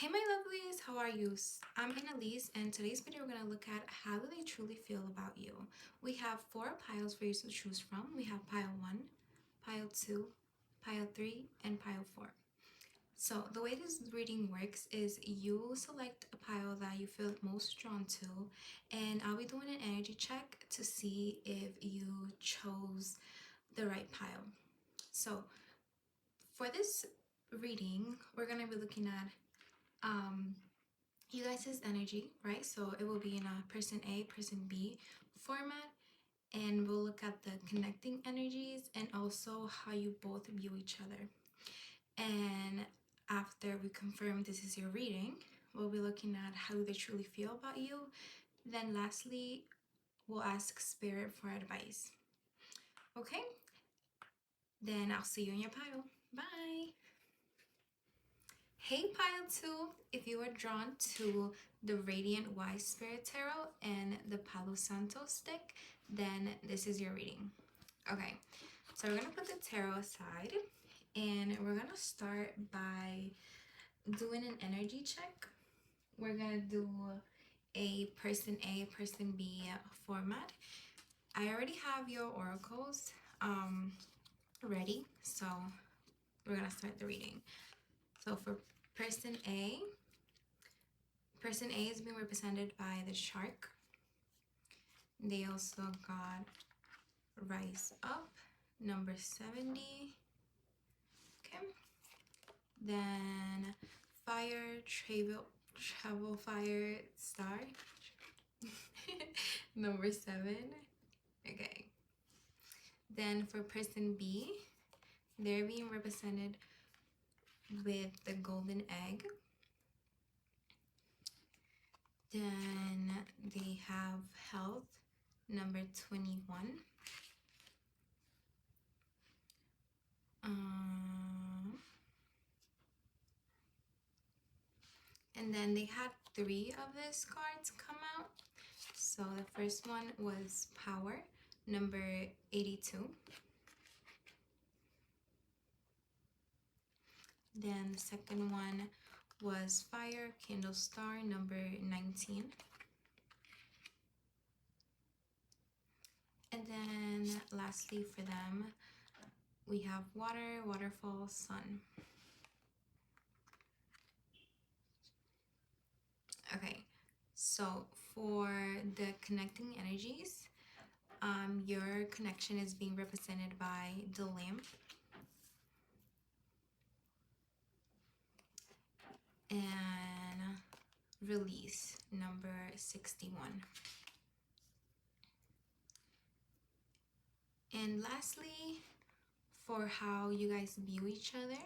Hey my lovelies, how are you? I'm Anelieze, and today's video we're going to look at how do they truly feel about you. We have 4 piles for you to choose from. We have pile 1, pile 2, pile 3, and pile 4. So the way this reading works is you select a pile that you feel most drawn to, and I'll be doing an energy check to see if you chose the right pile. So for this reading, we're going to be looking at you guys' energy, right? So it will be in a person A, person B format, and we'll look at the connecting energies and also how you both view each other. And after we confirm this is your reading, we'll be looking at how they truly feel about you. Then lastly, we'll ask Spirit for advice. Okay? Then I'll see you in your pile. Bye! Hey pile 2, if you are drawn to the Radiant Wise Spirit Tarot and the Palo Santo stick, then this is your reading. Okay, so we're going to put the tarot aside and we're going to start by doing an energy check. We're going to do a person A, person B format. I already have your oracles ready, so we're going to start the reading. So for person A is being represented by the shark. They also got rise up, number 70. Okay. Then fire, travel fire, star. Number 7. Okay. Then for person B, they're being represented with the golden egg. Then they have health, number 21. And then they had 3 of these cards come out. So the first one was power, number 82. Then the second one was fire, candle star, number 19. And then lastly for them, we have water, waterfall, sun. Okay, so for the connecting energies, your connection is being represented by the lamp. And release, number 61. And lastly, for how you guys view each other,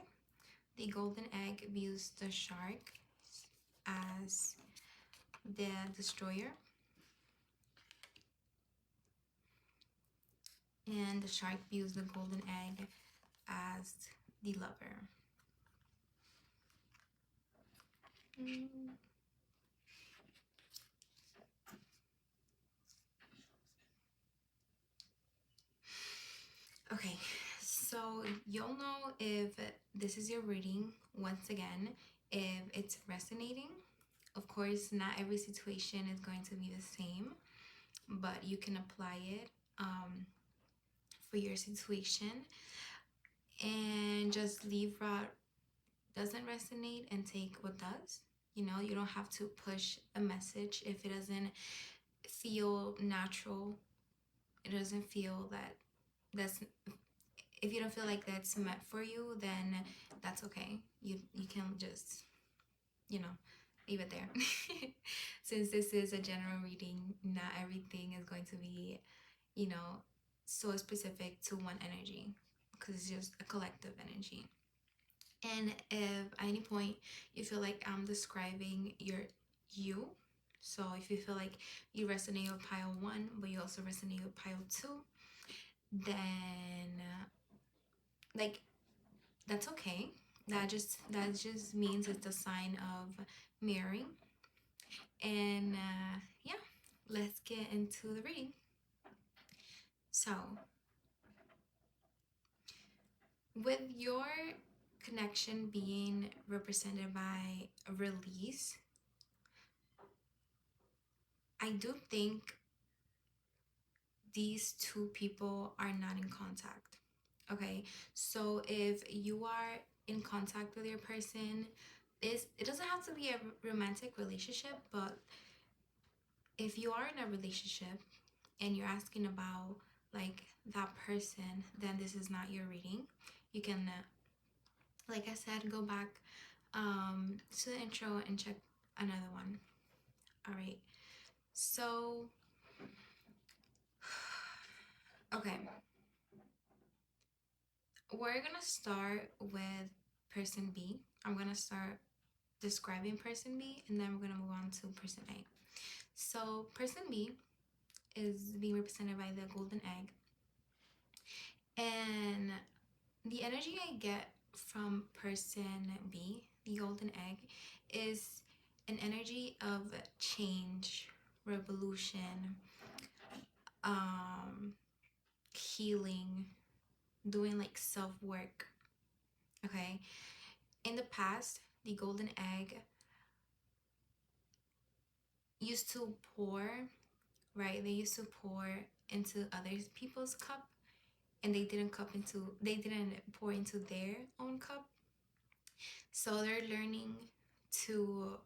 the golden egg views the shark as the destroyer, and the shark views the golden egg as the lover. Okay, so you'll know if this is your reading, once again, if it's resonating. Of course, not every situation is going to be the same, but you can apply it for your situation and just leave what doesn't resonate and take what does. You know, you don't have to push a message if it doesn't feel natural. It doesn't feel if you don't feel like that's meant for you, then that's okay. You can just, you know, leave it there. Since this is a general reading, not everything is going to be, you know, so specific to one energy, because it's just a collective energy. And if at any point you feel like I'm describing you, so if you feel like you resonate with pile 1 but you also resonate with pile 2, then like that's okay. That just means it's a sign of mirroring. And yeah, let's get into the reading. So with your connection being represented by a release, I do think these two people are not in contact. Okay, so if you are in contact with your person, it doesn't have to be a romantic relationship, but if you are in a relationship and you're asking about like that person, then this is not your reading. You can, like I said, go back to the intro and check another one. All right, so okay, we're gonna start with person B. I'm gonna start describing person B, and then we're gonna move on to person A. So person B is being represented by the golden egg, and the energy I get from person B, the golden egg, is an energy of change, revolution, healing, doing like self-work. Okay, in the past, the golden egg used to pour, right? They used to pour into other people's cup, and they didn't pour into their own cup. So they're learning to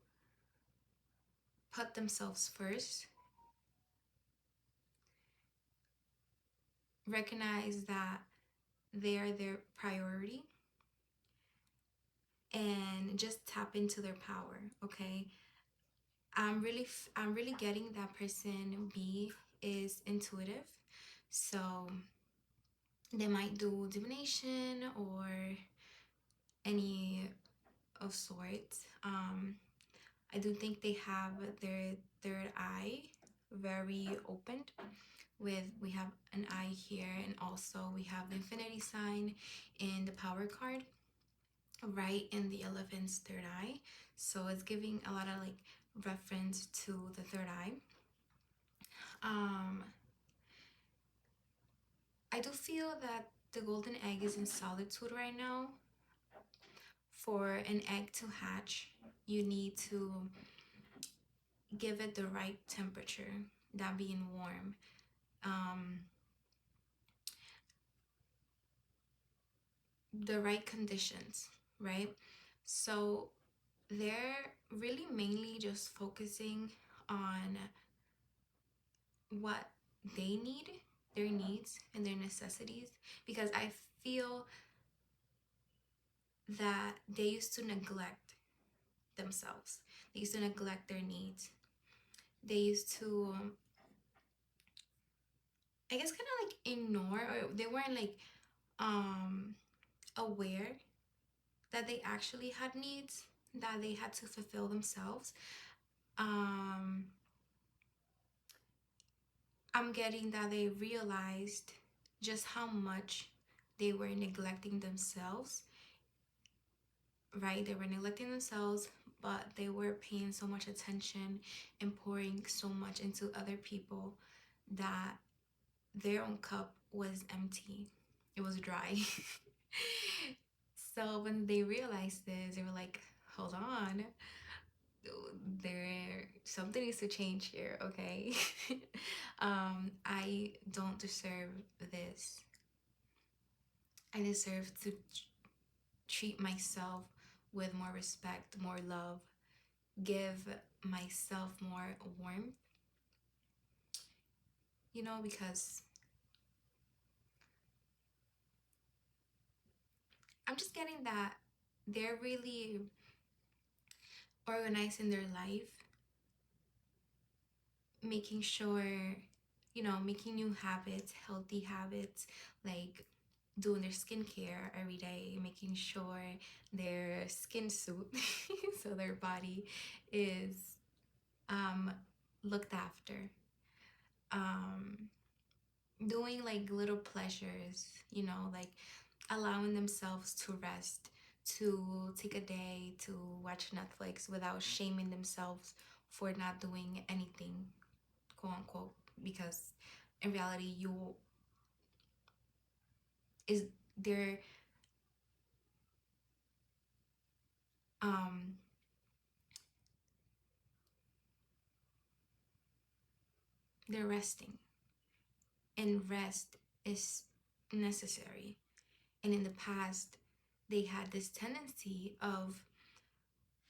put themselves first, recognize that they are their priority, and just tap into their power. Okay, I'm really getting that person B is intuitive, so they might do divination or any of sorts. I do think they have their third eye very opened. We have an eye here, and also we have the infinity sign in the power card right in the elephant's third eye, so it's giving a lot of like reference to the third eye. I do feel that the golden egg is in solitude right now. For an egg to hatch, you need to give it the right temperature, that being warm. The right conditions, right? So they're really mainly just focusing on what they need, their needs and their necessities, because I feel that they used to neglect themselves. They used to neglect their needs. They used to, I guess, kind of like ignore, or they weren't like aware that they actually had needs that they had to fulfill themselves. I'm getting that they realized just how much they were neglecting themselves, right? They were neglecting themselves, but they were paying so much attention and pouring so much into other people that their own cup was empty. It was dry. So when they realized this, they were like, hold on, something needs to change here, okay? I don't deserve this. I deserve to treat myself with more respect, more love, give myself more warmth, because I'm just getting that they're really organizing their life, making sure, making new habits, healthy habits, like doing their skincare every day, making sure their skin suit, so their body is looked after. Doing like little pleasures, like allowing themselves to rest, to take a day to watch Netflix without shaming themselves for not doing anything, quote unquote, because in reality is there um they're resting, and rest is necessary. And in the past, they had this tendency of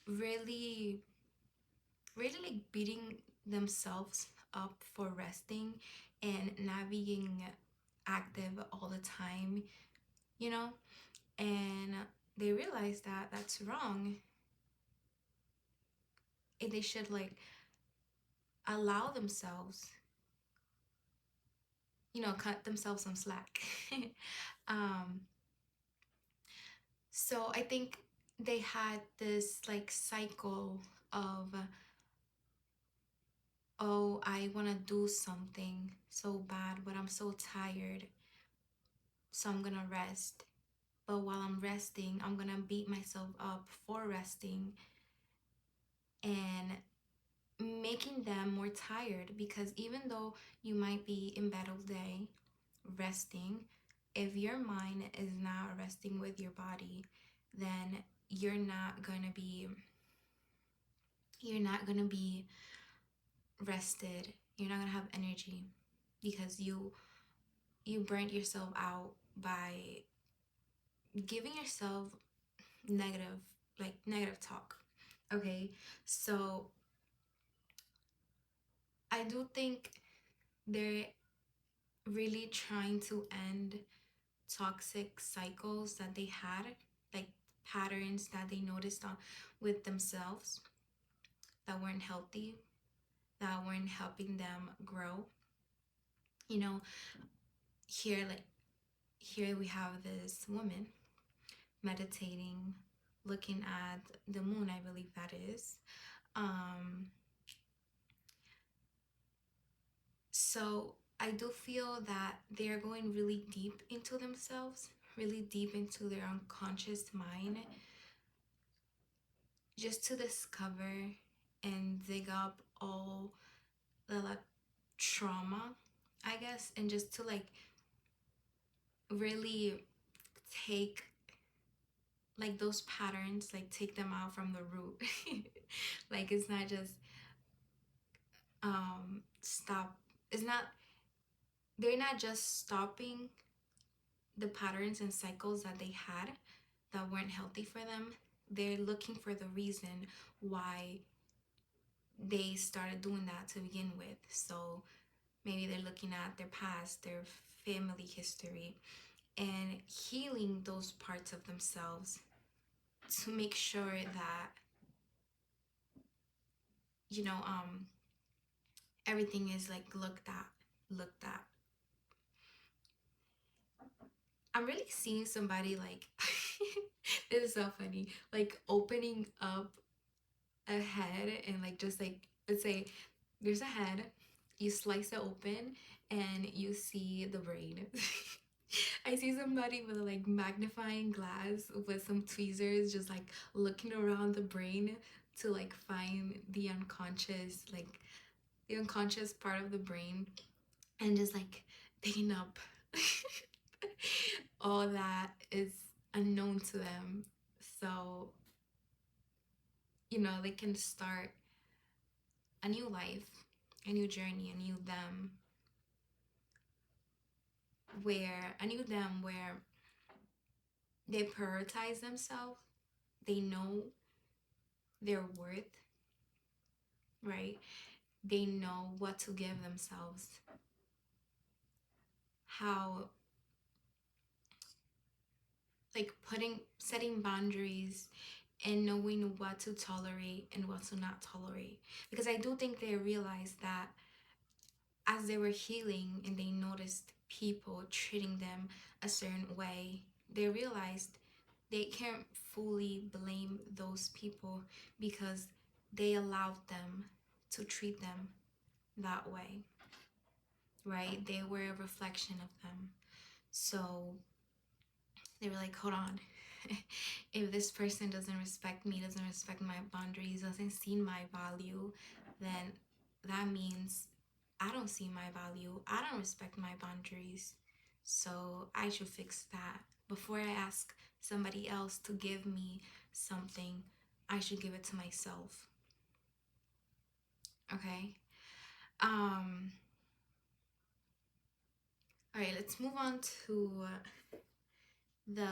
really, really like beating themselves up for resting and not being active all the time, you know? And they realized that that's wrong, and they should like allow themselves, cut themselves some slack. um, so I think they had this like cycle of, oh, I want to do something so bad, but I'm so tired, so I'm gonna rest. But while I'm resting, I'm gonna beat myself up for resting and making them more tired, because even though you might be in bed all day resting, if your mind is not resting with your body, then you're not gonna be rested. You're not gonna have energy, because you burnt yourself out by giving yourself negative negative talk. Okay, so I do think they're really trying to end toxic cycles that they had, like patterns that they noticed on with themselves that weren't healthy, that weren't helping them grow. You know, here like here we have this woman meditating, looking at the moon, I believe that is. Um, so I do feel that they're going really deep into themselves, really deep into their unconscious mind, just to discover and dig up all the like trauma, I guess, and just to like really take like those patterns, like take them out from the root. Like it's not just stop it's not they're not just stopping the patterns and cycles that they had that weren't healthy for them. They're looking for the reason why they started doing that to begin with. So maybe they're looking at their past, their family history, and healing those parts of themselves to make sure that, you know, everything is like looked at. I'm really seeing somebody like this is so funny, like opening up a head and like just like, let's say there's a head, you slice it open and you see the brain. I see somebody with a like magnifying glass with some tweezers just like looking around the brain to like find the unconscious part of the brain, and just like digging up all that is unknown to them. So, they can start a new life, a new journey, a new them where they prioritize themselves, they know their worth, right? They know what to give themselves, how, like setting boundaries and knowing what to tolerate and what to not tolerate. Because I do think they realized that as they were healing and they noticed people treating them a certain way, they realized they can't fully blame those people because they allowed them to treat them that way, right? They were a reflection of them. So they were like, hold on. If this person doesn't respect me, doesn't respect my boundaries, doesn't see my value, then that means I don't see my value. I don't respect my boundaries. So I should fix that before I ask somebody else to give me something I should give it to myself. Okay. All right, let's move on to the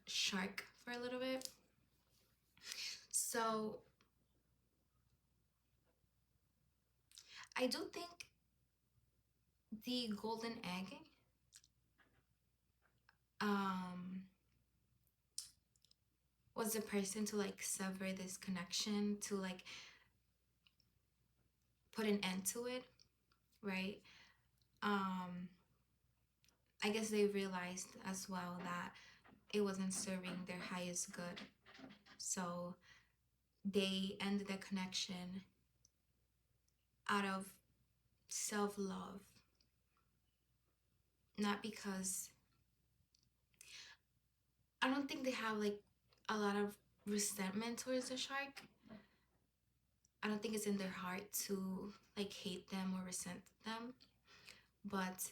shark for a little bit. So I do think the golden egg was the person to like sever this connection, to like put an end to it, right? I guess they realized as well that it wasn't serving their highest good. So they ended the connection out of self-love, not because I don't think they have like a lot of resentment towards the shark. I don't think it's in their heart to like hate them or resent them, but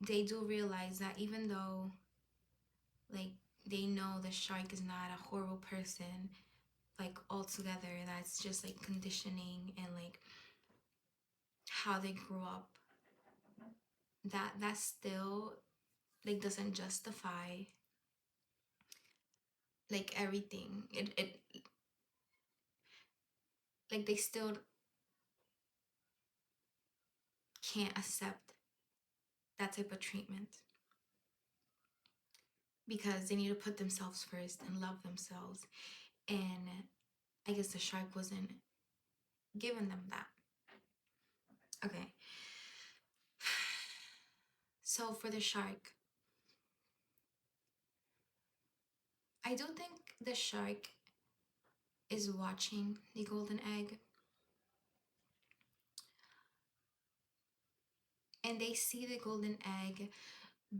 they do realize that even though like they know the shark is not a horrible person, like altogether, that's just like conditioning and like how they grew up, that still like doesn't justify like everything. It like they still can't accept that type of treatment because they need to put themselves first and love themselves. And I guess the shark wasn't giving them that. Okay. So for the shark, I do think the shark is watching the golden egg, and they see the golden egg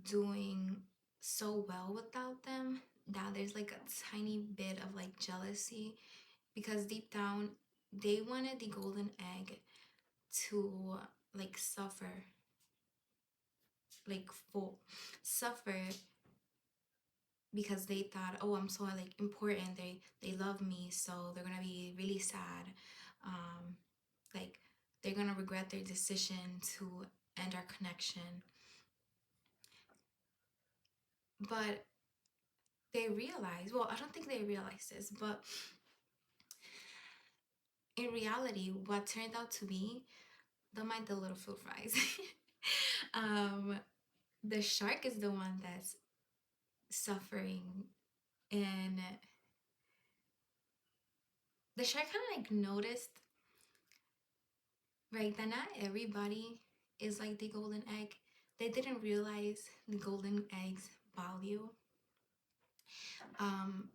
doing so well without them that there's like a tiny bit of like jealousy, because deep down they wanted the golden egg to like suffer, like full suffer, because they thought, oh, I'm so like important, they love me, so they're gonna be really sad, like they're gonna regret their decision to end our connection. But they realize, well, I don't think they realize this, but in reality what turned out to be, don't mind the little food fries. um the shark is the one that's suffering, and the shark kind of like noticed, right, that not everybody is like the golden egg. They didn't realize the golden egg's value. um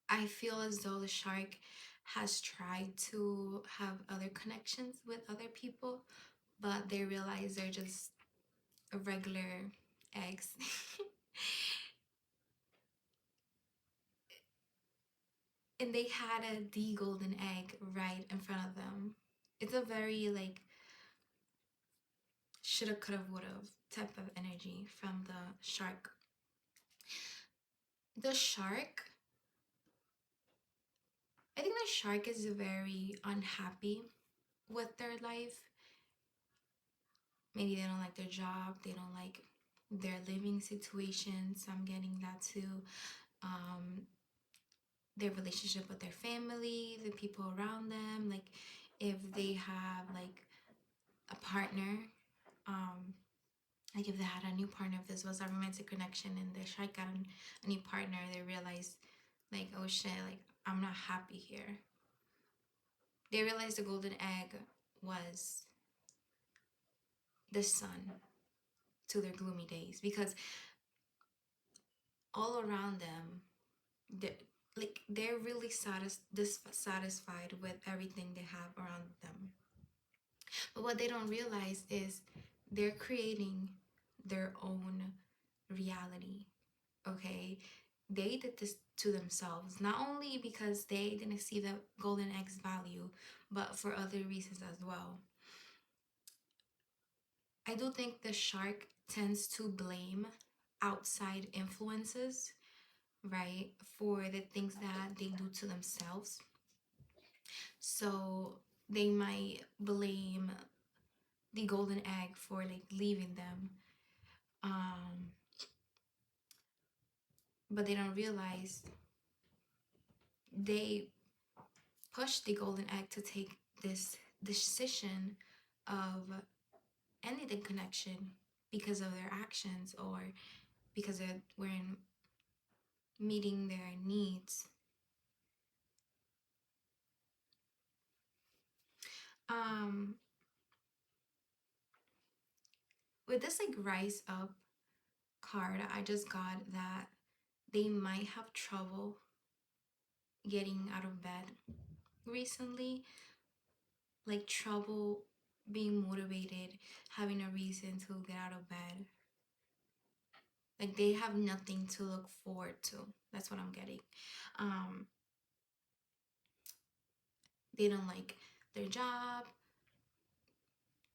I feel as though the shark has tried to have other connections with other people, but they realize they're just regular eggs. And they had the golden egg right in front of them. It's a very like shoulda, coulda, woulda type of energy from the shark. The shark, I think the shark is very unhappy with their life. Maybe they don't like their job, they don't like their living situations. I'm getting that too. Their relationship with their family, the people around them, like if they have like a partner, like if they had a new partner, if this was a romantic connection and the shark got a new partner, they realized like, oh shit, like I'm not happy here. They realized the golden egg was the sun to their gloomy days, because all around them, they're really dissatisfied with everything they have around them. But what they don't realize is they're creating their own reality. Okay, they did this to themselves, not only because they didn't see the golden egg's value, but for other reasons as well. I do think the shark tends to blame outside influences right, for the things that they do to themselves. So they might blame the golden egg for like leaving them, um but they don't realize they pushed the golden egg to take this decision of ending the connection because of their actions, or because they weren't meeting their needs. um with this like rise up card, I just got that they might have trouble getting out of bed recently, like trouble being motivated, having a reason to get out of bed. Like they have nothing to look forward to. That's what I'm getting. Um, they don't like their job,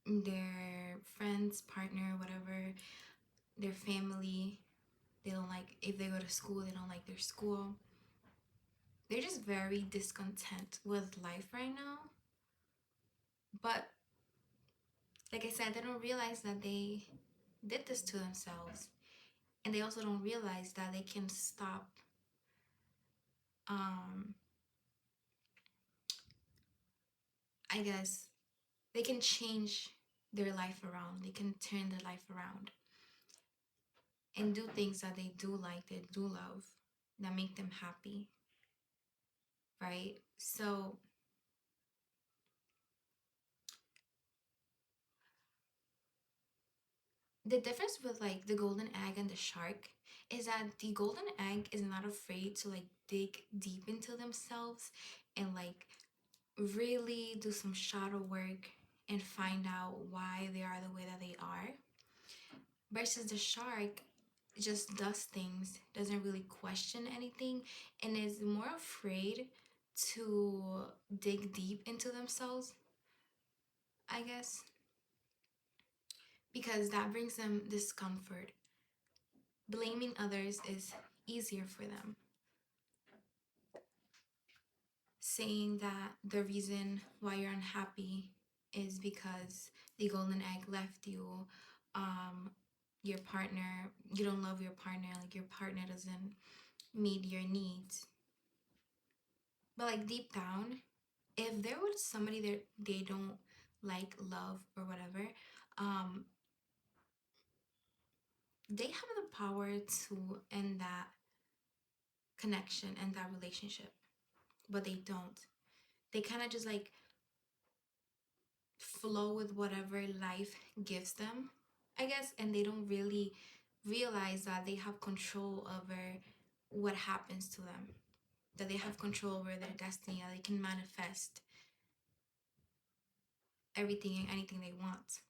their friends, partner, whatever, their family. They don't like, if they go to school, they don't like their school. They're just very discontent with life right now. But like I said, they don't realize that they did this to themselves. And they also don't realize that they can stop, um, I guess, they can change their life around. They can turn their life around and do things that they do like, they do love, that make them happy, right? So the difference with like the golden egg and the shark is that the golden egg is not afraid to like dig deep into themselves and like really do some shadow work and find out why they are the way that they are, versus the shark just does things, doesn't really question anything, and is more afraid to dig deep into themselves, I guess, because that brings them discomfort. Blaming others is easier for them. Saying that the reason why you're unhappy is because the golden egg left you, your partner, you don't love your partner, like your partner doesn't meet your needs. But like deep down, if there was somebody that they don't like, love, or whatever, um, they have the power to end that connection and that relationship, but they don't. They kind of just like flow with whatever life gives them, I guess, and they don't really realize that they have control over what happens to them, that they have control over their destiny, that they can manifest everything and anything they want.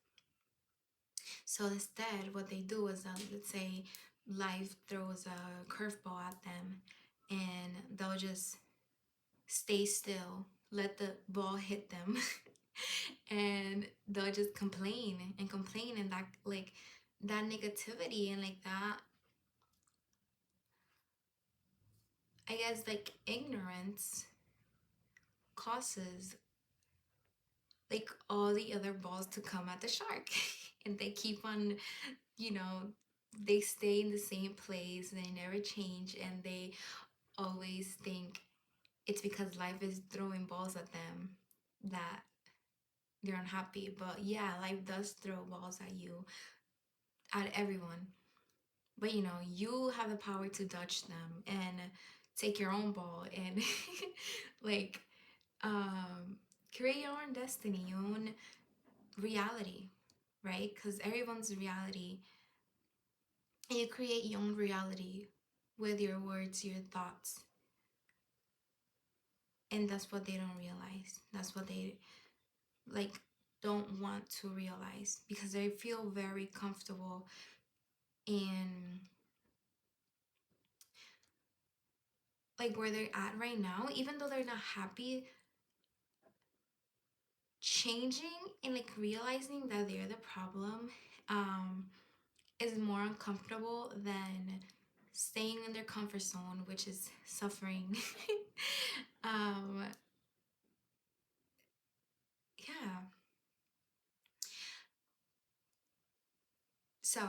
So instead, what they do is, let's say life throws a curveball at them, and they'll just stay still, let the ball hit them, and they'll just complain and complain, and that like that negativity and like that, I guess, like ignorance causes like all the other balls to come at the shark. And they keep on, you know, they stay in the same place, they never change, and they always think it's because life is throwing balls at them that they're unhappy. But yeah, life does throw balls at you, at everyone. But you know, you have the power to dodge them and take your own ball and like create your own destiny, your own reality, right? Because everyone's reality, and you create your own reality with your words, your thoughts. And that's what they don't realize. That's what they like don't want to realize, because they feel very comfortable in like where they're at right now, even though they're not happy. Changing and like realizing that they're the problem is more uncomfortable than staying in their comfort zone, which is suffering. Yeah. So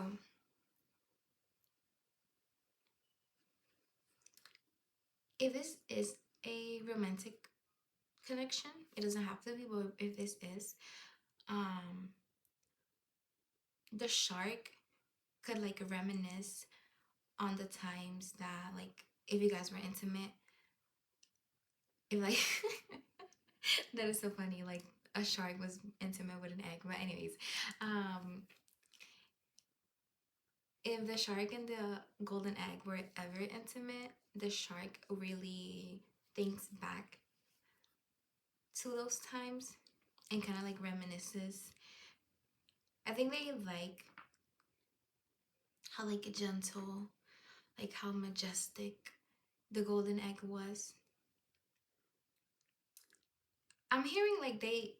if this is a romantic connection, it doesn't have to be, but if this is, um, the shark could like reminisce on the times that, like, if you guys were intimate, if like that is so funny, like a shark was intimate with an egg. But anyways, um if the shark and the golden egg were ever intimate, the shark really thinks back to those times and kind of like reminisces. I think they like how like gentle, like how majestic the golden egg was. I'm hearing like the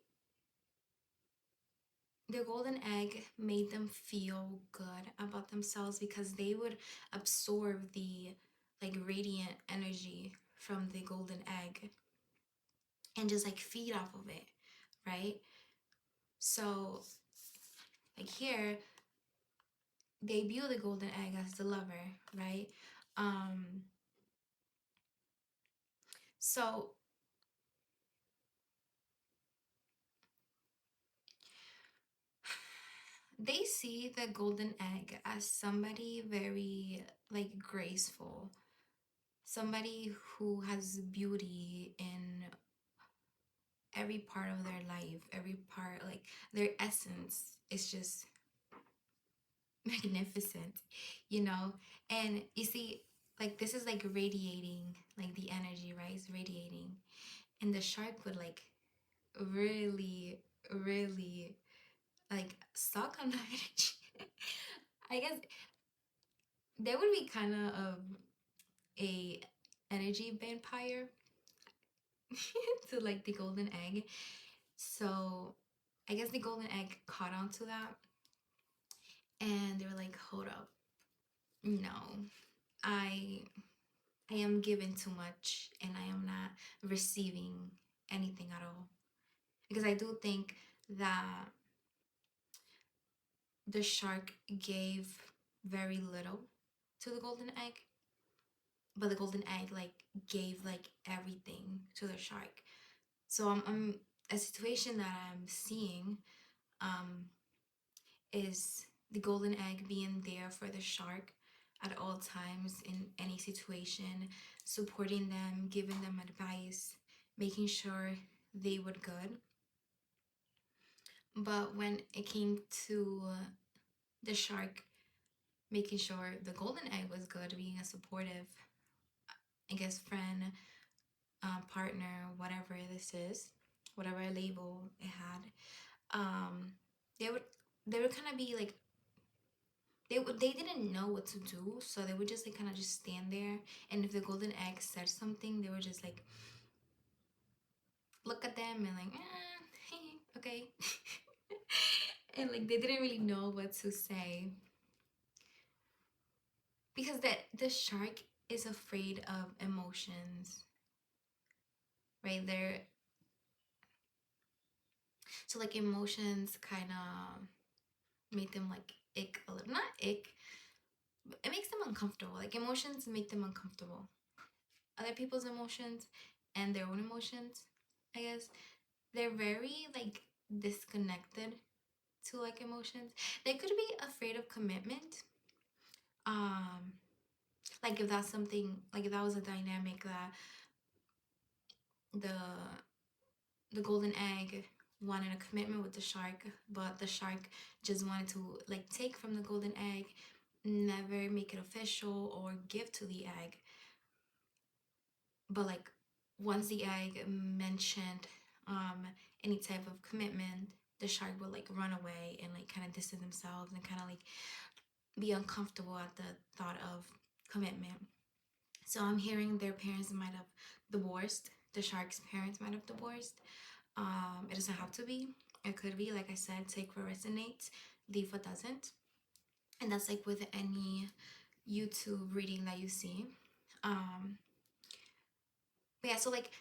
golden egg made them feel good about themselves because they would absorb the like radiant energy from the golden egg and just like feed off of it, right? So like here they view the golden egg as the lover, right? um so they see the golden egg as somebody very like graceful, somebody who has beauty in every part of their life, every part, like their essence is just magnificent, you know? And you see, like this is like radiating, like the energy, right? It's radiating. And the shark would like really, really like suck on the energy. I guess there would be kind of a energy vampire to like the golden egg. So I guess the golden egg caught on to that and they were like, hold up, no, I I am giving too much and I am not receiving anything at all. Because I do think that the shark gave very little to the golden egg, but the golden egg like gave like everything to the shark. So I'm a situation that I'm seeing um is the golden egg being there for the shark at all times in any situation, supporting them, giving them advice, making sure they were good. But when it came to the shark making sure the golden egg was good, being a supportive, I guess, friend, partner, whatever this is, whatever label it had, they would kind of be like they didn't know what to do, so they would just like kind of just stand there, and if the golden egg said something, they would just like look at them and like, hey, okay. And like they didn't really know what to say because that the shark is afraid of emotions, right? There, so like emotions kind of make them like ick a little, not ick, but it makes them uncomfortable. Like emotions make them uncomfortable. Other people's emotions and their own emotions, I guess, they're very like disconnected to like emotions. They could be afraid of commitment. Um, like if that's something, like if that was a dynamic that the golden egg wanted a commitment with the shark, but the shark just wanted to like take from the golden egg, never make it official or give to the egg. But like once the egg mentioned any type of commitment, the shark would like run away and like kind of distance themselves and kind of like be uncomfortable at the thought of commitment. So I'm hearing their parents might have divorced. The shark's parents might have divorced. It doesn't have to be. It could be, like I said, take what resonates, leave what doesn't. And that's like with any, YouTube reading that you see. But yeah, so like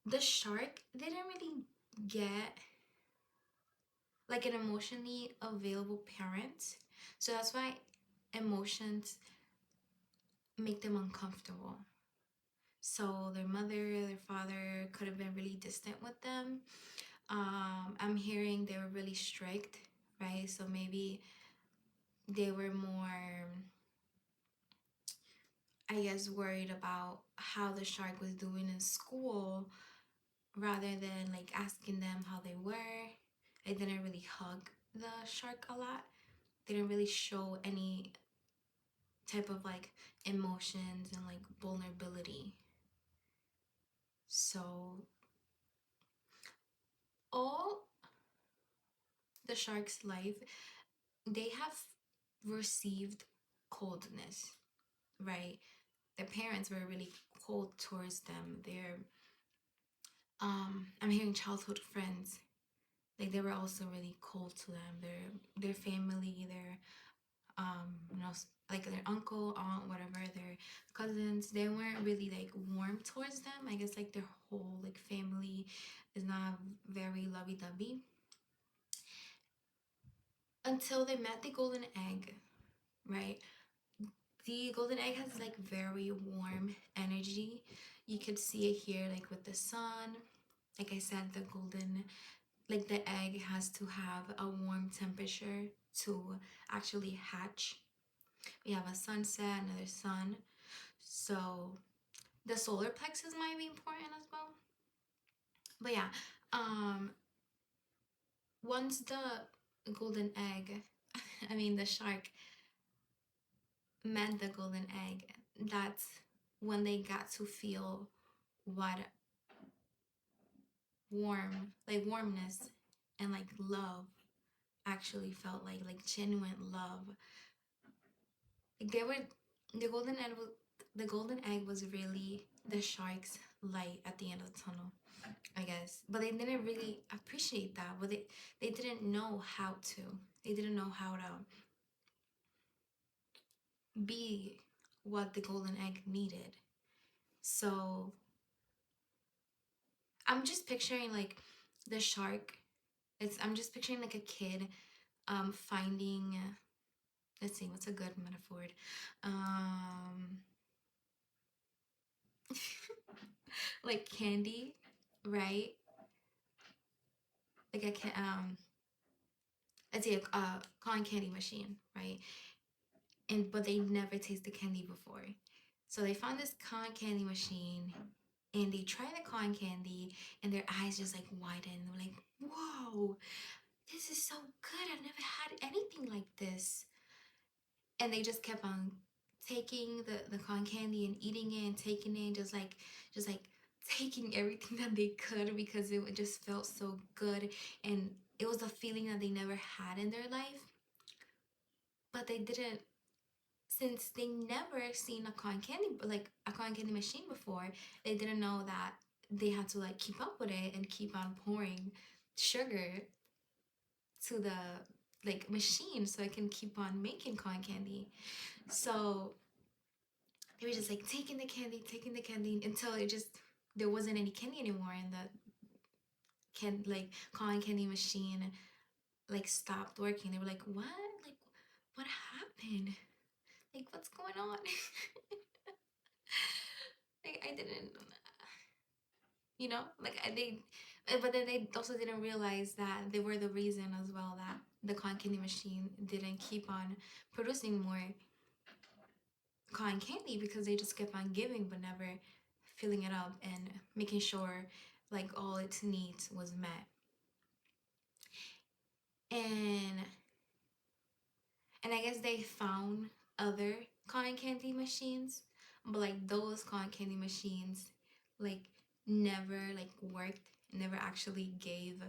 the shark didn't really get like an emotionally available parent. So that's why emotions make them uncomfortable. So their mother, their father could have been really distant with them. I'm hearing they were really strict, right? So maybe they were more, I guess, worried about how the shark was doing in school rather than like asking them how they were. They didn't really hug the shark a lot. They didn't really show any type of like emotions and like vulnerability. So all the shark's life, they have received coldness, right? Their parents were really cold towards them. I'm hearing childhood friends, like they were also really cold to them. Their family, their you know, like their uncle, aunt, whatever, their cousins, they weren't really like warm towards them. I guess like their whole like family is not very lovey-dovey until they met the golden egg, right? The golden egg has like very warm energy. You could see it here like with the sun. Like I said, the golden, like the egg has to have a warm temperature to actually hatch. We have a sunset, another sun. So the solar plexus might be important as well. But yeah, um, once the golden egg, I mean the shark met the golden egg, that's when they got to feel what warmness and like love actually felt like genuine love. Like they were the golden egg was the golden egg was really the shark's light at the end of the tunnel, I guess. But they didn't really appreciate that. But they didn't know how to. They didn't know how to be what the golden egg needed. So I'm just picturing like the shark. I'm just picturing like a kid finding let's see what's a good metaphor. Um like candy, right? Like let's say a cotton candy machine, right? And but they never tasted candy before. So they found this cotton candy machine and they try the cotton candy and their eyes just like widen. They're like, whoa, this is so good. I've never had anything like this. And they just kept on taking the cotton candy and eating it and taking it, just like taking everything that they could because it just felt so good. And it was a feeling that they never had in their life. But they didn't, since they never seen a cotton candy, like a cotton candy machine before, they didn't know that they had to like keep up with it and keep on pouring sugar to the like machine so it can keep on making cotton candy. So they were just like taking the candy until it just there wasn't any candy anymore and the like cotton candy machine like stopped working. They were like, what? Like what happened? Like what's going on? Like I didn't, you know, like they, but then they also didn't realize that they were the reason as well that the cotton candy machine didn't keep on producing more cotton candy because they just kept on giving but never filling it up and making sure like all its needs was met. And I guess they found other cotton candy machines, but like those cotton candy machines like never like worked, never actually gave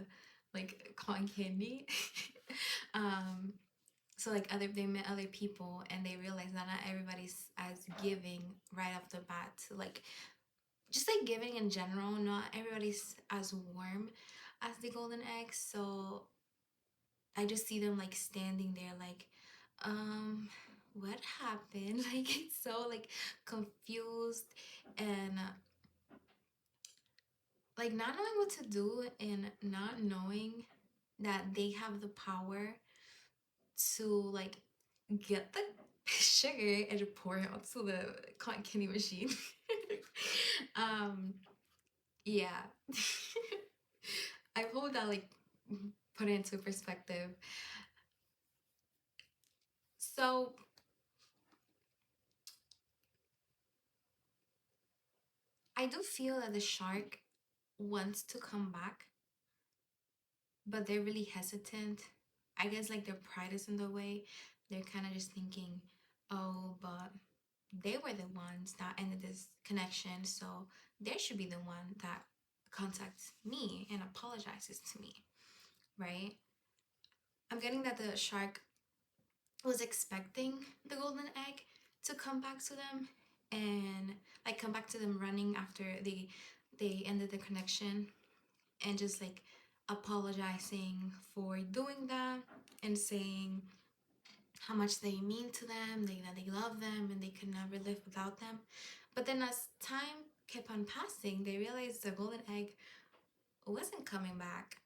like cotton candy. um so like they met other people and they realized that not everybody's as giving right off the bat, like just like giving in general, not everybody's as warm as the golden egg. So I just see them like standing there like, um, what happened? Like, it's so like confused and like not knowing what to do and not knowing that they have the power to like get the sugar and pour it onto the cotton candy machine. um yeah. I hope that like put it into perspective. So I do feel that the shark wants to come back, but they're really hesitant. I guess like their pride is in the way. They're kind of just thinking, oh, but they were the ones that ended this connection, so they should be the one that contacts me and apologizes to me, right? I'm getting that the shark was expecting the golden egg to come back to them and like come back to them running after they ended the connection and just like apologizing for doing that and saying how much they mean to them, that they love them and they could never live without them. But then as time kept on passing, they realized the golden egg wasn't coming back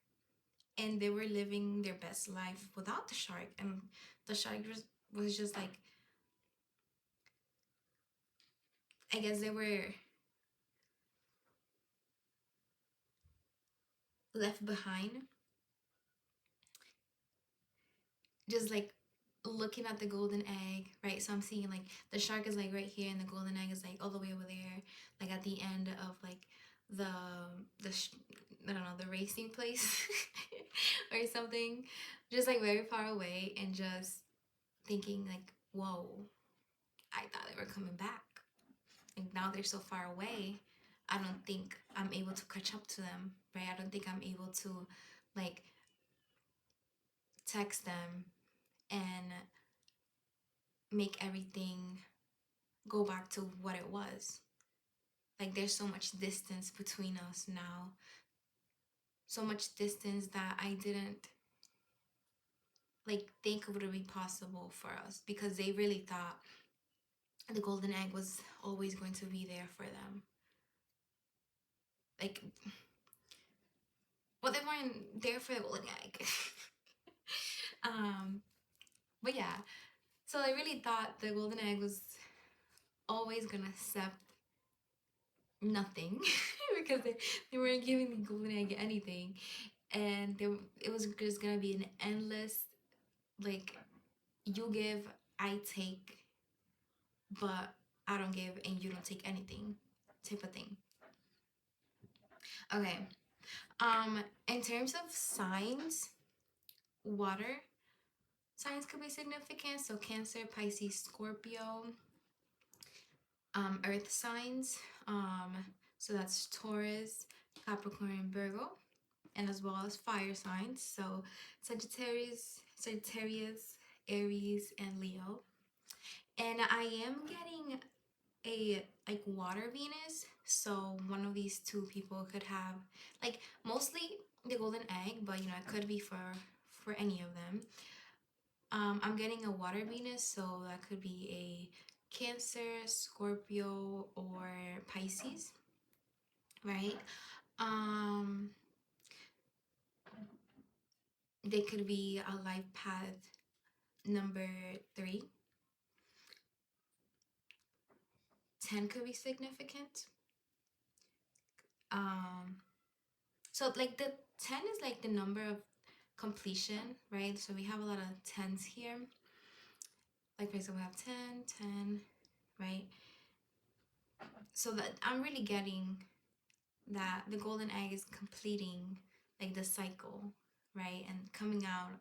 and they were living their best life without the shark. And the shark was just like, I guess they were left behind, just like looking at the golden egg, right? So I'm seeing like the shark is like right here and the golden egg is like all the way over there, like at the end of like the I don't know, the racing place or something, just like very far away, and just thinking like, whoa, I thought they were coming back. Like now they're so far away. I don't think I'm able to catch up to them, right? I don't think I'm able to like text them and make everything go back to what it was. Like there's so much distance between us now. So much distance that I didn't like think would be possible for us, because they really thought the golden egg was always going to be there for them. Like, well, they weren't there for the golden egg. But yeah, so I really thought the golden egg was always gonna accept nothing because they weren't giving the golden egg anything, and it was just gonna be an endless like, you give, I take, but I don't give and you don't take anything type of thing. Okay. In terms of signs, water signs could be significant. So Cancer, Pisces, Scorpio. Earth signs. So that's Taurus, Capricorn, Virgo, and as well as fire signs. So Sagittarius, Aries, and Leo. And I am getting a like water Venus, so one of these two people could have like mostly the golden egg, but you know, it could be for any of them. I'm getting a water Venus, so that could be a Cancer, Scorpio, or Pisces, right? They could be a life path number 3. 10 could be significant. So like the 10 is like the number of completion, right? So we have a lot of 10s here. Like for example, we have 10, right? So that I'm really getting that the golden egg is completing like the cycle, right? And coming out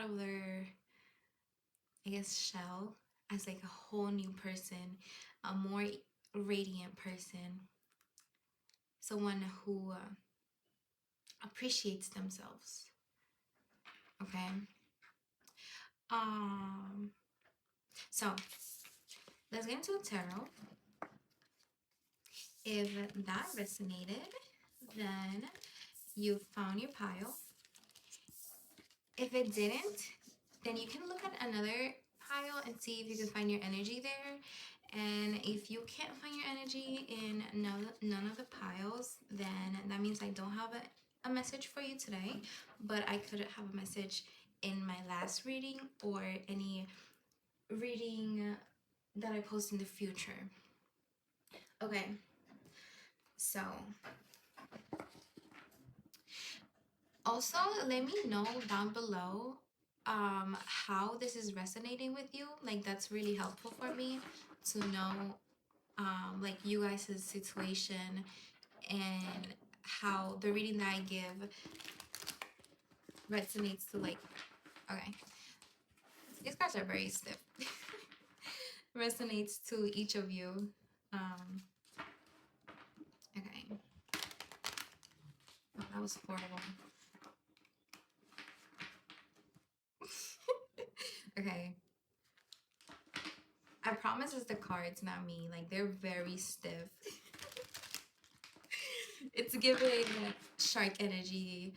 of their, I guess, shell as like a whole new person, a more radiant person, someone who appreciates themselves. Okay. So let's get into a tarot. If that resonated, then you found your pile. If it didn't, then you can look at another pile and see if you can find your energy there. And if you can't find your energy in none of the piles, then that means I don't have a message for you today, but I could have a message in my last reading or any reading that I post in the future. Okay, so also let me know down below how this is resonating with you. Like, that's really helpful for me to know like you guys' situation and how the reading that I give resonates to, like, okay, these cards are very stiff. Resonates to each of you. Okay. Oh, that was horrible. Okay. I promise it's the cards, not me. Like, they're very stiff. It's giving shark energy.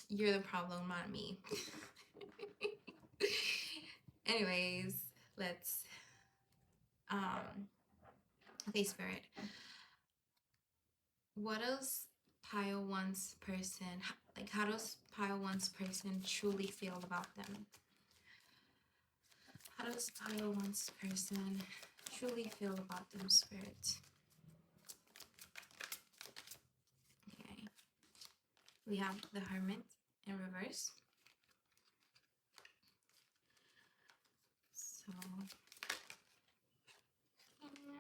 You're the problem, not me. Anyways, let's okay, Spirit. What does pile one's person, like, how does pile one's person truly feel about them? How does pile one's person truly feel about them, Spirit? Okay. We have the Hermit in reverse. So, okay.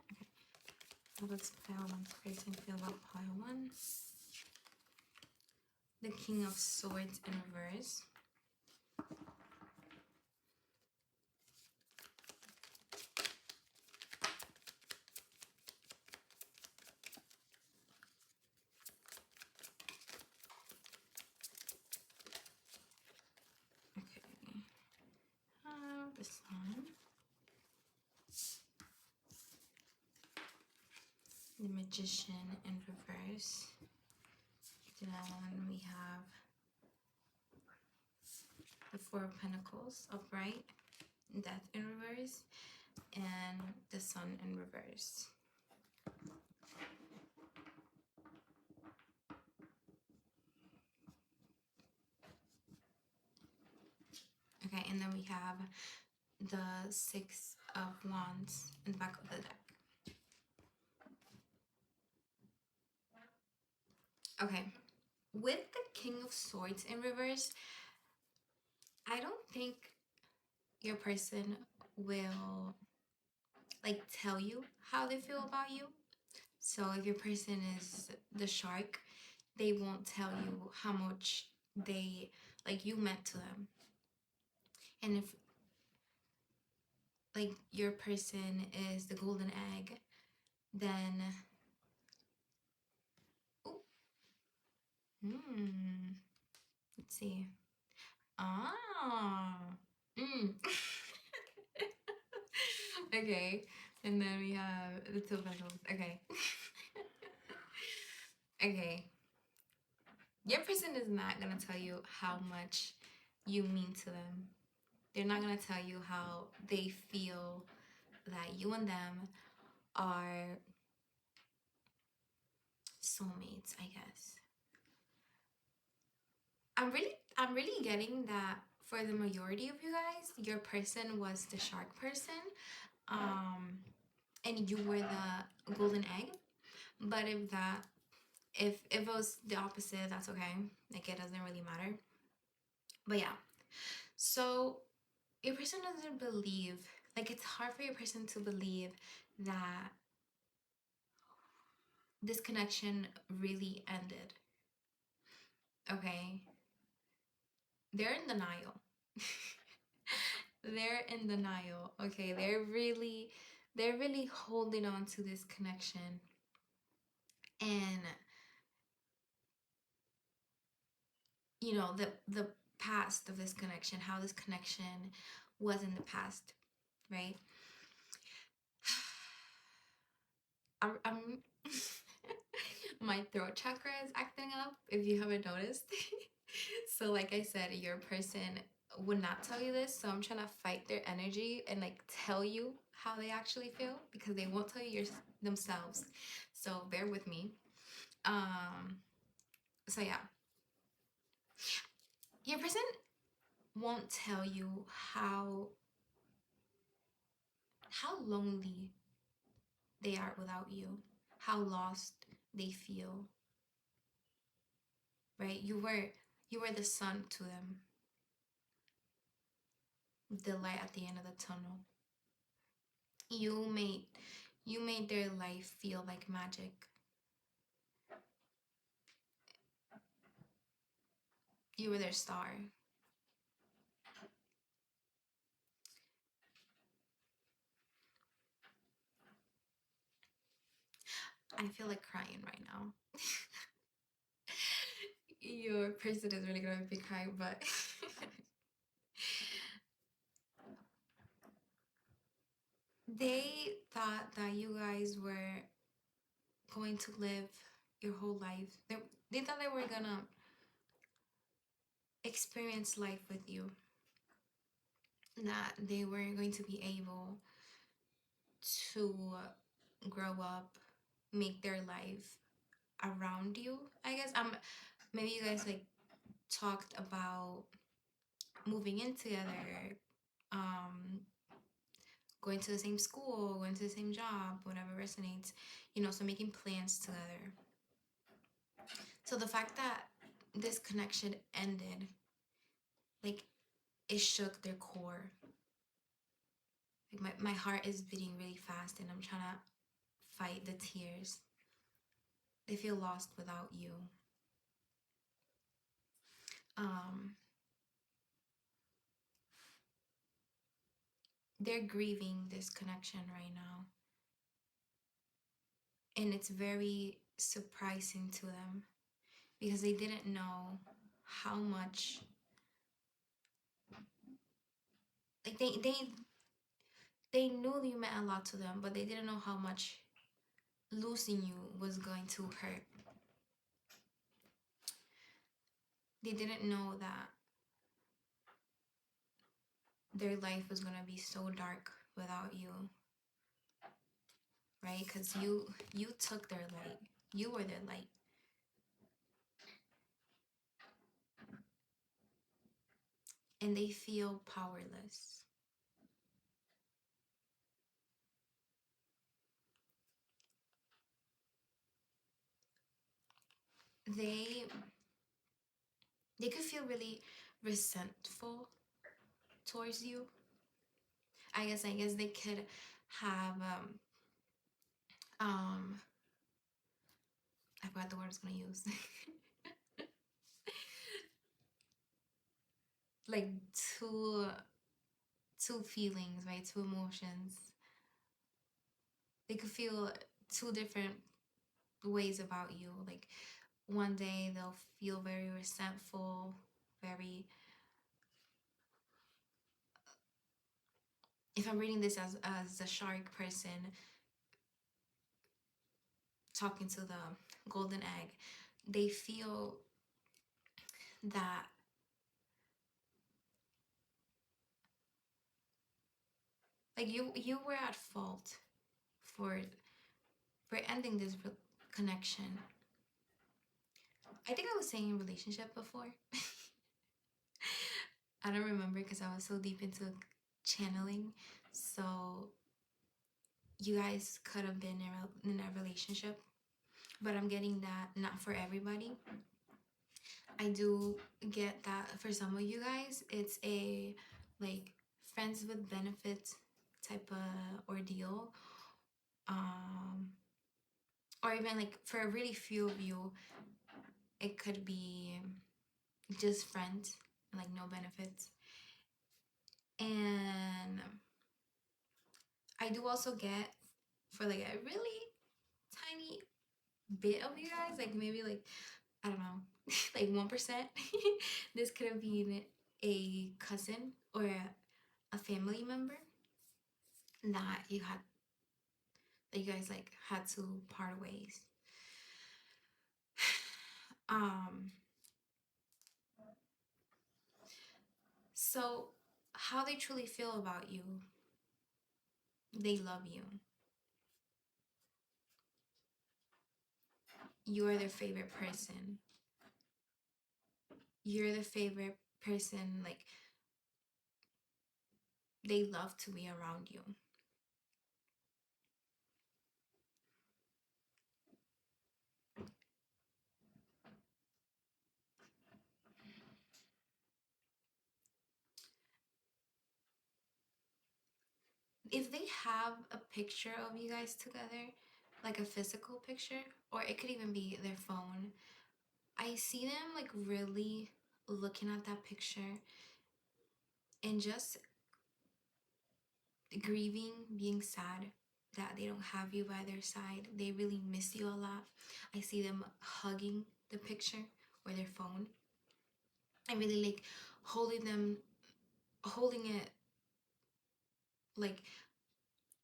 How does pile one's person feel about pile one? The King of Swords in reverse. The Sun, the Magician in reverse, then we have the Four of Pentacles upright, Death in reverse, and the Sun in reverse. Okay, and then we have the Six of Wands in the back of the deck. Okay, with the King of Swords in reverse, I don't think your person will, like, tell you how they feel about you. So if your person is the shark, they won't tell you how much they, like, you meant to them. And if, like, your person is the golden egg, then let's see. Okay, and then we have the Two of Pentacles. Okay. Okay, your person is not gonna tell you how much you mean to them. They're not gonna tell you how they feel that you and them are soulmates, I guess. I'm really getting that for the majority of you guys, your person was the shark person, and you were the golden egg. But if it was the opposite, that's okay. Like, it doesn't really matter. But yeah, so your person doesn't believe, like, it's hard for your person to believe that this connection really ended. Okay, they're in denial. They're in denial. Okay, they're really holding on to this connection, and you know, the past of this connection, how this connection was in the past, right? I'm my throat chakra is acting up, if you haven't noticed. So like I said, your person would not tell you this, so I'm trying to fight their energy and like tell you how they actually feel, because they won't tell you themselves. So bear with me. So yeah, your person won't tell you how lonely they are without you, how lost they feel, right? You were the sun to them, the light at the end of the tunnel. You made their life feel like magic. You were their star. I feel like crying right now. Your person is really gonna be crying, but they thought that you guys were going to live your whole life. They thought they were gonna experience life with you, that they were going to be able to grow up, make their life around you. I guess maybe you guys like talked about moving in together, um going to the same school, going to the same job, whatever resonates, so making plans together. So the fact that this connection ended, like, it shook their core. Like my heart is beating really fast and I'm trying to fight the tears. They feel lost without you. Um, they're grieving this connection right now. And it's very surprising to them because they didn't know how much, like they knew you meant a lot to them, but they didn't know how much losing you was going to hurt. They didn't know that their life was going to be so dark without you, right? Because you took their light. You were their light. And they feel powerless. They could feel really resentful towards you. I guess they could have I forgot the word I was gonna use. Like two feelings, right? Two emotions. They could feel two different ways about you. Like one day they'll feel very resentful, very, if I'm reading this as a shark person talking to the golden egg, they feel that like you were at fault for ending this connection. I think I was saying relationship before. I don't remember because I was so deep into channeling. So you guys could have been in a relationship, but I'm getting that not for everybody. I do get that for some of you guys, it's a like friends with benefits type of ordeal. Or even like for a really few of you, it could be just friends, like no benefits. And I do also get for like a really tiny bit of you guys, like maybe like, I don't know, like 1%, this could have been a cousin or a family member that you guys like had to part ways. So So how they truly feel about you, they love you. You are their favorite person. You're the favorite person, like they love to be around you. If they have a picture of you guys together, like a physical picture, or it could even be their phone, I see them like really looking at that picture and just grieving, being sad that they don't have you by their side. They really miss you a lot. I see them hugging the picture or their phone and really like holding it like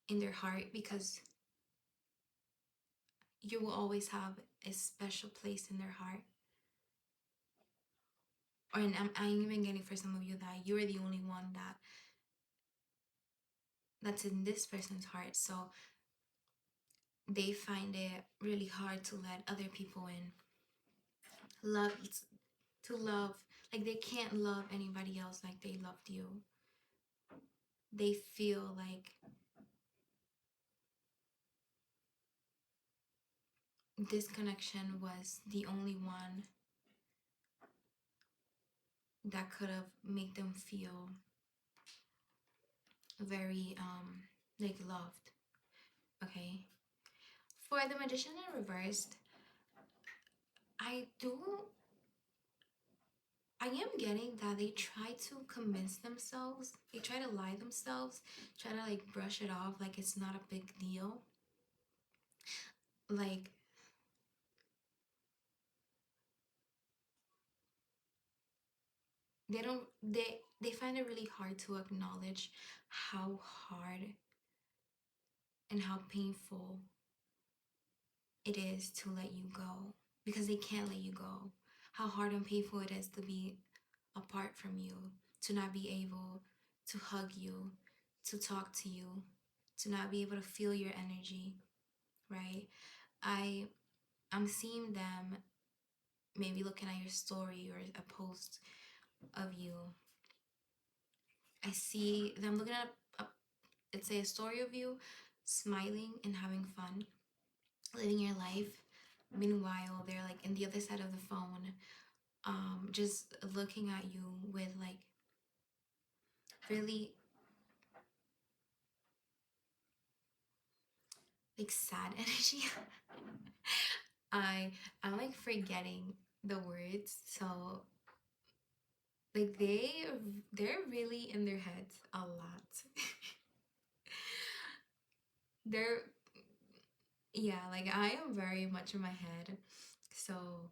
in their heart, because you will always have a special place in their heart. And I'm even getting for some of you that you're the only one that's in this person's heart. So they find it really hard to let other people in. Love to love, like they can't love anybody else like they loved you. They feel like this connection was the only one that could have made them feel very like loved. Okay, for the Magician in reversed, I am getting that they try to convince themselves, they try to lie themselves, try to like brush it off like it's not a big deal. Like they find it really hard to acknowledge how hard and how painful it is to let you go, because they can't let you go. How hard and painful it is to be apart from you, to not be able to hug you, to talk to you, to not be able to feel your energy, right? I'm seeing them maybe looking at your story or a post of you. I see them looking at let's say a story of you smiling and having fun, living your life. Meanwhile, they're like in the other side of the phone, just looking at you with like really like sad energy. I'm like forgetting the words, so like they're really in their heads a lot. They're yeah, like I am very much in my head, so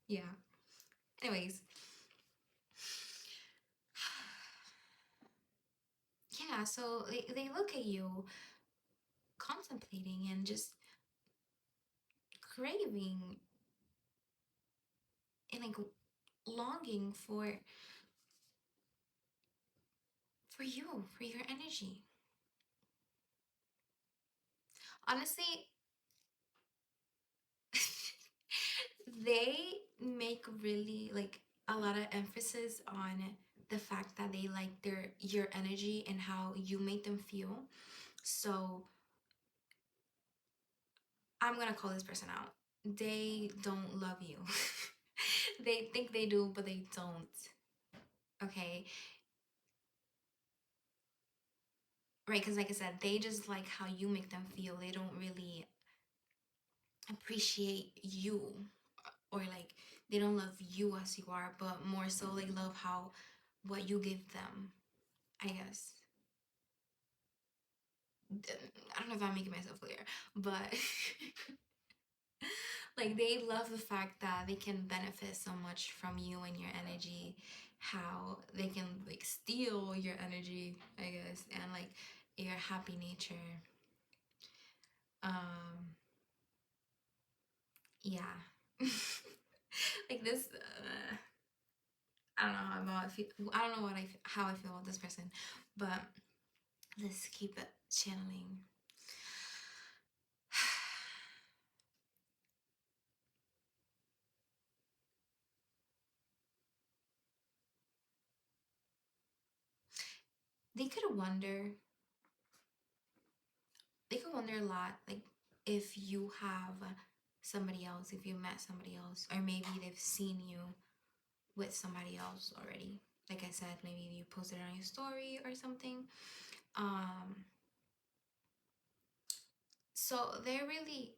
yeah. Anyways, yeah, so they look at you contemplating and just craving and like longing for your energy. Honestly, they make really like a lot of emphasis on the fact that they like your energy and how you make them feel. So I'm gonna call this person out. They don't love you. They think they do, but they don't. Okay, right? Because like I said, they just like how you make them feel. They don't really appreciate you, or like they don't love you as you are, but more so they love how what you give them, I guess. I don't know if I'm making myself clear, but like they love the fact that they can benefit so much from you and your energy, how they can like steal your energy, I guess, and like your happy nature. Yeah. Like this I don't know how I feel. I don't know how I feel about this person, but let's keep it channeling. They could wonder. They could wonder a lot, like if you have somebody else, if you met somebody else, or maybe they've seen you with somebody else already. Like I said, maybe you posted it on your story or something. So they're really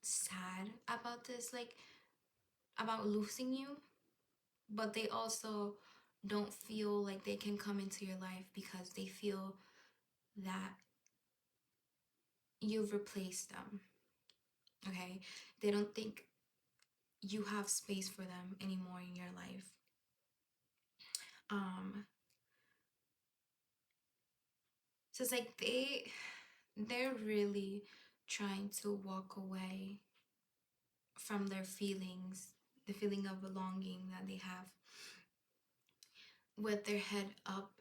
sad about this, like about losing you, but they also don't feel like they can come into your life because they feel that you've replaced them. Okay? They don't think you have space for them anymore in your life. So it's like they're really trying to walk away from their feelings, the feeling of belonging that they have, with their head up,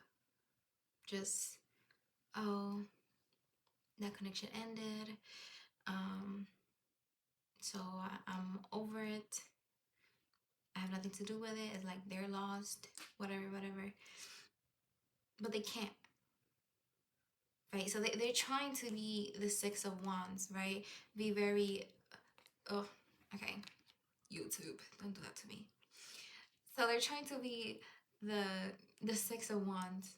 just, oh, that connection ended, so I'm over it, I have nothing to do with it, it's like they're lost, whatever, but they can't, right? So they're trying to be the Six of Wands, right? Be very, oh, okay, YouTube, don't do that to me. So they're trying to be the Six of Wands,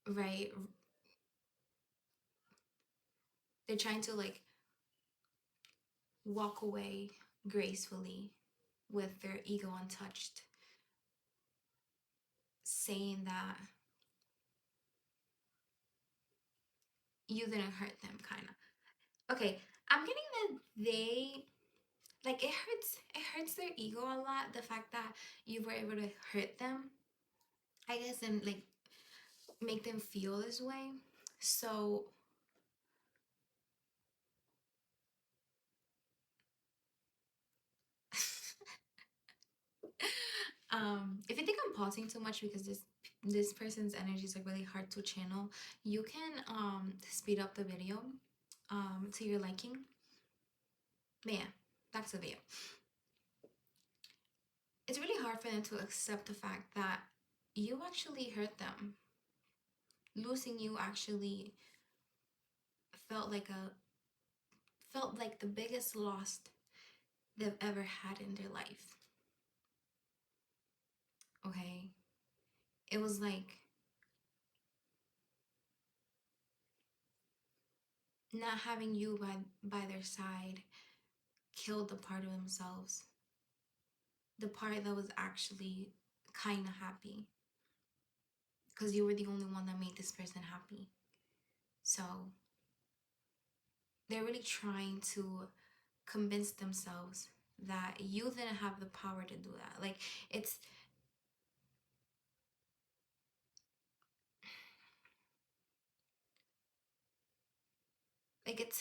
right? They're trying to like walk away gracefully with their ego untouched, saying that you didn't hurt them, kind of. Okay, I'm getting that they, like, it hurts their ego a lot, the fact that you were able to hurt them, I guess, and like make them feel this way. So if you think I'm pausing too much because this person's energy is like really hard to channel, you can speed up the video to your liking. But yeah, back to the video. It's really hard for them to accept the fact that you actually hurt them. Losing you actually felt like the biggest loss they've ever had in their life. Okay? It was like not having you by their side killed the part of themselves. The part that was actually kind of happy. Because you were the only one that made this person happy. So they're really trying to convince themselves that you didn't have the power to do that. Like, it's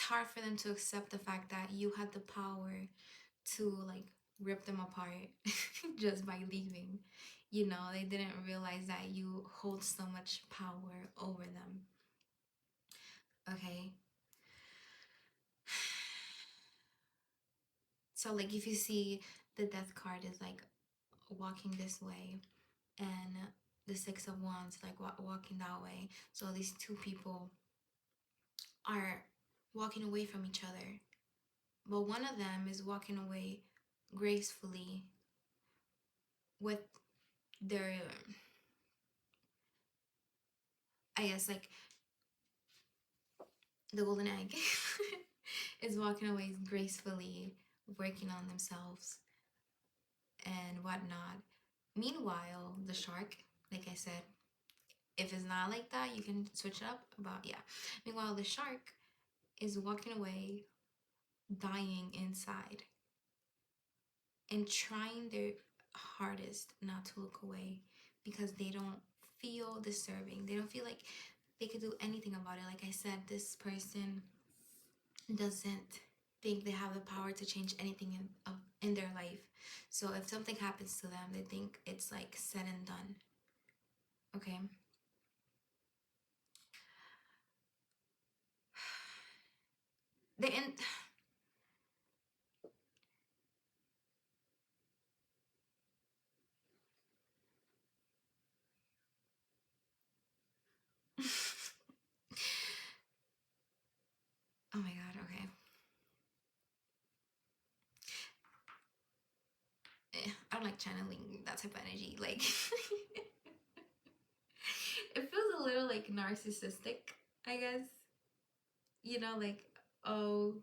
hard for them to accept the fact that you had the power to like rip them apart just by leaving. You know, they didn't realize that you hold so much power over them. Okay? So like if you see the Death card is like walking this way, and the Six of Wands like walking that way, so these two people are walking away from each other, but one of them is walking away gracefully with their, I guess, like the golden egg is walking away gracefully, working on themselves and whatnot. Meanwhile, the shark, like I said, if it's not like that, you can switch it up. But yeah, meanwhile, the shark is walking away, dying inside, and trying their hardest not to look away because they don't feel deserving. They don't feel like they could do anything about it. Like I said, this person doesn't think they have the power to change anything in their life. So if something happens to them, they think it's like said and done. Okay. They and oh my god. Okay. I don't like channeling that type of energy. Like it feels a little like narcissistic, I guess. You know, like oh,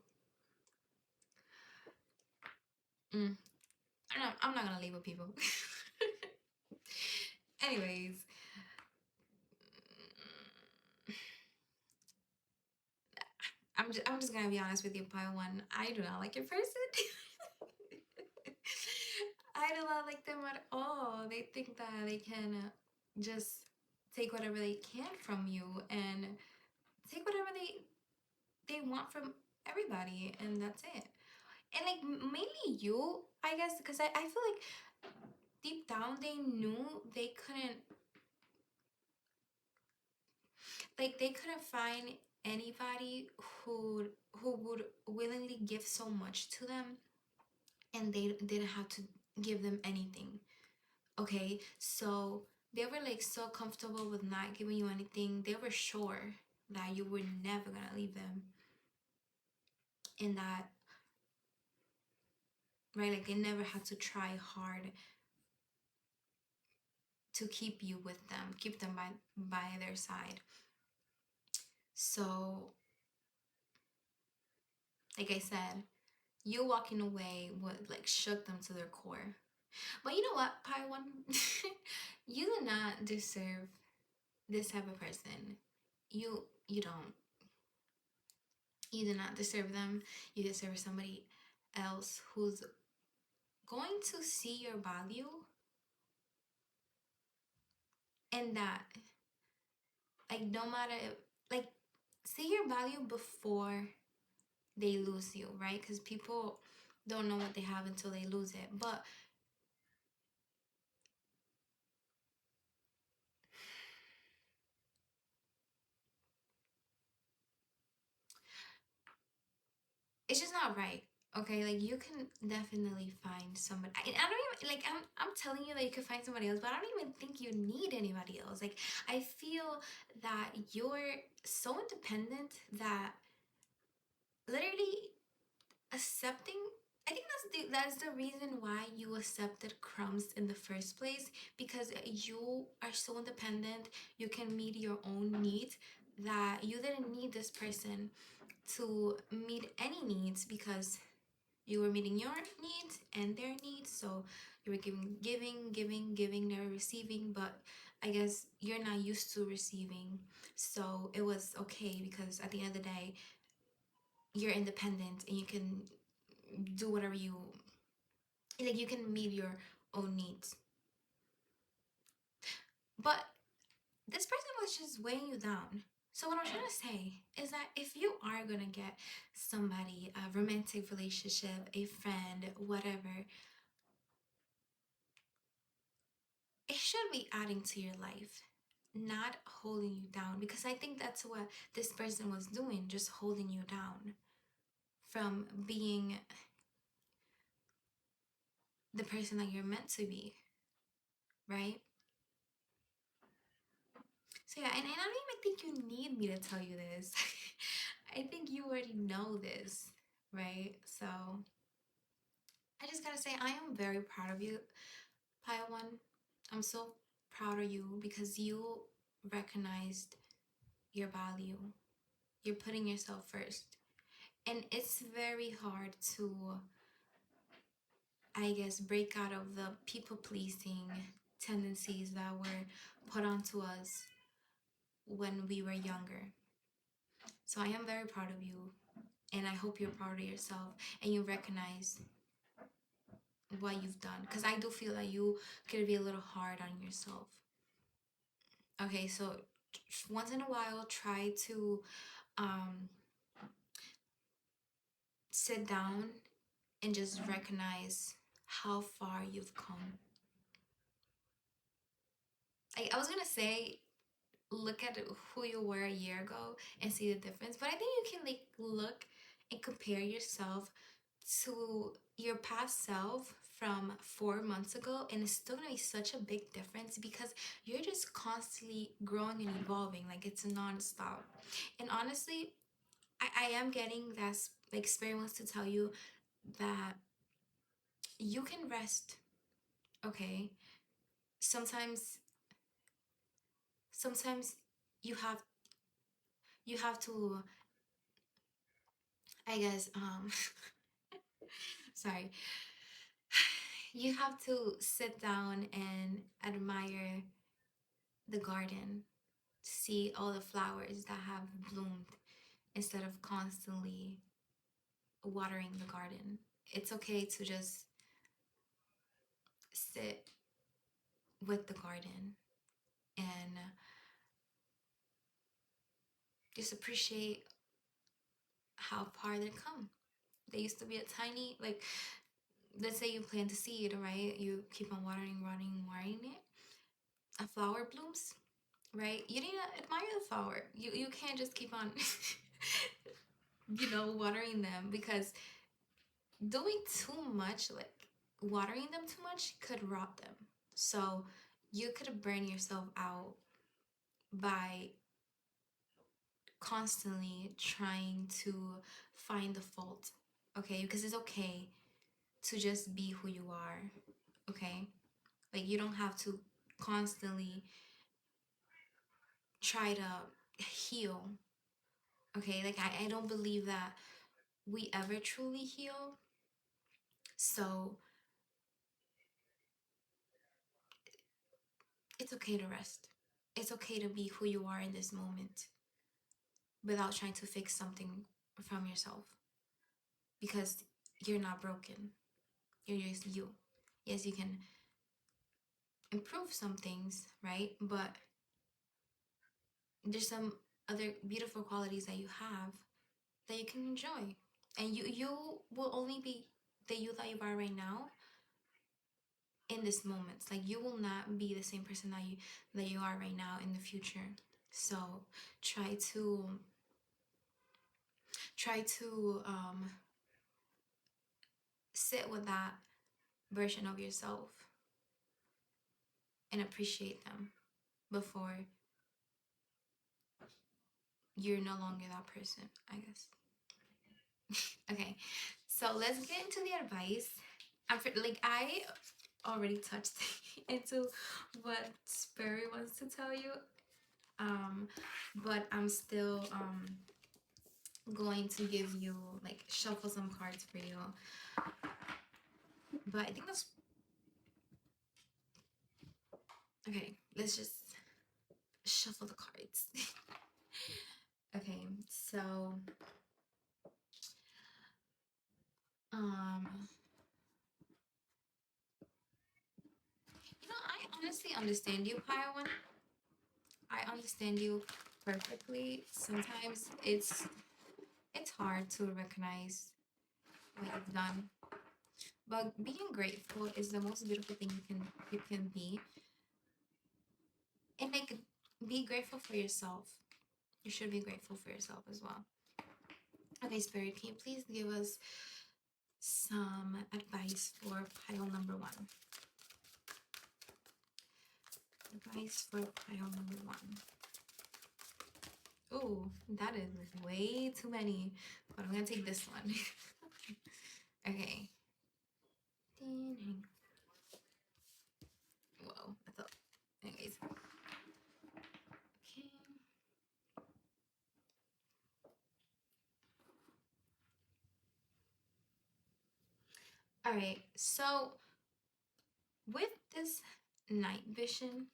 mm, I'm not gonna label people. Anyways, I'm just gonna be honest with you, Pile One. I do not like your person. I do not like them at all. They think that they can just take whatever they can from you and take whatever they want from everybody, and that's it. And like mainly you, I guess, because I feel like deep down they knew they couldn't find anybody who would willingly give so much to them, and they didn't have to give them anything. Okay, so they were like so comfortable with not giving you anything. They were sure that you were never gonna leave them, and that, right, like they never had to try hard to keep you with them, keep them by their side. So like I said, you walking away would like shook them to their core. But you know what, Pi One, you do not deserve this type of person. You don't. You do not deserve them. You deserve somebody else who's going to see your value, and that like no matter, like, see your value before they lose you, right? Because people don't know what they have until they lose it. But it's just not right. Okay, like you can definitely find somebody. I don't even like. I'm telling you that you can find somebody else, but I don't even think you need anybody else. Like I feel that you're so independent that literally accepting. I think that's the reason why you accepted crumbs in the first place, because you are so independent. You can meet your own needs, that you didn't need this person to meet any needs, because you were meeting your needs and their needs. So you were giving, never receiving. But I guess you're not used to receiving, so it was okay, because at the end of the day you're independent and you can do whatever you like. You can meet your own needs. But this person was just weighing you down. So what I'm trying to say is that if you are gonna get somebody, a romantic relationship, a friend, whatever, it should be adding to your life, not holding you down. Because I think that's what this person was doing, just holding you down from being the person that you're meant to be, right? So yeah, and I don't even think you need me to tell you this. I think you already know this, right? So I just gotta say, I am very proud of you, Pile One. I'm so proud of you because you recognized your value. You're putting yourself first. And it's very hard to, I guess, break out of the people pleasing tendencies that were put onto us when we were younger. So I am very proud of you, and I hope you're proud of yourself and you recognize what you've done, because I do feel that you could be a little hard on yourself. Okay, so once in a while try to um sit down and just recognize how far you've come. I was gonna say, look at who you were a year ago and see the difference, but I think you can like look and compare yourself to your past self from 4 months ago, and it's still gonna be such a big difference because you're just constantly growing and evolving. Like, it's non-stop. And honestly, I am getting that like spirit wants to tell you that you can rest. Okay, sometimes sometimes you have to, I guess, sorry, you have to sit down and admire the garden, see all the flowers that have bloomed instead of constantly watering the garden. It's okay to just sit with the garden and just appreciate how far they've come. They used to be a tiny, like, let's say you plant a seed, right? You keep on watering it. A flower blooms, right? You need to admire the flower. You can't just keep on, watering them, because doing too much, like watering them too much, could rot them. So you could burn yourself out by constantly trying to find the fault, okay? Because it's okay to just be who you are, okay? Like, you don't have to constantly try to heal, okay? Like, I don't believe that we ever truly heal. So it's okay to rest. It's okay to be who you are in this moment without trying to fix something from yourself, because you're not broken. You're just you. Yes, you can improve some things, right? But there's some other beautiful qualities that you have that you can enjoy. And you will only be the you that you are right now in this moment. Like, you will not be the same person that you are right now in the future. So try to sit with that version of yourself and appreciate them before you're no longer that person, I guess. Okay, so let's get into the advice. I already touched into what Spirit wants to tell you, but I'm still going to give you, like, shuffle some cards for you. But I think that's okay. Let's just shuffle the cards. Okay, so I honestly understand you, Pile One. I understand you perfectly. Sometimes it's hard to recognize what you've done, but being grateful is the most beautiful thing you can be. And, like, be grateful for yourself. You should be grateful for yourself as well. Okay, Spirit, can you please give us some advice for pile number one? Advice for pile number one. Oh, that is way too many, but I'm gonna take this one. Okay. Whoa, I thought. Anyways. Okay. Alright, so with this night vision,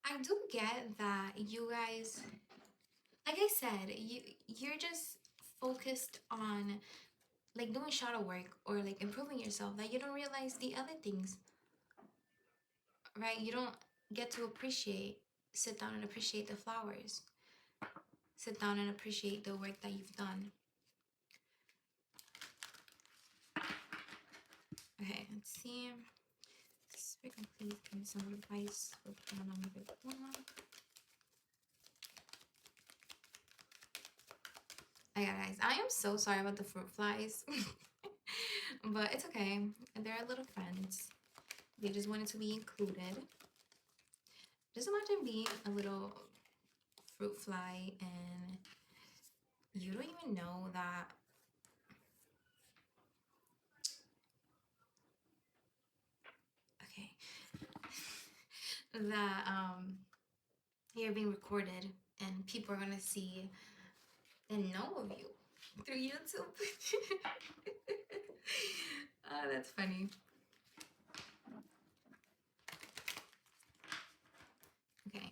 I do get that you guys, like I said, you're just focused on, like, doing shadow work or, like, improving yourself, that you don't realize the other things, right? You don't get to sit down and appreciate the flowers. sit down and appreciate the work that you've done. Okay, let's see. Spirit, please give me some advice for plan number 1. Okay, guys, I am so sorry about the fruit flies. But it's okay. They're little friends. They just wanted to be included. Just imagine being a little fruit fly and you don't even know that that you're being recorded and people are gonna see and know of you through YouTube. Oh, that's funny. Okay.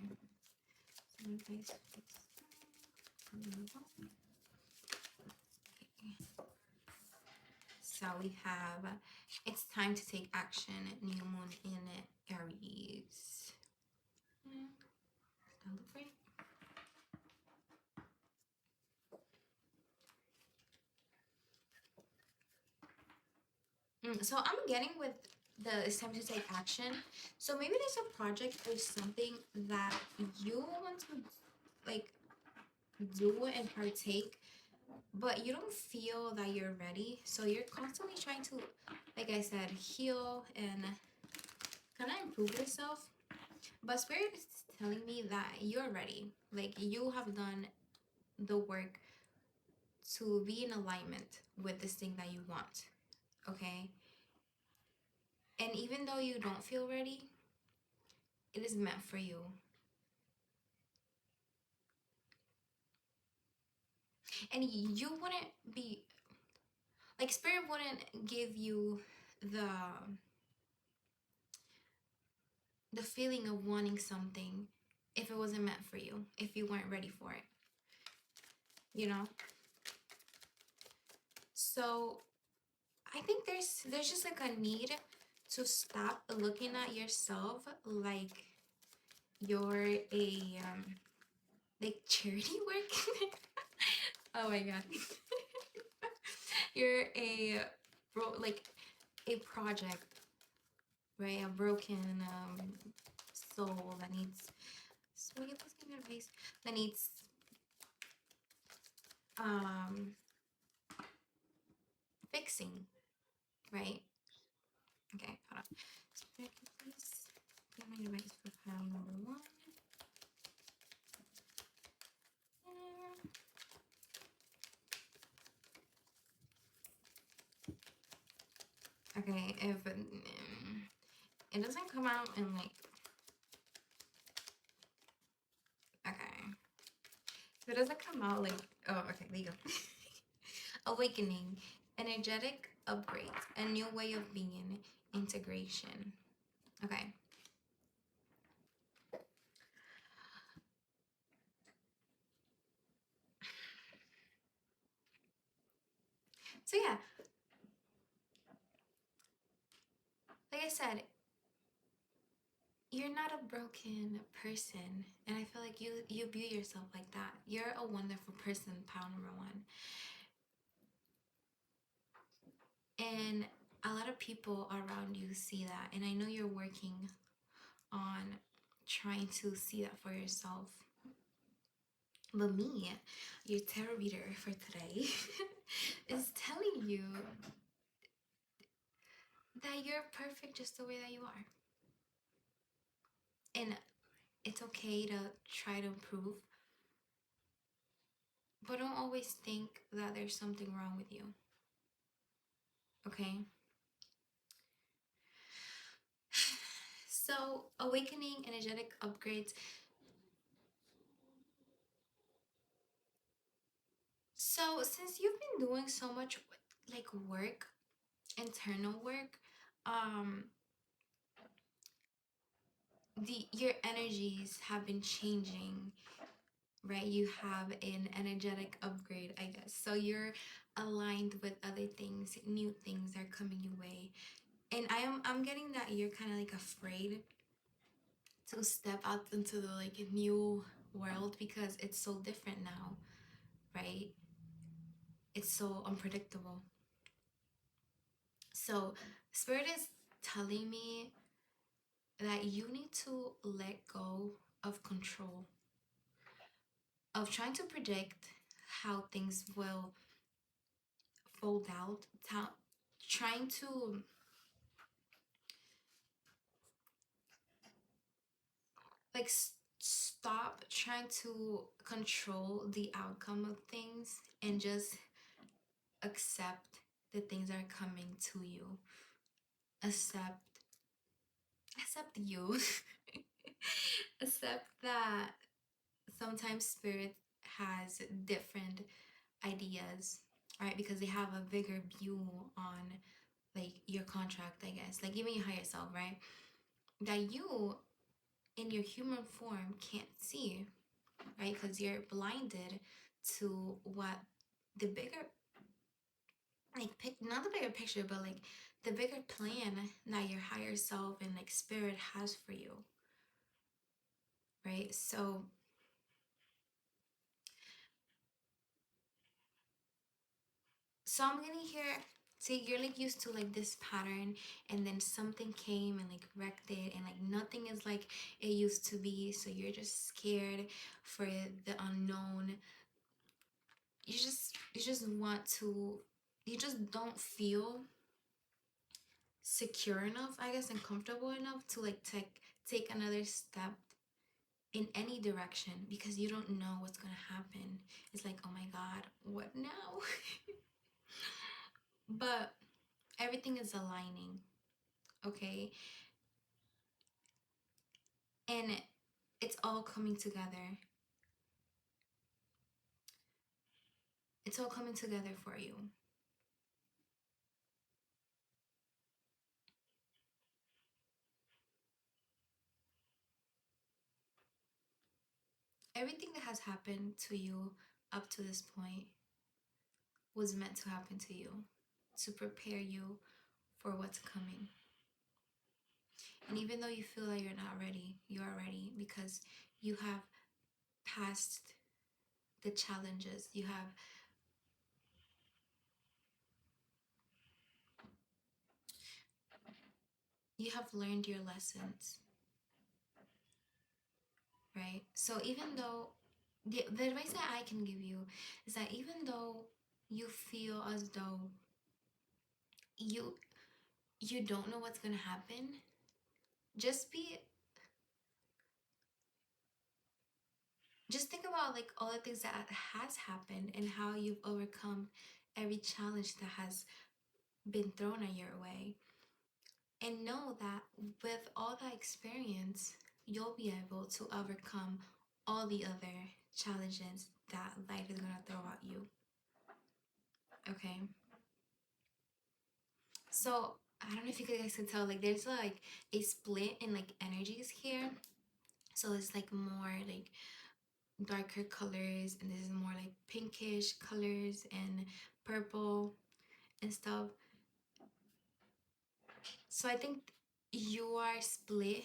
So we have, it's time to take action, new moon in Aries. That look right? So I'm getting with the it's time to take action. So maybe there's a project or something that you want to like do and partake, but you don't feel that you're ready. So you're constantly trying to, like I said, heal and kind of improve yourself. But Spirit is telling me that you're ready. Like you have done the work to be in alignment with this thing that you want. Okay? And even though you don't feel ready, it is meant for you. And you wouldn't be, like, Spirit wouldn't give you the feeling of wanting something if it wasn't meant for you, if you weren't ready for it, you know? So I think there's just like a need to stop looking at yourself like you're a like charity work. Oh my god. You're like a project, right? A broken soul that needs, so please give me advice, that needs fixing, right? Okay, hold on. So please give me advice for pile number 1. Okay, if it doesn't come out in like, okay, if it doesn't come out like, oh, okay, there you go. Awakening, energetic upgrades, a new way of being, integration. Okay. So yeah, like I said, you're not a broken person, and I feel like you view yourself like that. You're a wonderful person, pile number 1. And a lot of people around you see that, and I know you're working on trying to see that for yourself. But me, your tarot reader for today, is telling you that you're perfect just the way that you are. And it's okay to try to improve, but don't always think that there's something wrong with you. Okay? So, awakening, energetic upgrades. So, since you've been doing so much like work, internal work, your energies have been changing, right? You have an energetic upgrade, I guess. So you're aligned with other things, new things are coming your way. And I'm getting that you're kind of like afraid to step out into the like new world because it's so different now, right? It's so unpredictable. So Spirit is telling me that you need to let go of control, of trying to predict how things will fold out, trying to like stop trying to control the outcome of things and just accept that things are coming to you. Accept you. Accept that sometimes Spirit has different ideas, right? Because they have a bigger view on like your contract, I guess, like even your higher self, right? That you in your human form can't see, right? Because you're blinded to what the bigger, like, not the bigger picture, but like the bigger plan that your higher self and like Spirit has for you, right? So I'm gonna hear, see, you're like used to like this pattern, and then something came and like wrecked it, and like nothing is like it used to be, so you're just scared for the unknown. You just want to, you just don't feel secure enough, I guess, and comfortable enough to like take another step in any direction because you don't know what's gonna happen. It's like, oh my god, what now? But everything is aligning, okay? And it's all coming together. It's all coming together for you. Everything that has happened to you up to this point was meant to happen to you to prepare you for what's coming. And even though you feel like you're not ready, you are ready because you have passed the challenges. You have learned your lessons, right? So even though the advice that I can give you is that even though you feel as though you you don't know what's gonna happen, just be just think about like all the things that has happened and how you've overcome every challenge that has been thrown at your way, and know that with all that experience you'll be able to overcome all the other challenges that life is going to throw at you. Okay, so I don't know if you guys can tell, like there's like a split in like energies here. So it's like more like darker colors, and this is more like pinkish colors and purple and stuff. So I think you are split,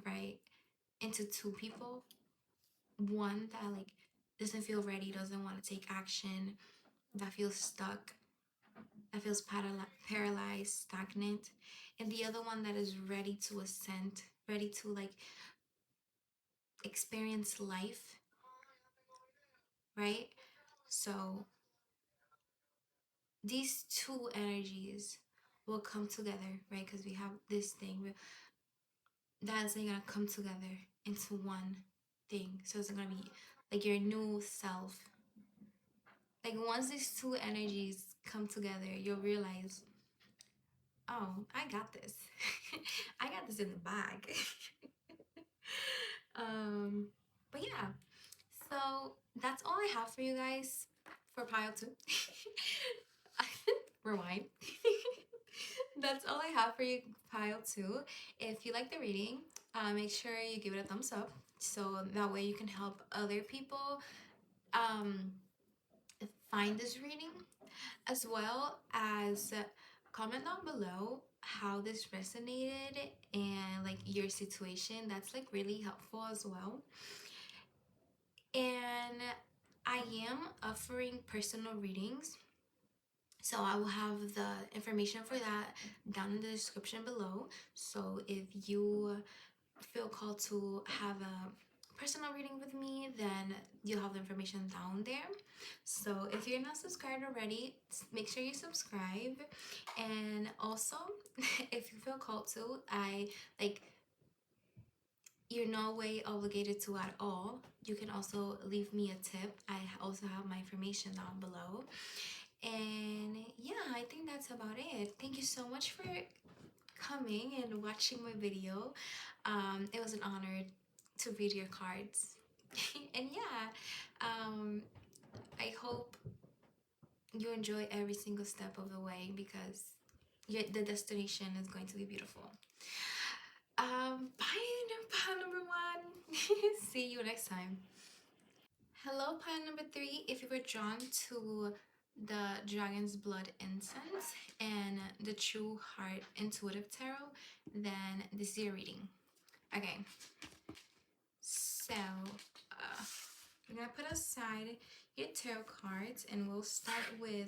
right, into two people. One that like doesn't feel ready, doesn't want to take action, that feels stuck, that feels paralyzed, stagnant, and the other one that is ready to ascend, ready to like experience life, right? So these two energies will come together, right? Because we have this thing that's gonna come together into one thing. So it's gonna be like your new self. Like once these two energies come together, you'll realize, oh, I got this. I got this in the bag. um, but yeah, so that's all I have for you guys for pile two. Rewind. That's all I have for you, pile two. If you like the reading, make sure you give it a thumbs up so that way you can help other people um, find this reading, as well as comment down below how this resonated and like your situation. That's like really helpful as well. am offering personal readings, so I will have the information for that down in the description below. So if you feel called to have a personal reading with me, then you'll have the information down there. So if you're not subscribed already, make sure you subscribe. And also, if you feel called to, you're no way obligated to at all. You can also leave me a tip. I also have my information down below. And yeah, I think that's about it. Thank you so much for coming and watching my video. It was an honor to read your cards. And yeah, I hope you enjoy every single step of the way, because the destination is going to be beautiful. Pile number one. See you next time. Hello, pile number 3. If you were drawn to the Dragon's Blood Incense and the True Heart Intuitive Tarot, then this is your reading. Okay, so I'm gonna put aside your tarot cards and we'll start with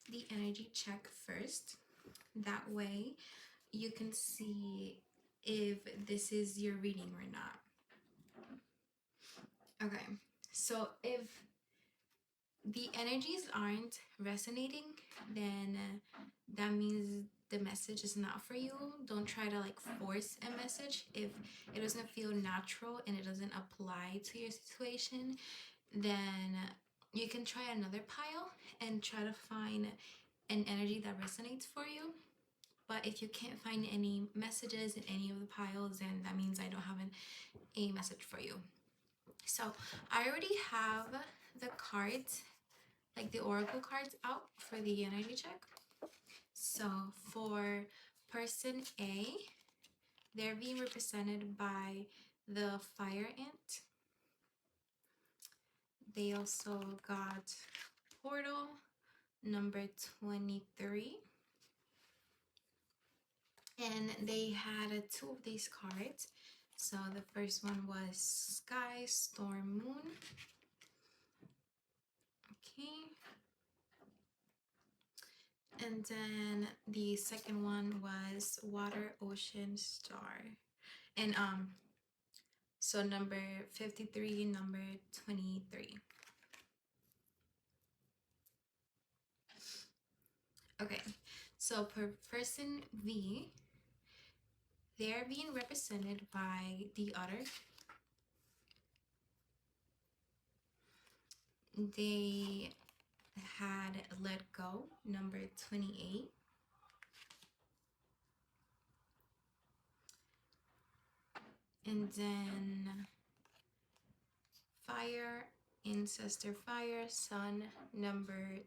the energy check first. That way you can see if this is your reading or not. Okay, so if the energies aren't resonating, then that means the message is not for you. Don't try to like force a message. If it doesn't feel natural and it doesn't apply to your situation, then you can try another pile and try to find an energy that resonates for you. But if you can't find any messages in any of the piles, then that means I don't have a message for you. So I already have the cards, like the oracle cards, out for the energy check. So for person A, they're being represented by the fire ant. They also got portal number 23. And they had 2 of these cards. So the first one was Sky, Storm, Moon. Okay. And then the second one was Water, Ocean, Star. And so number 53, number 23. Okay, so per person V, they're being represented by the Otter. They had Let Go, number 28. And then Fire, Ancestor Fire, Sun, number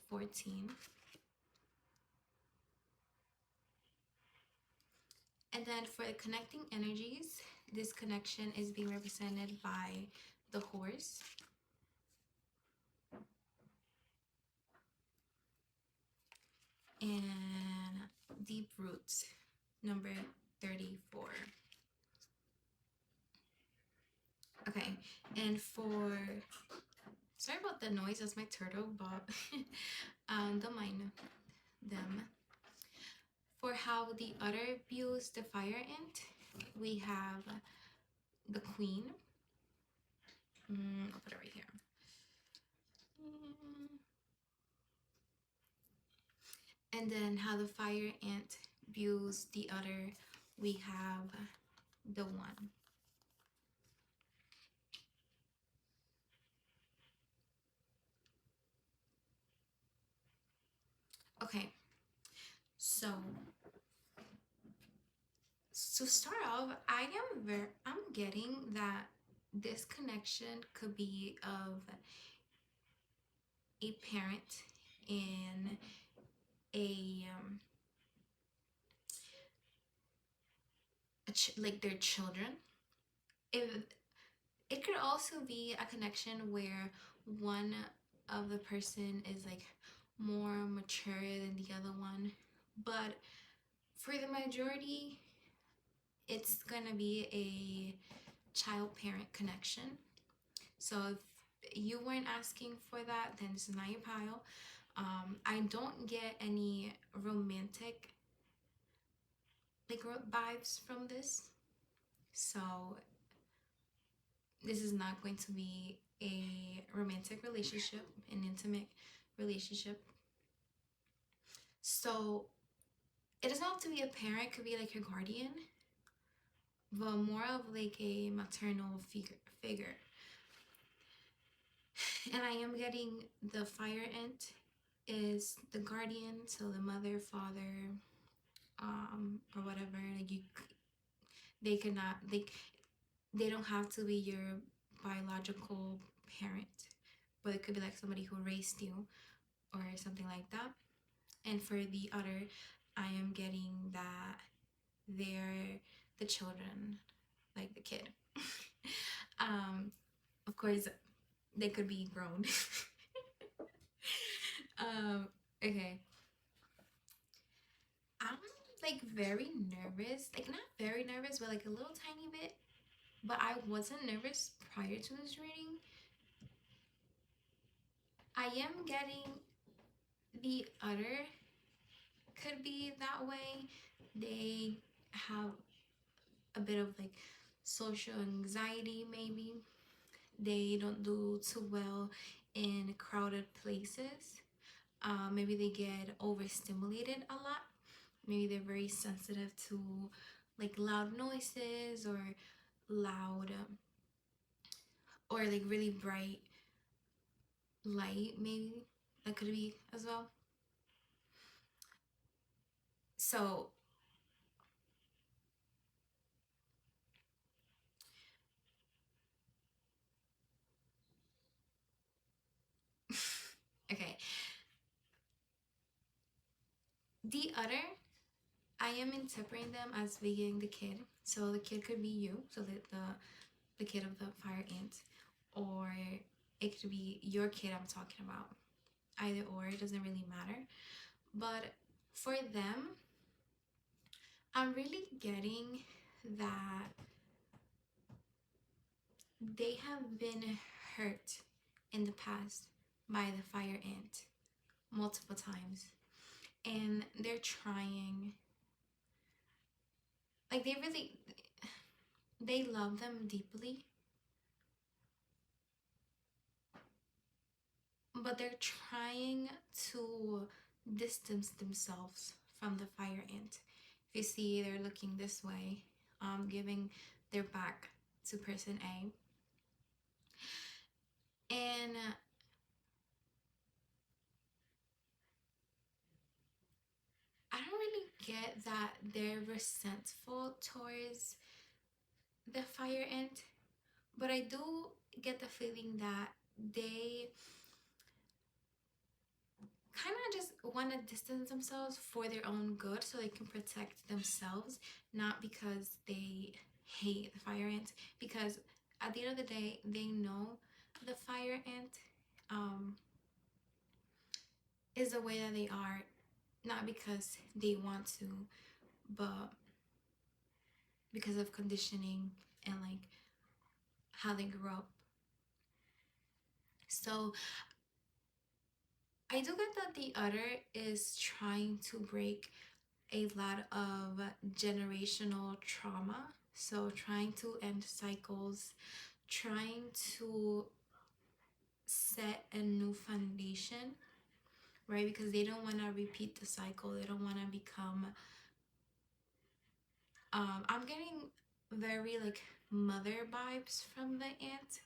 14. And then for the connecting energies, this connection is being represented by the Horse. And Deep Roots, number 34. Okay, and for, sorry about the noise, that's my turtle, but don't mind them. For how the Otter views the fire ant, we have the Queen. I'll put it right here. And then how the fire ant views the Otter, we have the One. Okay, so to start off, I'm getting that this connection could be of a parent and like their children. If it could also be a connection where one of the person is like more mature than the other one, but for the majority, it's gonna be a child-parent connection. So you weren't asking for that, then this is not your pile. I don't get any romantic like vibes from this, so this is not going to be a romantic relationship, an intimate relationship. So it doesn't have to be a parent, it could be like your guardian, but more of like a maternal figure. And I am getting the fire ant is the guardian, so the mother, father, or whatever. Like they cannot, they don't have to be your biological parent, but it could be like somebody who raised you or something like that. And for the other, I am getting that they're the children, like the kid. Of course, they could be grown. Okay. I'm like very nervous, like not very nervous, but like a little tiny bit. But I wasn't nervous prior to this reading. I am getting the other could be that way. They have a bit of like social anxiety, maybe. They don't do too well in crowded places. Maybe they get overstimulated a lot. Maybe they're very sensitive to like loud noises or loud or like really bright light, maybe that could be as well. So okay, the other, I am interpreting them as being the kid. So the kid could be you, so the kid of the fire ant, or it could be your kid I'm talking about. Either or, it doesn't really matter. But for them, I'm really getting that they have been hurt in the past by the fire ant multiple times, and they're trying, like they love them deeply, but they're trying to distance themselves from the fire ant. If you see, they're looking this way, giving their back to person A. And I don't really get that they're resentful towards the fire ant, but I do get the feeling that they kind of just want to distance themselves for their own good so they can protect themselves, not because they hate the fire ant, because at the end of the day they know the fire ant is the way that they are, not because they want to, but because of conditioning and like how they grew up. So I do get that the other is trying to break a lot of generational trauma. So trying to end cycles, trying to set a new foundation, right? Because they don't want to repeat the cycle. They don't want to become I'm getting very like mother vibes from the ant,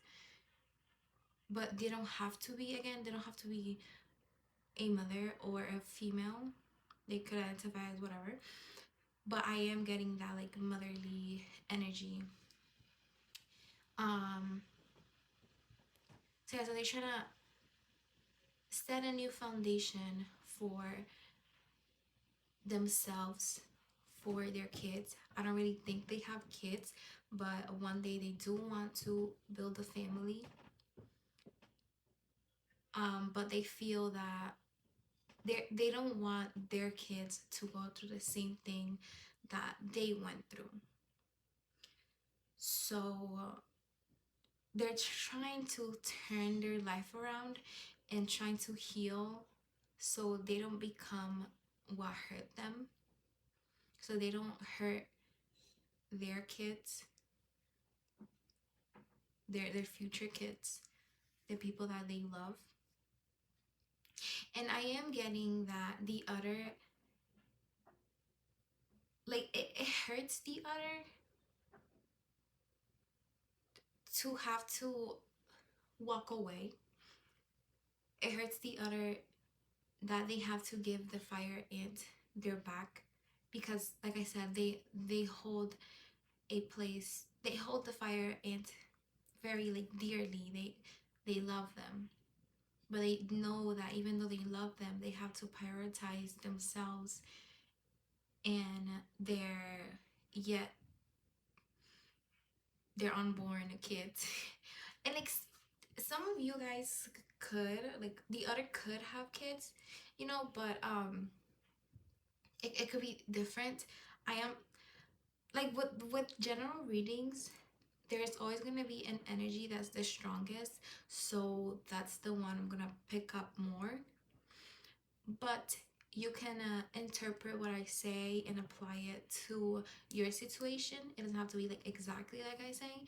but they don't have to be, again, they don't have to be a mother or a female. They could identify as whatever, but I am getting that like motherly energy. So yeah, so they're trying to set a new foundation for themselves, for their kids. I don't really think they have kids, but one day they do want to build a family. But they feel that they don't want their kids to go through the same thing that they went through. So they're trying to turn their life around and trying to heal so they don't become what hurt them, so they don't hurt their kids, their future kids, the people that they love. And I am getting that the other, like it hurts the other to have to walk away. It hurts the other that they have to give the fire ant their back, because like I said, they hold a place, they hold the fire ant very like dearly. They love them, but they know that even though they love them, they have to prioritize themselves and yet their unborn kids. And like some of you guys could, like the other could have kids, you know, but it could be different. I am like with general readings, there's always gonna be an energy that's the strongest, so that's the one I'm gonna pick up more. But you can interpret what I say and apply it to your situation. It doesn't have to be like exactly like I say.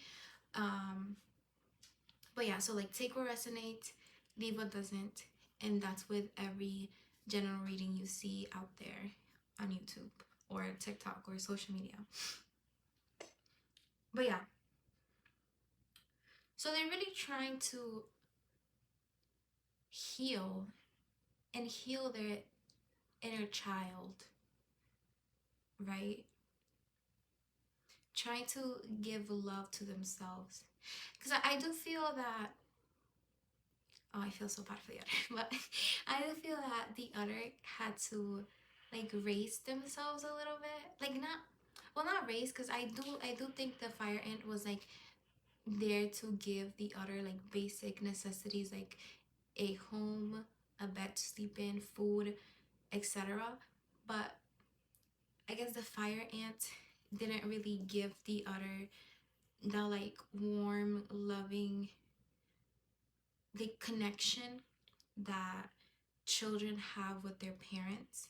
But yeah, so like take what resonates, leave what doesn't, and that's with every general reading you see out there on YouTube or TikTok or social media. But yeah, so they're really trying to heal and heal their inner child, right? Trying to give love to themselves. Because I do feel that, oh, I feel so bad for the other, but I do feel that the other had to like raise themselves a little bit. Like not, well, not raise, because I do think the fire ant was like there to give the other like basic necessities, like a home, a bed to sleep in, food, etc. But I guess the fire ant didn't really give the other the like warm, loving, the connection that children have with their parents,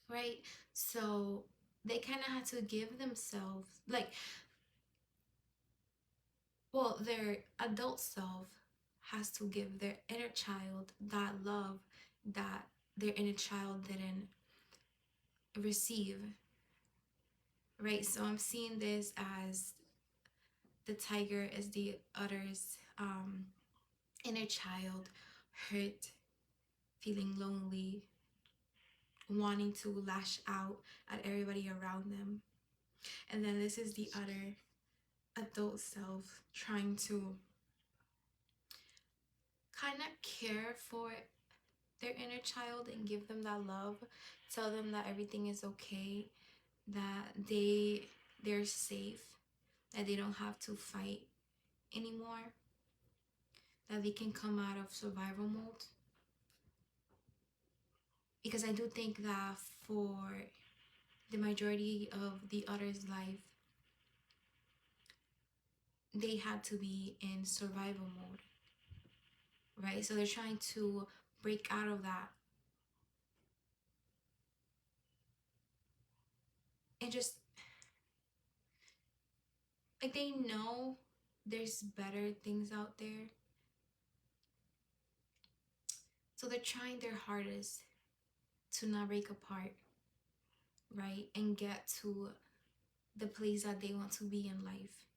right? So they kind of had to give themselves, like, well, their adult self has to give their inner child that love that their inner child didn't receive, right? So I'm seeing this as the tiger is the other's inner child, hurt, feeling lonely, wanting to lash out at everybody around them. And then this is the other adult self trying to kind of care for their inner child and give them that love, tell them that everything is okay, that they're safe, that they don't have to fight anymore, that they can come out of survival mode. Because I do think that for the majority of the other's life, they had to be in survival mode, right? So they're trying to break out of that and just like they know there's better things out there, so they're trying their hardest to not break apart, right, and get to the place that they want to be in life.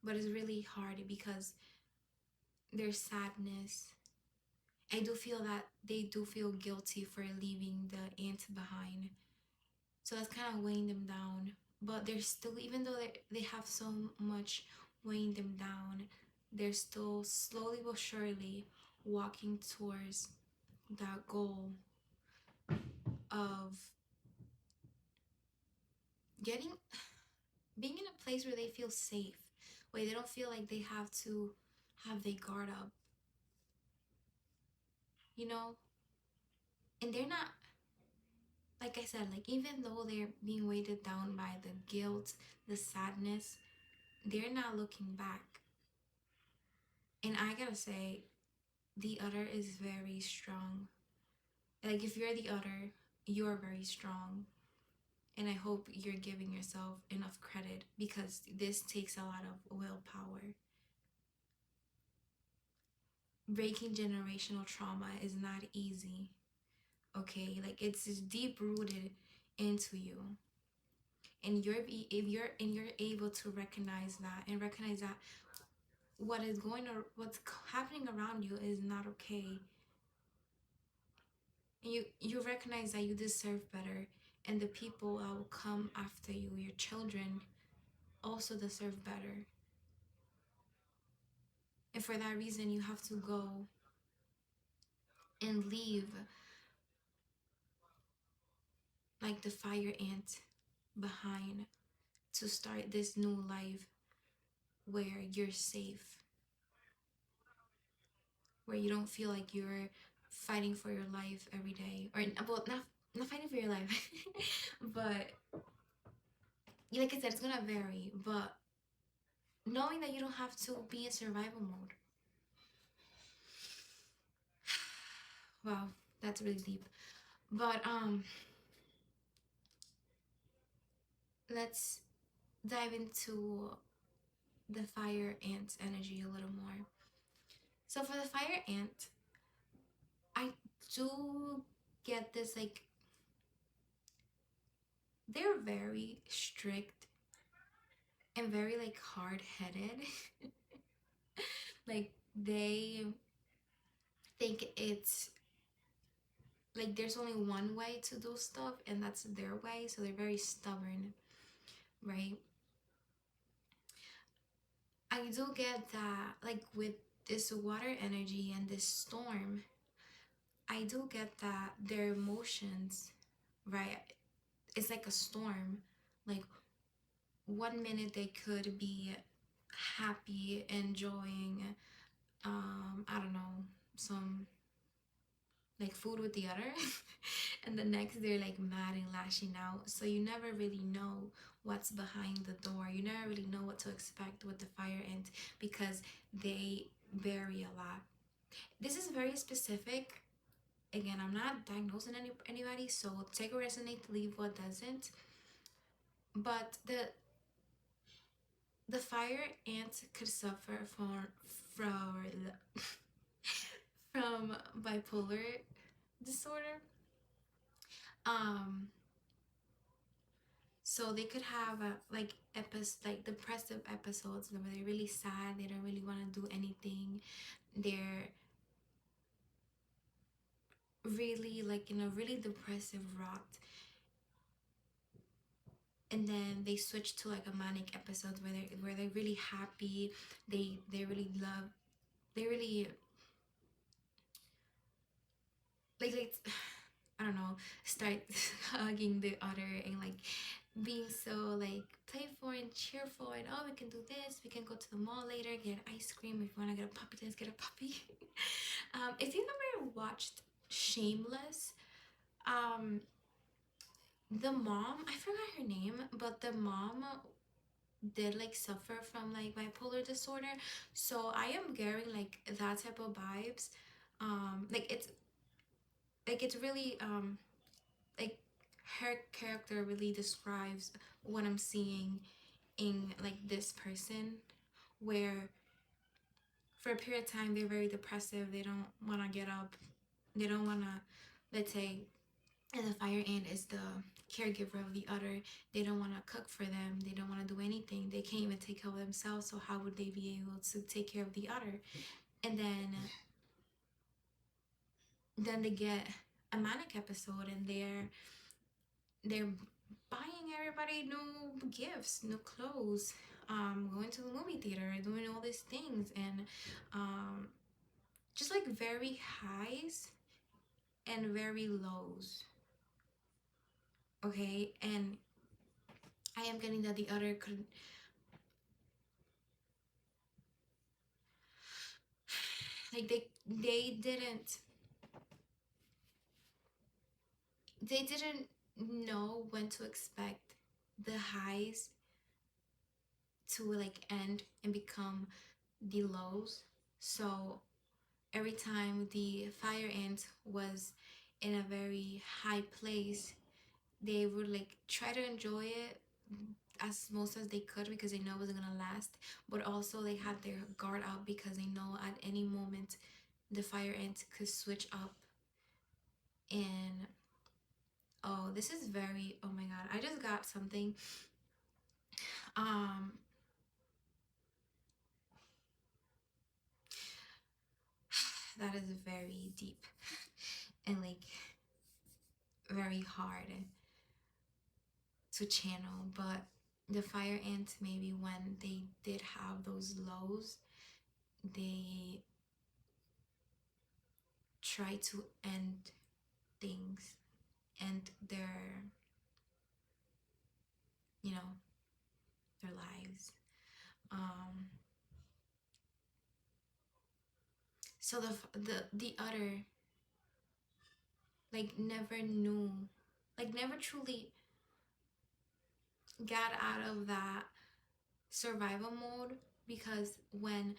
But it's really hard because there's sadness. I do feel that they do feel guilty for leaving the ant behind, so that's kind of weighing them down. But they're still, even though they have so much weighing them down, they're still slowly but surely walking towards that goal of getting, being in a place where they feel safe, where they don't feel like they have to have their guard up, you know. And they're not, like I said, like even though they're being weighted down by the guilt, the sadness, they're not looking back. And I gotta say, the other is very strong. Like, if you're the other, you're very strong. And I hope you're giving yourself enough credit, because this takes a lot of willpower. Breaking generational trauma is not easy. Okay, like, it's just deep rooted into you, and you're able to recognize that, and recognize that what's happening around you is not okay. And you recognize that you deserve better, and the people that will come after you, your children, also deserve better. And for that reason, you have to go and leave, like the fire ant, behind, to start this new life where you're safe, where you don't feel like you're fighting for your life every day, or well, not fighting for your life, but like I said, it's gonna vary, but knowing that you don't have to be in survival mode. Wow, that's really deep. But let's dive into the fire ant energy a little more. So for the fire ant, I do get this, like, they're very strict and very, like, hard-headed. Like, they think it's like there's only one way to do stuff, and that's their way, so they're very stubborn, right? I do get that, like, with this water energy and this storm, I do get that their emotions, right? It's like a storm. Like, 1 minute they could be happy, enjoying, I don't know, some like food with the other, and the next they're like mad and lashing out. So you never really know what's behind the door. You never really know what to expect with the fire ant, because they vary a lot. This is very specific. Again, I'm not diagnosing anybody, so take what resonates, leave what doesn't. But the fire ant could suffer from from bipolar disorder. Um, so they could have like depressive episodes where they're really sad. They don't really want to do anything. They're really like in a really depressive rut, and then they switch to like a manic episode where they're really happy. They really love. They really like I don't know, start hugging the other, and like being so like playful and cheerful, and oh, we can do this, we can go to the mall later, get ice cream. If you want to get a puppy, let's get a puppy. If you've ever watched Shameless, um the mom, I forgot her name, but the mom did like suffer from like bipolar disorder. So I am getting like that type of vibes. Like it's really like her character really describes what I'm seeing in like this person, where for a period of time they're very depressive. They don't want to get up. They don't want to, let's say, and the fire ant is the caregiver of the other. They don't want to cook for them. They don't want to do anything. They can't even take care of themselves. So how would they be able to take care of the other? And then they get a manic episode, and they're buying everybody new gifts, new clothes, going to the movie theater, doing all these things, and just like very highs and very lows. Okay, and I am getting that the other could like they didn't know when to expect the highs to like end and become the lows. So every time the fire ant was in a very high place, they would like try to enjoy it as most as they could because they know it wasn't gonna last, but also they had their guard out because they know at any moment the fire ant could switch up. And oh, this is very, oh my god, I just got something. um that is very deep and like very hard to channel. But the fire ants, maybe when they did have those lows, they try to end things and their, you know, their lives. um so the other like never knew, like never truly got out of that survival mode, because when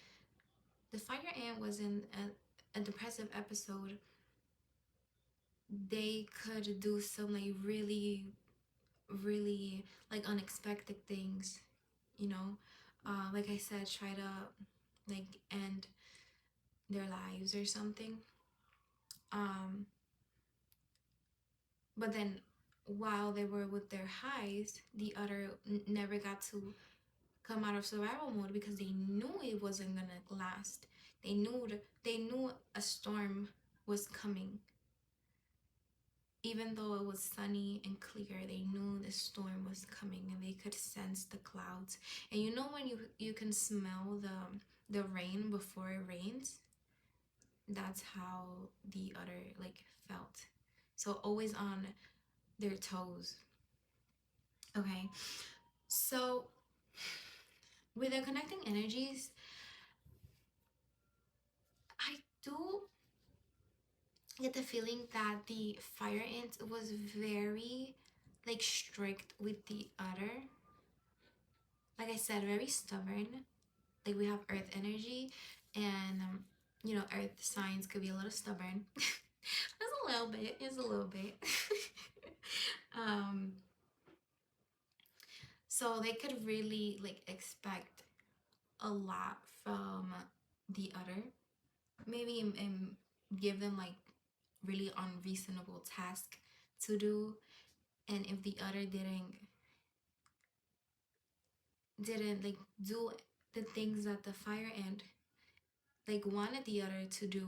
the fire ant was in a depressive episode, they could do some like really, really like unexpected things, you know. Like I said, try to like end their lives or something. um but then while they were with their highs, the other never got to come out of survival mode because they knew it wasn't gonna last. They knew a storm was coming. Even though it was sunny and clear, they knew the storm was coming and they could sense the clouds. And you know when you can smell the rain before it rains? That's how the other like felt. So always on their toes. Okay. So with the connecting energies, I do get the feeling that the fire ant was very like strict with the other. Like I said, very stubborn. Like we have earth energy, and you know, earth signs could be a little stubborn. Just a little bit, just a little bit. um so they could really like expect a lot from the other, maybe and give them like really unreasonable task to do. And if the other didn't like do the things that the fire ant like wanted the other to do,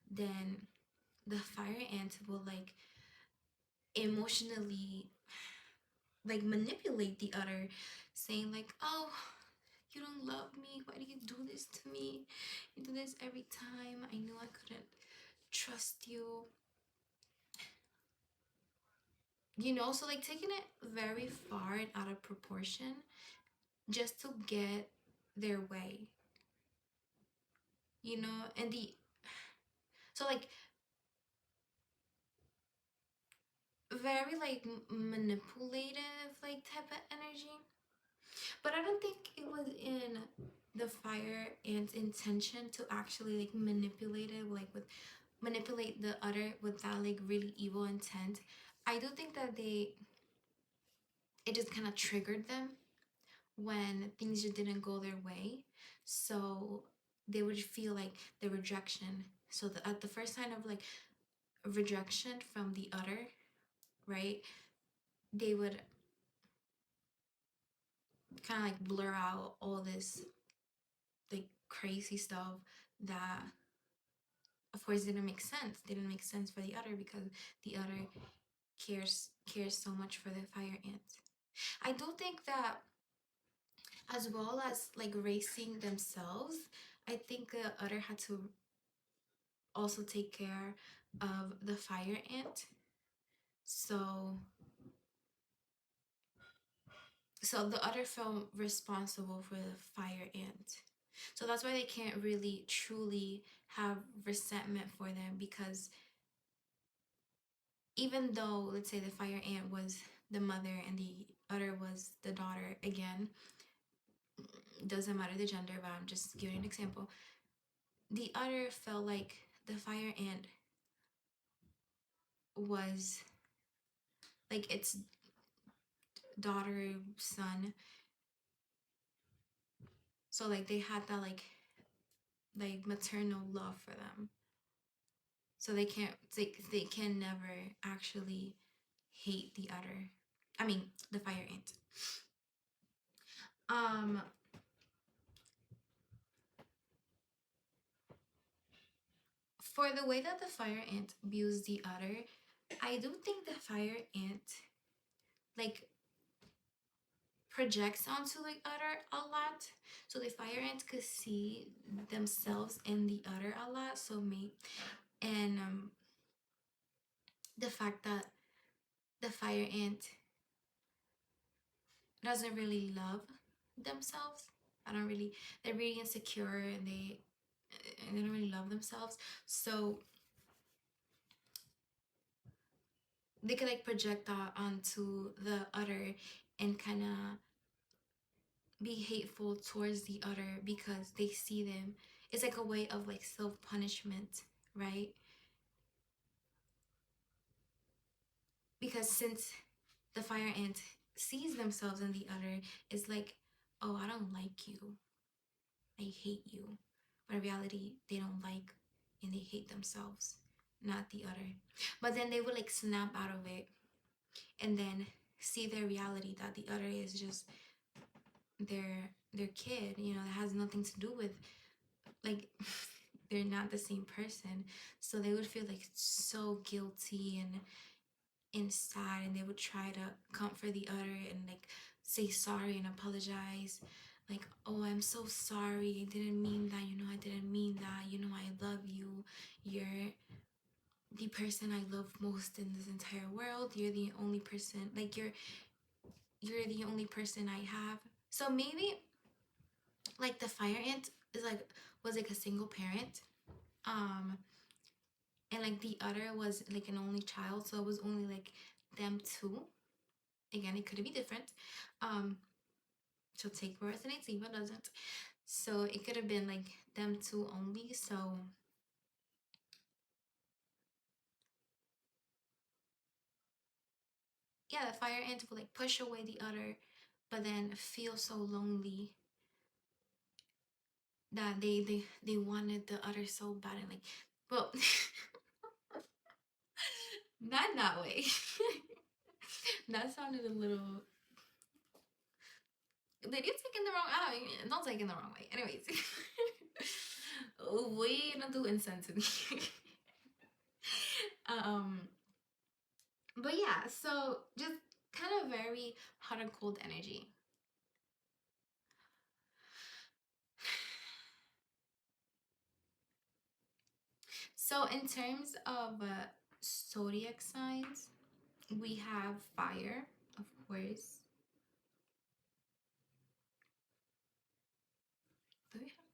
then the fire ant will like emotionally like manipulate the other, saying like, oh, you don't love me, why do you do this to me, you do this every time, I knew I couldn't trust you, you know. So like taking it very far and out of proportion just to get their way, you know. And the so like very like manipulative like type of energy. But I don't think it was in the fire ant's intention to actually like manipulate it, like with manipulate the other with that like really evil intent. I do think that it just kind of triggered them when things just didn't go their way. So they would feel like the rejection. So at the first sign of like rejection from the other, right, they would kind of like blur out all this like crazy stuff that of course didn't make sense for the other, because the other cares so much for the fire ants. I do think that as well as like racing themselves, I think the other had to also take care of the fire ant. So the other felt responsible for the fire ant. So that's why they can't really truly have resentment for them, because even though, let's say, the fire ant was the mother and the other was the daughter, again, doesn't matter the gender, but I'm just giving an example. the other felt like the fire ant was like its daughter, son. So like they had that like maternal love for them. So they can never actually hate the other. I mean the fire ant. For the way that the fire ant views the other, I do think the fire ant like projects onto the other a lot. So the fire ant could see themselves in the other a lot. So me and the fact that the fire ant doesn't really love themselves. They're really insecure and they don't really love themselves. So they could like project that onto the other and kind of be hateful towards the other because they see them. It's like a way of like self-punishment, right? Because since the fire ant sees themselves in the other, it's like, oh, I don't like you, I hate you. But in reality, they don't like and they hate themselves, not the other. But then they would like snap out of it and then see their reality that the other is just their kid, you know, that has nothing to do with like they're not the same person. So they would feel like so guilty and sad, and they would try to comfort the other and like say sorry and apologize, like, oh, I'm so sorry, I didn't mean that, you know, I didn't mean that, you know, I love you, you're the person I love most in this entire world, you're the only person, like you're the only person I have. So maybe like the fire ant is like was like a single parent, and like the other was like an only child, so it was only like them two. Again, it could be different. She'll take where resonates, Eva doesn't. So it could have been like them two only. So yeah, the fire ant will like push away the other, but then feel so lonely that they wanted the other so bad, and like, well, not in that way. That sounded a little. Did you take in the wrong? I don't take in the wrong way. Anyways, we don't do insensitive. But yeah, so just kind of very hot and cold energy. So in terms of zodiac signs, we have fire, of course. Do we have?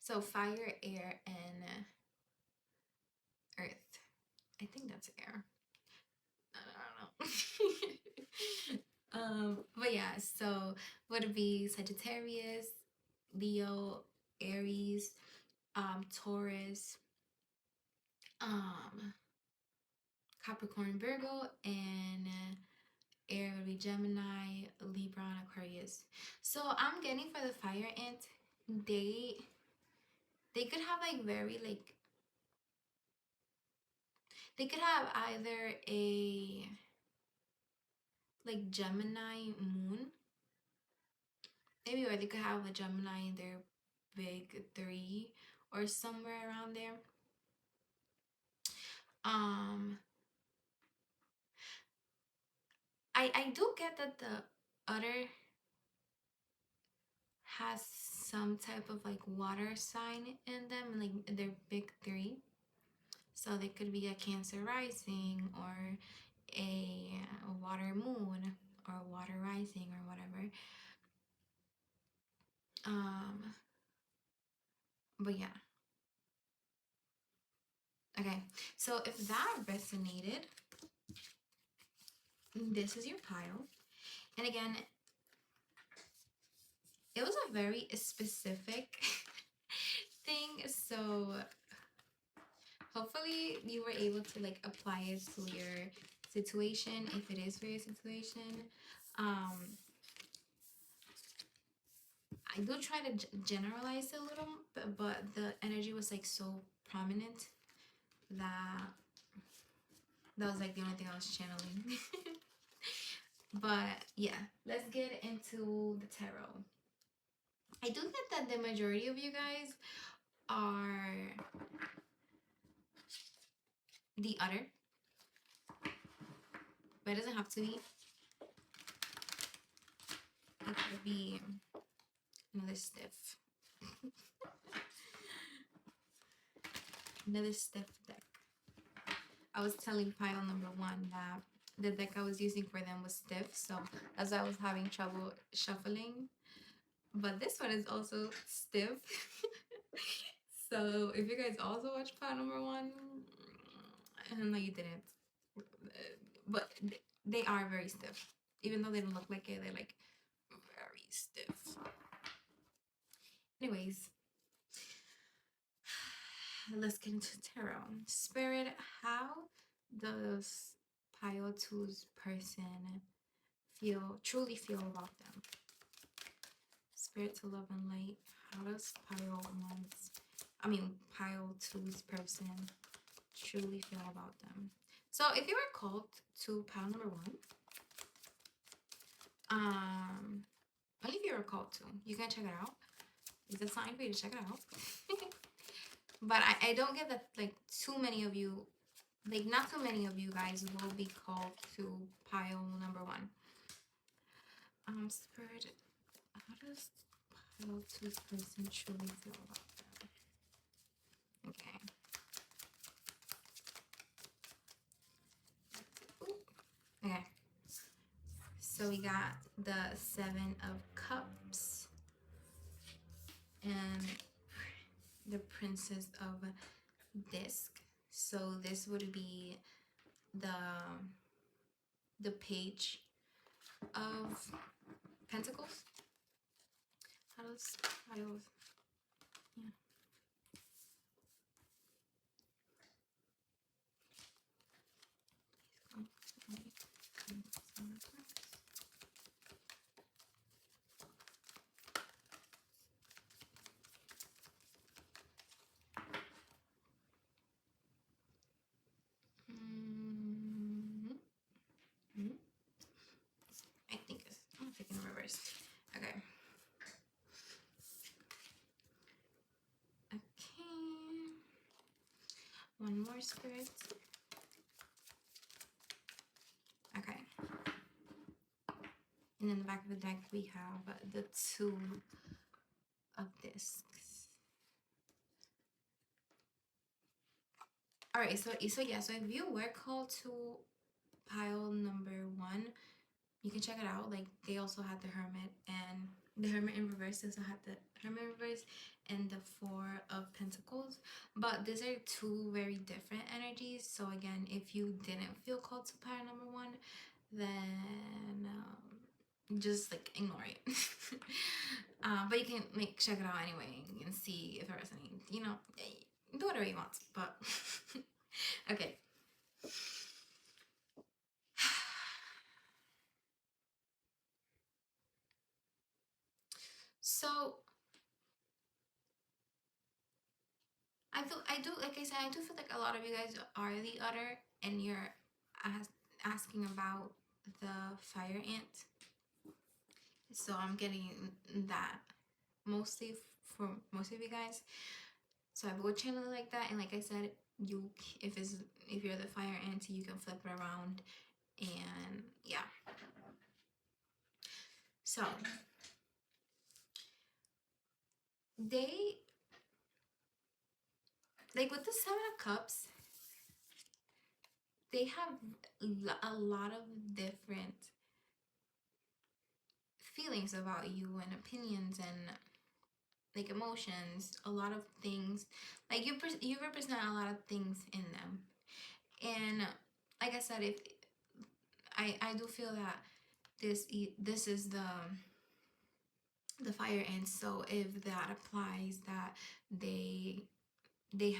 So fire, air, and earth. I think that's air. I don't know. But yeah, so would it be Sagittarius, Leo, Aries, Taurus, Capricorn, Virgo, and air would be Gemini, Libra, and Aquarius. So I'm getting for the fire ant, they could have like very like, they could have either a like Gemini moon, maybe, or they could have a Gemini in their big three or somewhere around there. I do get that the other has some type of like water sign in them, like in their big three. So they could be a Cancer rising or a water moon or water rising or whatever. But yeah. Okay, so if that resonated, this is your pile. And again, it was a very specific thing, so hopefully you were able to like apply it to your situation, if it is for your situation. I do try to generalize it a little, but the energy was like so prominent that that was like the only thing I was channeling. But yeah, let's get into the tarot. I do get that the majority of you guys are the other, but it doesn't have to be. It could be another stiff. Another stiff deck. I was telling pile number one that the deck I was using for them was stiff, so as I was having trouble shuffling. But this one is also stiff. So if you guys also watch pile number one, no, you didn't. But they are very stiff. Even though they don't look like it, they're like very stiff. Anyways, let's get into tarot. Spirit, how does pile two's person truly feel about them? Spirit to love and light, how does pile two's person truly feel about them? So if you are called to pile number one, only if you're called to, you can check it out. It's a sign for you to check it out. But I don't get that like too many of you, like not too many of you guys will be called to pile number one. Spirit, how does pile two's person truly feel about them? Okay. Ooh. Okay. So we got the 7 of Cups and the Princess of Disc. So this would be the Page of Pentacles. How does pile? Yeah. I think I'm taking reverse. Okay. Okay. One more spirit. Okay. And in the back of the deck we have the 2 of Discs. Alright, so if you were called to pile number one, you can check it out. Like they also had the Hermit, and the Hermit in reverse also had the Hermit in reverse and the 4 of Pentacles. But these are 2 very different energies. So again, if you didn't feel called to pile number one, then just like ignore it. But you can check it out anyway and see if there is any, do whatever you want. But okay. So I do like I said, I do feel like a lot of you guys are the other, and you're asking about the fire ant. So I'm getting that mostly for most of you guys. So I would channel it like that, and like I said, if you're the fire ant, you can flip it around, and yeah. So they, like with the 7 of Cups, they have a lot of different feelings about you and opinions and like emotions, a lot of things. Like you represent a lot of things in them. And like I said, if I do feel that this is the fire. And so if that applies, that they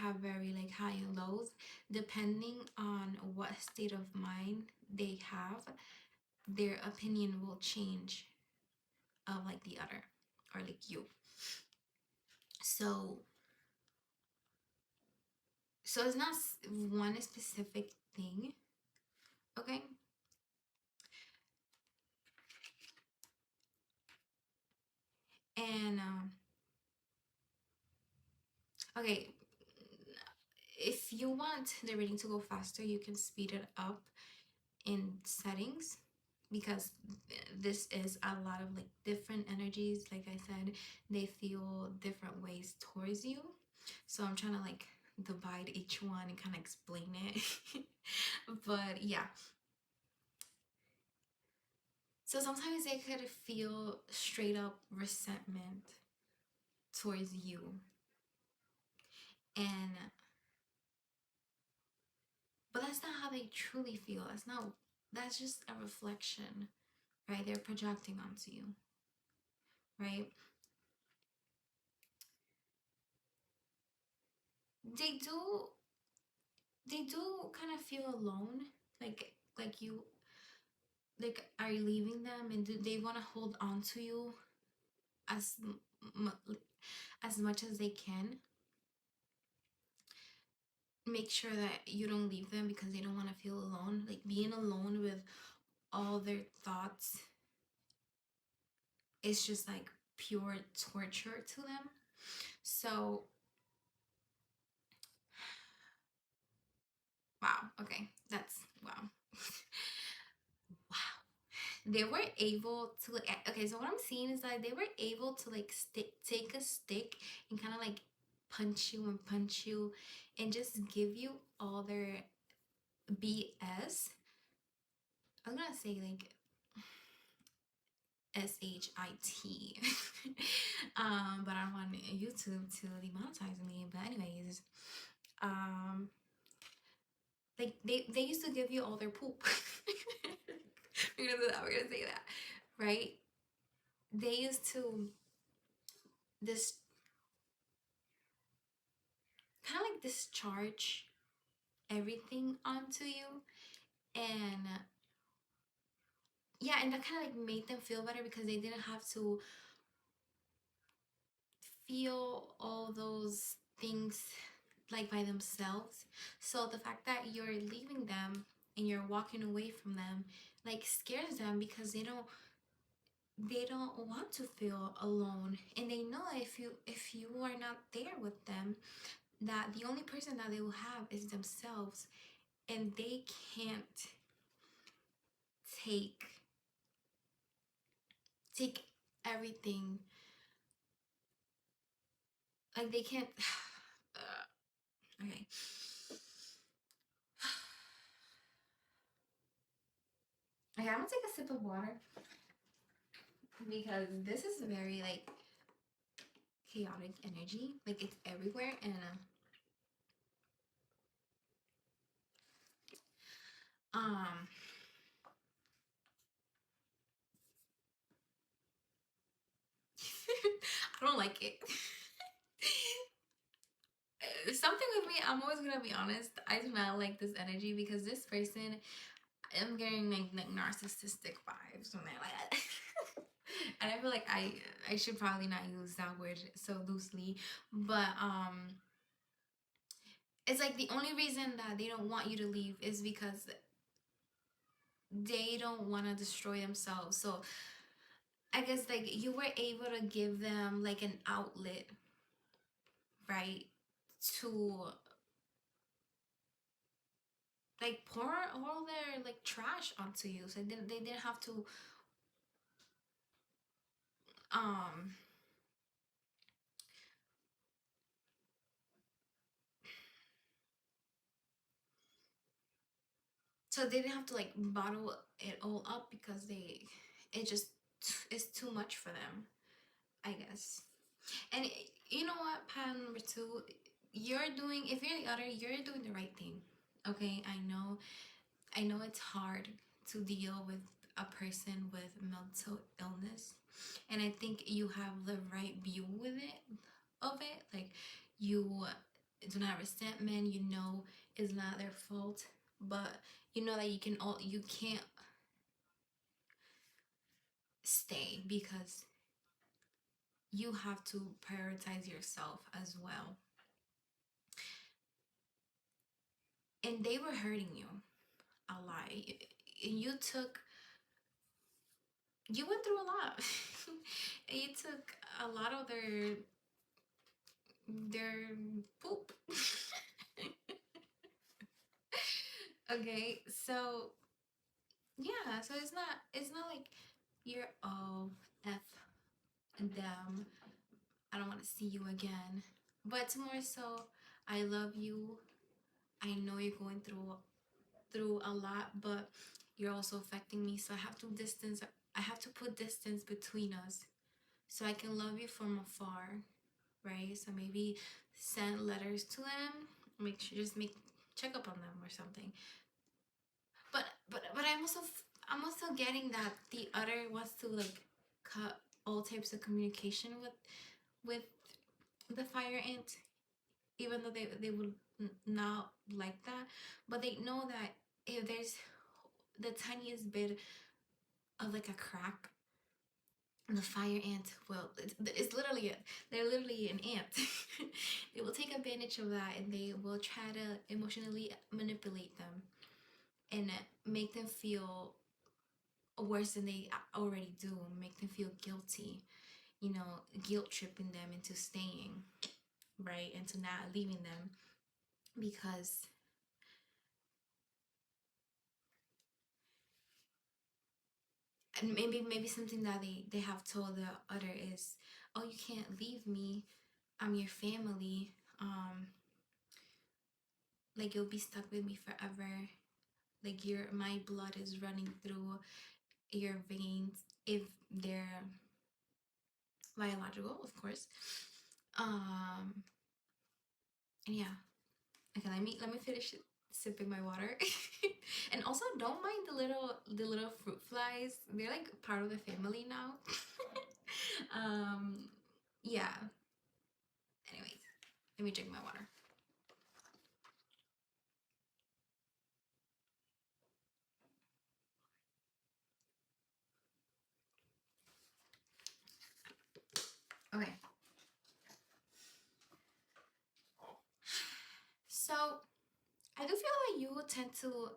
have very like high and lows, depending on what state of mind they have, their opinion will change of like the other, or like you. So it's not one specific thing, okay? And okay, if you want the reading to go faster, you can speed it up in settings, because this is a lot of like different energies. Like I said, they feel different ways towards you, so I'm trying to like divide each one and kind of explain it. But yeah, so sometimes they could feel straight up resentment towards you, and but that's not how they truly feel. That's just a reflection, right? They're projecting onto you, right? They do kind of feel alone, like you, like, are you leaving them, and do they want to hold on to you as as much as they can, make sure that you don't leave them because they don't want to feel alone. Like being alone with all their thoughts is just like pure torture to them. So wow, okay, that's wow. Wow, they were able to like, okay, so what I'm seeing is that they were able to like take a stick and kind of like punch you and just give you all their BS. I was gonna say like SHIT. But I don't want YouTube to demonetize me. But anyways, um like they used to give you all their poop. We're gonna do that, we're gonna say that, right? They used to this kind of like discharge everything onto you. And yeah, and that kind of like made them feel better because they didn't have to feel all those things like by themselves. So the fact that you're leaving them and you're walking away from them like scares them, because they don't want to feel alone, and they know that if you are not there with them, that the only person that they will have is themselves, and they can't take take everything, like they can't okay. Okay, I'm gonna take a sip of water because this is very like chaotic energy, like it's everywhere. And um I don't like it. Something with me, I'm always gonna be honest, I do not like this energy, because this person, I'm getting like narcissistic vibes when they're like that. And I feel like I should probably not use that word so loosely, but it's like the only reason that they don't want you to leave is because they don't want to destroy themselves. So I guess like you were able to give them like an outlet, right, to like pour all their like trash onto you. So they didn't have to um so they didn't have to like bottle it all up, because it just it's too much for them, I guess. And you know what, pattern number two, you're doing, if you're the other, you're doing the right thing. Okay, I know it's hard to deal with a person with mental illness, and I think you have the right view with it of it. Like, you do not resent men. You know it's not their fault, but you know that you can't stay because you have to prioritize yourself as well. And they were hurting you a lot. You took you went through a lot. You took a lot of their poop. Okay, so yeah, so it's not like you're oh f them. I don't want to see you again. But it's more so I love you. I know you're going through a lot, but you're also affecting me. So I have to put distance between us so I can love you from afar, right? So maybe send letters to them, make check up on them or something. But I'm also getting that the other wants to like cut all types of communication with the fire ant, even though they would not like that, but they know that if there's the tiniest bit of like a crack, the fire ant will it's literally they're literally an ant. They will take advantage of that and they will try to emotionally manipulate them and make them feel worse than they already do, make them feel guilty, guilt tripping them into staying, right, into not leaving them because and maybe something that they have told the other is, oh, you can't leave me, I'm your family, like you'll be stuck with me forever, like my blood is running through your veins if they're biological, of course. And yeah, okay, let me finish sipping my water. And also don't mind the little fruit flies, they're like part of the family now. Yeah, anyways, let me drink my water. Okay, so I do feel like you tend to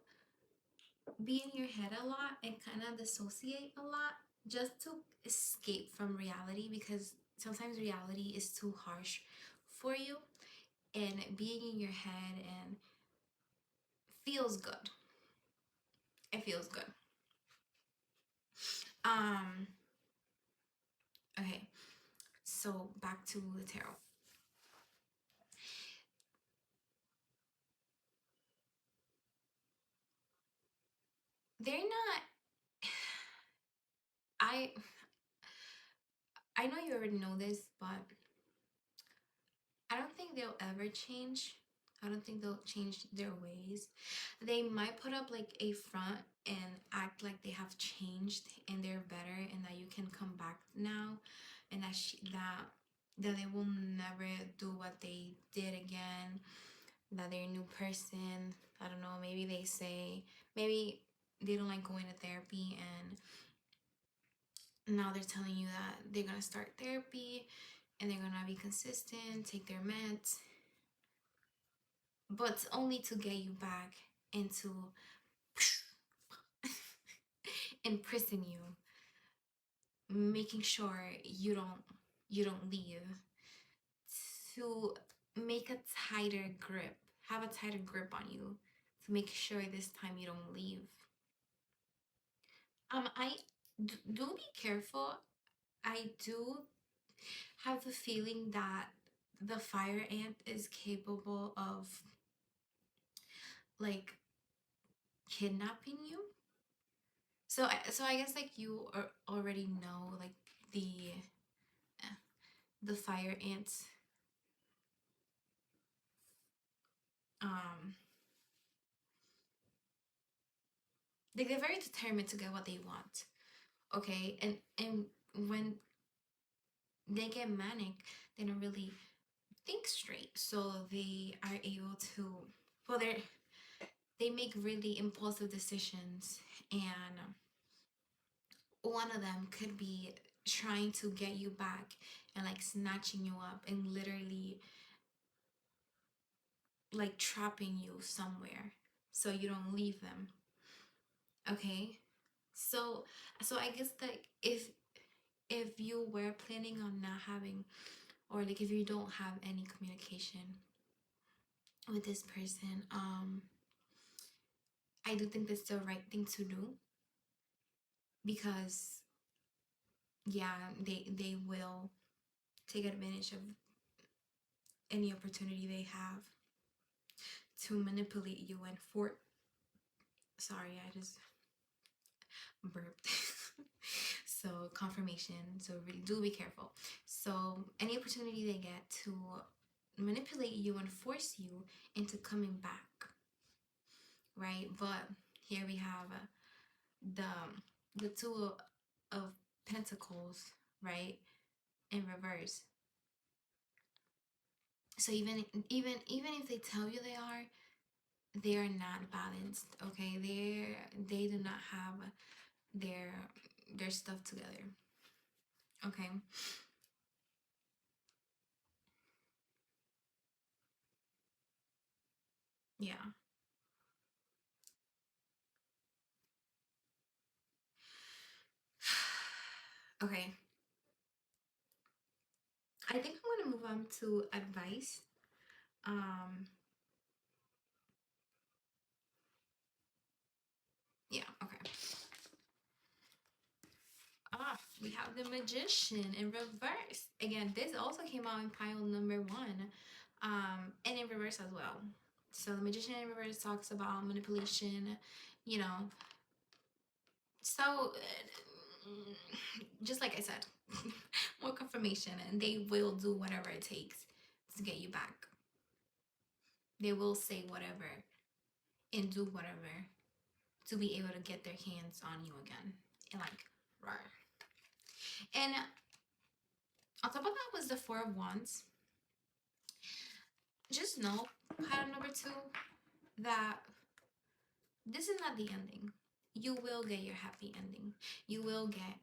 be in your head a lot and kind of dissociate a lot just to escape from reality, because sometimes reality is too harsh for you, and being in your head and feels good. It feels good. um okay, so back to the tarot. They're not I I know you already know this, but I don't think they'll ever change. I don't think they'll change their ways. They might put up like a front and act like they have changed and they're better and that you can come back now, and that they will never do what they did again, that they're a new person. I don't know, maybe they say maybe they don't like going to therapy and now they're telling you that they're gonna start therapy and they're gonna be consistent, take their meds, but only to get you back into imprison you, making sure you don't leave, to make a tighter grip, have a tighter grip on you, to make sure this time you don't leave. I do be careful. I do have the feeling that the fire ant is capable of like kidnapping you. So I guess like you already know like the fire ants, um they're very determined to get what they want. Okay, and when they get manic, they don't really think straight. So they are able to, well, they make really impulsive decisions, and one of them could be trying to get you back and like snatching you up and literally like trapping you somewhere so you don't leave them. Okay, so I guess like if you were planning on not having, or like if you don't have any communication with this person, I do think that's the right thing to do, because yeah, they will take advantage of any opportunity they have to manipulate you and for, sorry, I just burped. So confirmation, so really do be careful. So any opportunity they get to manipulate you and force you into coming back, right? But here we have the two of pentacles, right, in reverse. So even if they tell you they are not balanced. Okay, they do not have their stuff together. Okay. Yeah. Okay. I think I'm gonna move on to advice. Yeah, okay. We have the Magician in reverse. Again, this also came out in pile number 1. And in reverse as well. So the Magician in reverse talks about manipulation, you know. So just like I said, more confirmation, and they will do whatever it takes to get you back. They will say whatever and do whatever to be able to get their hands on you again. And like, rawr. And on top of that was the Four of Wands. Just know, pattern number 2, that this is not the ending. You will get your happy ending. You will get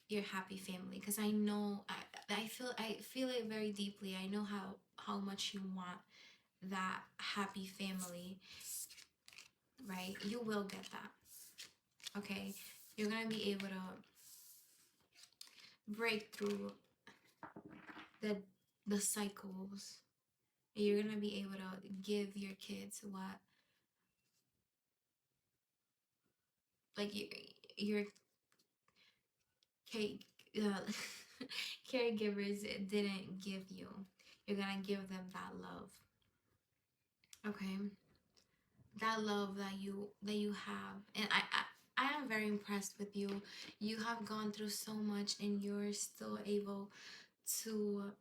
your happy family, because I know, I feel it very deeply. I know how much you want that happy family, right? You will get that. Okay, you're gonna be able to break through the cycles. You're gonna be able to give your kids what, like, your uh, caregivers didn't give you. You're gonna give them that love. Okay, that love that you have. And I am very impressed with you. You have gone through so much, and you're still able to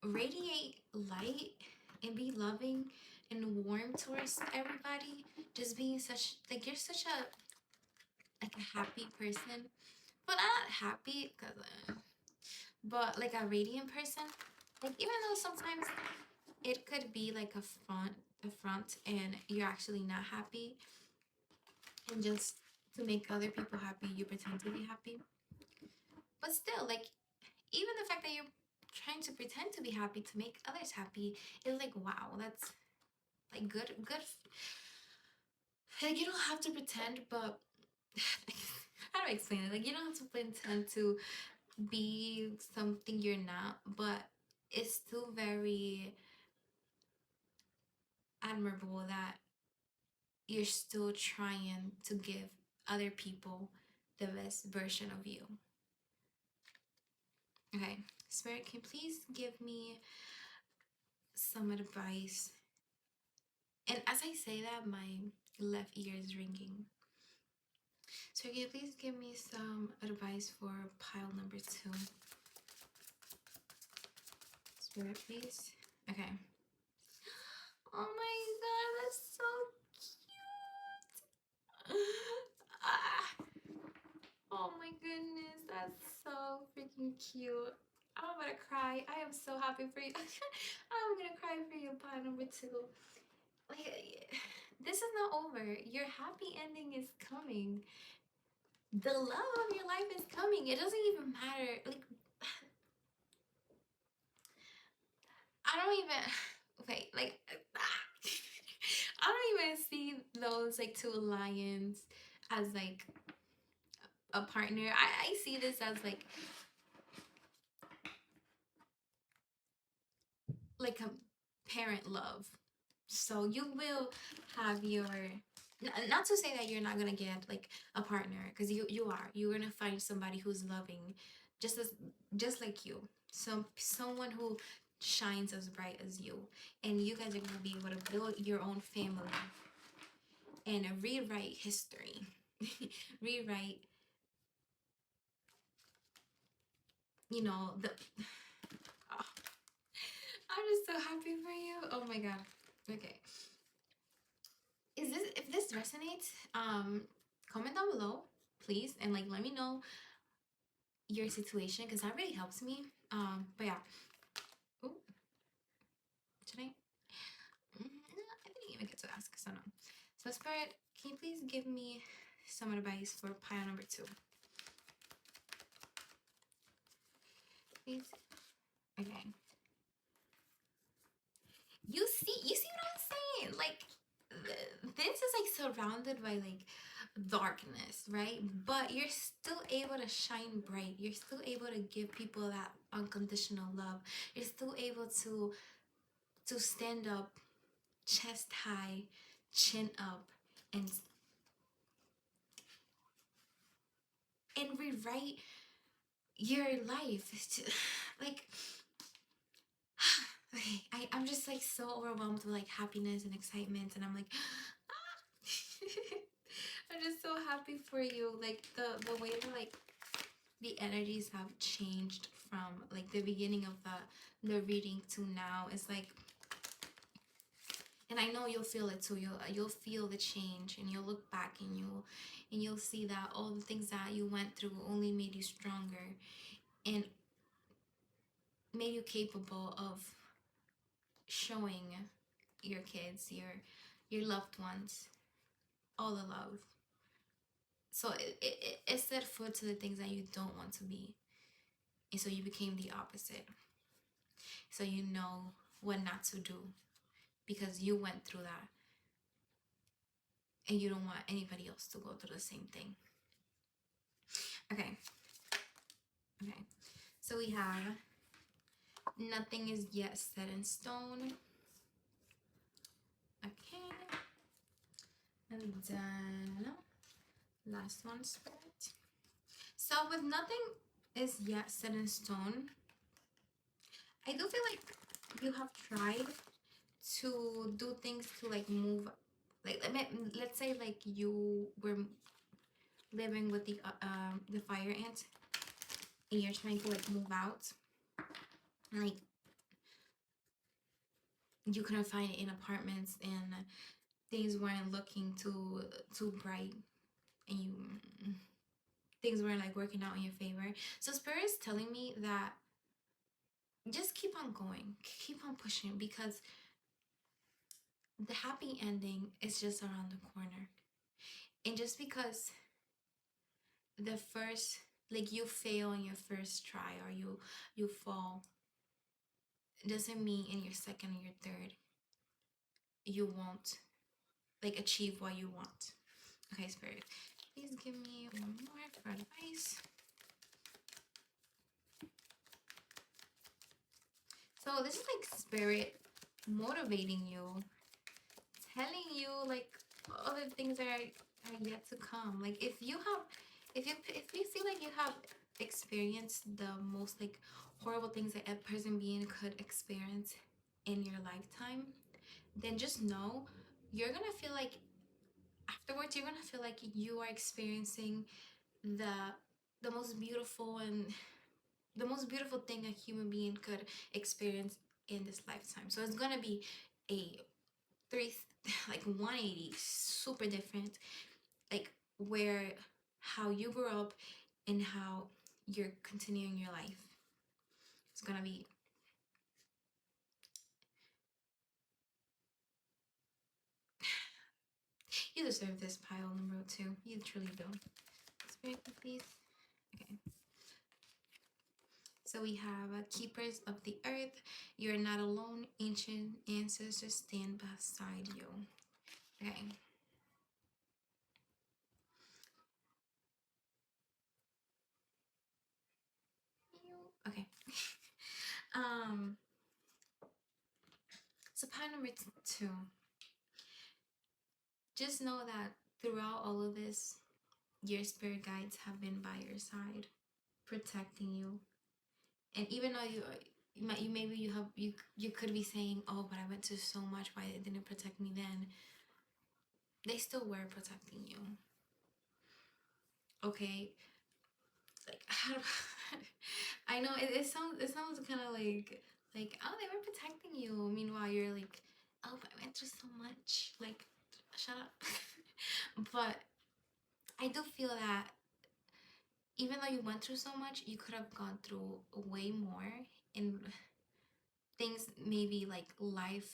radiate light and be loving and warm towards everybody. Just being such, like, you're such a, like, a happy person, but not happy, but like a radiant person. Like, even though sometimes it could be like a front, and you're actually not happy, and just to make other people happy, you pretend to be happy. But still, like, even the fact that you're trying to pretend to be happy to make others happy is like, wow, that's like good. Like, you don't have to pretend, but how do I explain it? Like, you don't have to pretend to be something you're not, but it's still very admirable that you're still trying to give other people the best version of you. Okay, Spirit, can you please give me some advice? And as I say that, my left ear is ringing. So can you please give me some advice for pile number 2? Spirit, please. Okay. Oh my god, that's so cute. Oh my goodness, that's so freaking cute. I'm gonna cry. I am so happy for you. I'm gonna cry for you, pile number two. Like, this is not over. Your happy ending is coming. The love of your life is coming. It doesn't even matter. Like, I don't even. Okay, like, I don't even see those like two lions as like a partner. I see this as like a parent love. So you will have your, not to say that you're not gonna get like a partner, because you're gonna find somebody who's loving, just as just like you. Someone who shines as bright as you, and you guys are gonna be able to build your own family and rewrite history, rewrite, you know, the. Oh, I'm just so happy for you. Oh my god. Okay. Is this, if this resonates, comment down below, please, and like let me know your situation, because that really helps me. But yeah. Ooh, should I? I didn't even get to ask, so no. So Spirit, can you please give me some advice for pile number two? Please. Okay. You see what I'm saying? Like, this is like surrounded by like darkness, right? But you're still able to shine bright. You're still able to give people that unconditional love. You're still able to stand up, chest high, chin up, and rewrite your life. Like, okay, I'm just like so overwhelmed with like happiness and excitement, and I'm like, I'm just so happy for you. Like the way that like the energies have changed from like the beginning of the reading to now. It's like, and I know you'll feel it too. You'll feel the change, and you'll look back and you'll see that all the things that you went through only made you stronger and made you capable of showing your kids, your loved ones, all the love. So it set foot to the things that you don't want to be, and so you became the opposite. So you know what not to do, because you went through that, and you don't want anybody else to go through the same thing. Okay. So we have nothing is yet set in stone. Okay. And then last one, Spirit. So with nothing is yet set in stone, I do feel like you have tried to do things to like move, like let's say like you were living with the fire ant, and you're trying to like move out, and like you couldn't find it in apartments, and things weren't looking too bright, and things weren't like working out in your favor. So Spirit is telling me that just keep on going, keep on pushing, because the happy ending is just around the corner. And just because the first, like you fail in your first try, or you fall, doesn't mean in your second or your third you won't like achieve what you want. Okay, Spirit, please give me one more for advice. So this is like Spirit motivating you, telling you like other things that are yet to come. Like if you feel like you have experienced the most like horrible things that a person being could experience in your lifetime, then just know you're gonna feel like afterwards you're gonna feel like you are experiencing the most beautiful and the most beautiful thing a human being could experience in this lifetime. So it's gonna be a like 180, super different, like where how you grew up in how you're continuing your life. It's gonna be, you deserve this pile number 2. You truly do. Spirit, please. Okay. So we have keepers of the earth. You're not alone. Ancient ancestors stand beside you. Okay. Okay. So pile number 2. Just know that throughout all of this, your spirit guides have been by your side, protecting you. And even though you maybe you could be saying, oh, but I went through so much, why they didn't protect me then? They still were protecting you. Okay, like how I know it sounds kind of like, oh, they were protecting you. Meanwhile, you're like, oh, but I went through so much. Like, shut up. But I do feel that even though you went through so much, you could have gone through way more, and things maybe like life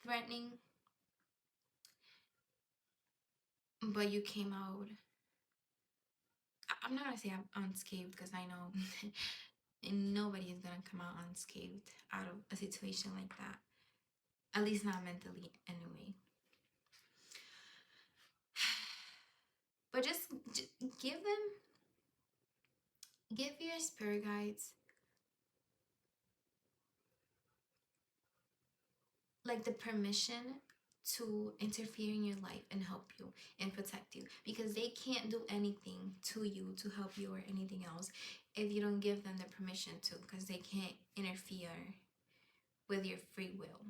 threatening, but you came out. I'm not gonna say I'm unscathed, because I know and nobody is gonna come out unscathed out of a situation like that. At least not mentally, anyway. But just give your spirit guides like the permission to interfere in your life and help you and protect you, because they can't do anything to you to help you or anything else if you don't give them the permission to, because they can't interfere with your free will.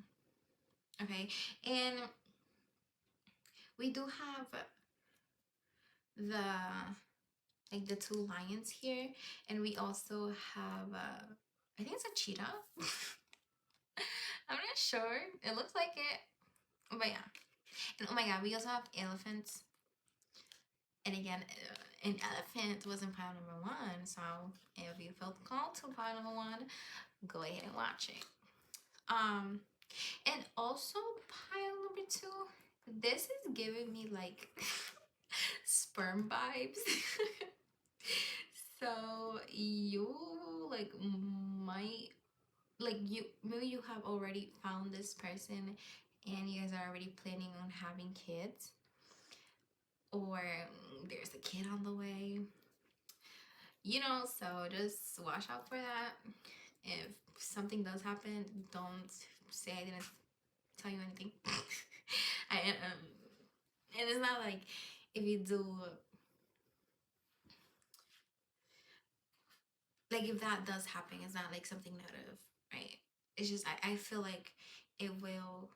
Okay, and we do have the 2 lions here, and we also have I think it's a cheetah. I'm not sure, it looks like it, but yeah. And oh my god, we also have elephants. And again, an elephant was in pile number 1, so if you felt called to pile number 1, go ahead and watch it. And also pile number 2, this is giving me like sperm vibes. So you like might, like, you maybe you have already found this person and you guys are already planning on having kids, or there's a kid on the way, so just watch out for that. If something does happen, don't say I didn't tell you anything. And it's not like, if you do, like, if that does happen, it's not like something negative, right? It's just I feel like it will.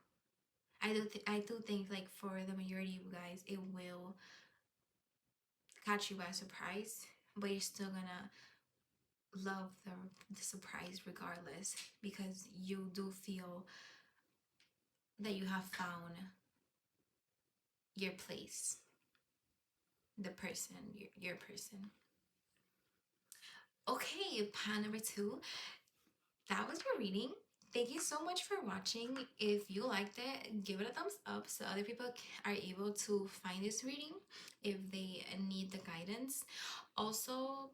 I do think, like, for the majority of you guys, it will catch you by surprise, but you're still gonna love the surprise regardless, because you do feel that you have found your place, the person, your person. Okay, pile number 2, that was your reading. Thank you so much for watching. If you liked it, give it a thumbs up so other people are able to find this reading if they need the guidance. Also,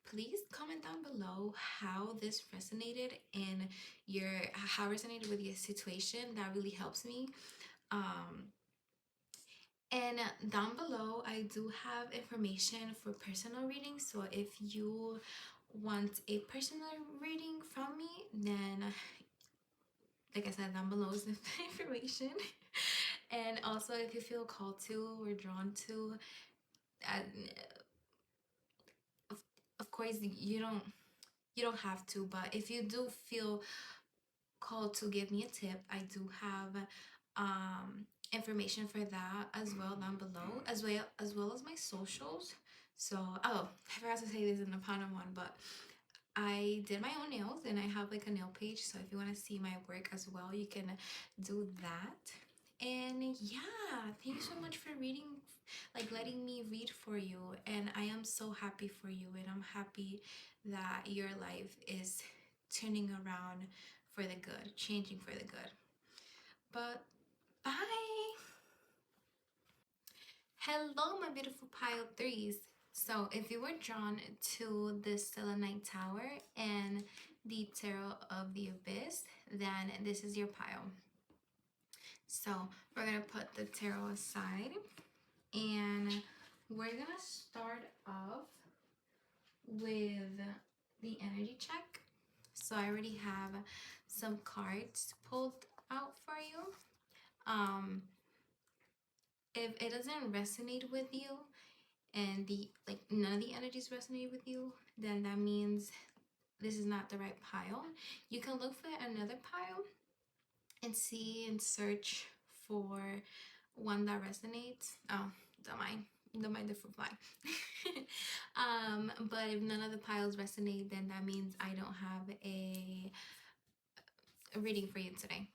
please comment down below how this resonated and how resonated with your situation. That really helps me. And down below, I do have information for personal readings. So if you want a personal reading from me, then, like I said, down below is the information. And also, if you feel called to or drawn to, of course, you don't have to, but if you do feel called to give me a tip, I do have information for that as well down below, as well as my socials. So, oh, I forgot to say this in the panel one, but I did my own nails and I have like a nail page, so if you want to see my work as well, you can do that. And yeah, thank you so much for reading, like letting me read for you. And I am so happy for you, and I'm happy that your life is turning around for the good, changing for the good. But bye. Hello, my beautiful pile threes. So if you were drawn to the Selenite Tower and the Tarot of the Abyss, then this is your pile. So we're gonna put the tarot aside, and we're gonna start off with the energy check. So I already have some cards pulled out for you. If it doesn't resonate with you, and none of the energies resonate with you, then that means this is not the right pile. You can look for another pile and see and search for one that resonates. Oh, don't mind the fruit fly. But if none of the piles resonate, then that means I don't have a reading for you today.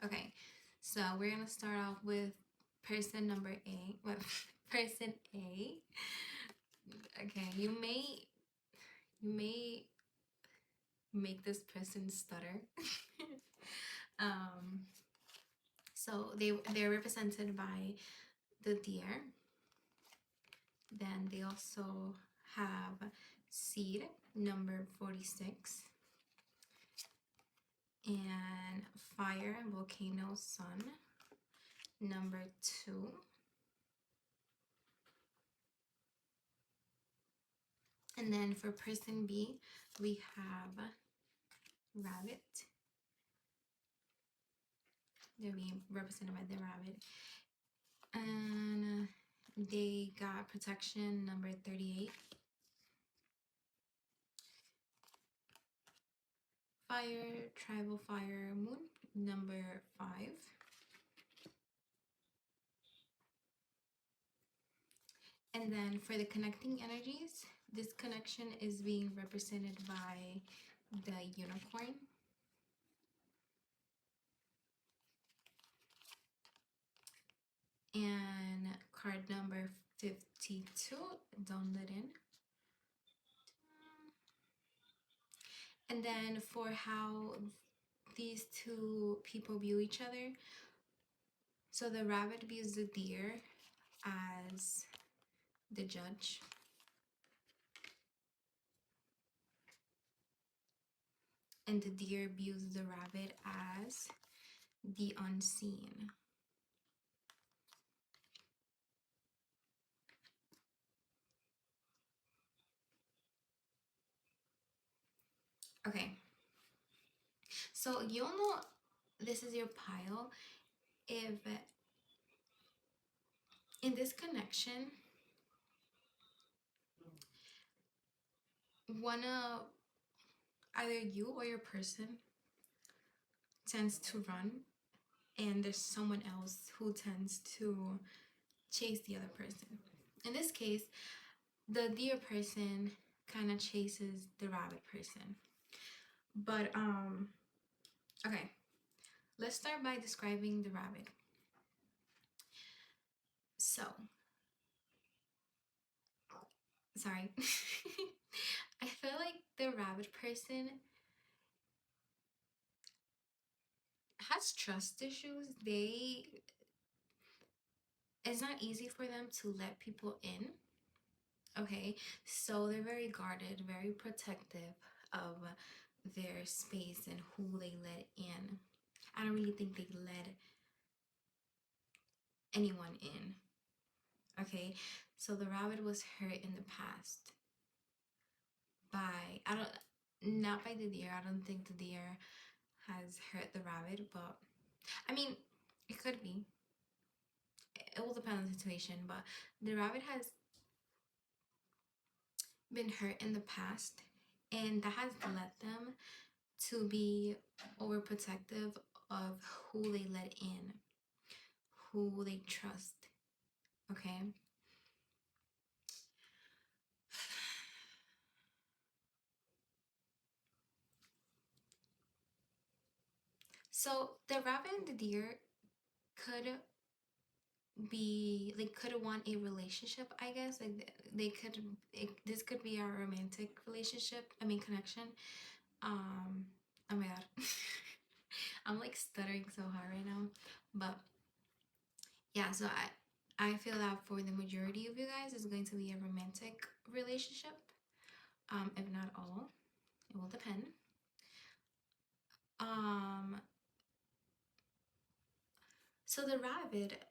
Okay, so we're gonna start off with person number A. Well, person A. Okay, you may make this person stutter. So they're represented by the deer. Then they also have seed number 46, and fire, volcano, sun number 2, and then for person B we have rabbit. They're being represented by the rabbit, and they got protection number 38, fire, tribal fire, moon number 5, and then for the connecting energies, this connection is being represented by the unicorn. And card number 52, don't let in. And then for how these two people view each other, so the rabbit views the deer as the judge, and the deer views the rabbit as the unseen. Okay, so you'll know this is your pile if in this connection either you or your person tends to run, and there's someone else who tends to chase the other person. In this case, the deer person kind of chases the rabbit person. But okay, let's start by describing the rabbit. So sorry. I feel like the rabbit person has trust issues. It's not easy for them to let people in. Okay, so they're very guarded, very protective of their space and who they let in. I don't really think they let anyone in. Okay, so the rabbit was hurt in the past by not by the deer. I don't think the deer has hurt the rabbit, but I mean, it could be. It will depend on the situation, but the rabbit has been hurt in the past, and that has led them to be overprotective of who they let in, who they trust. Okay. So the rabbit and the deer could be like, could want a relationship, I guess. Like they could, this could be our romantic relationship, I mean connection. Oh my god. I'm like stuttering so hard right now. But yeah, so I feel that for the majority of you guys it's going to be a romantic relationship. If not all, it will depend. So the rabbit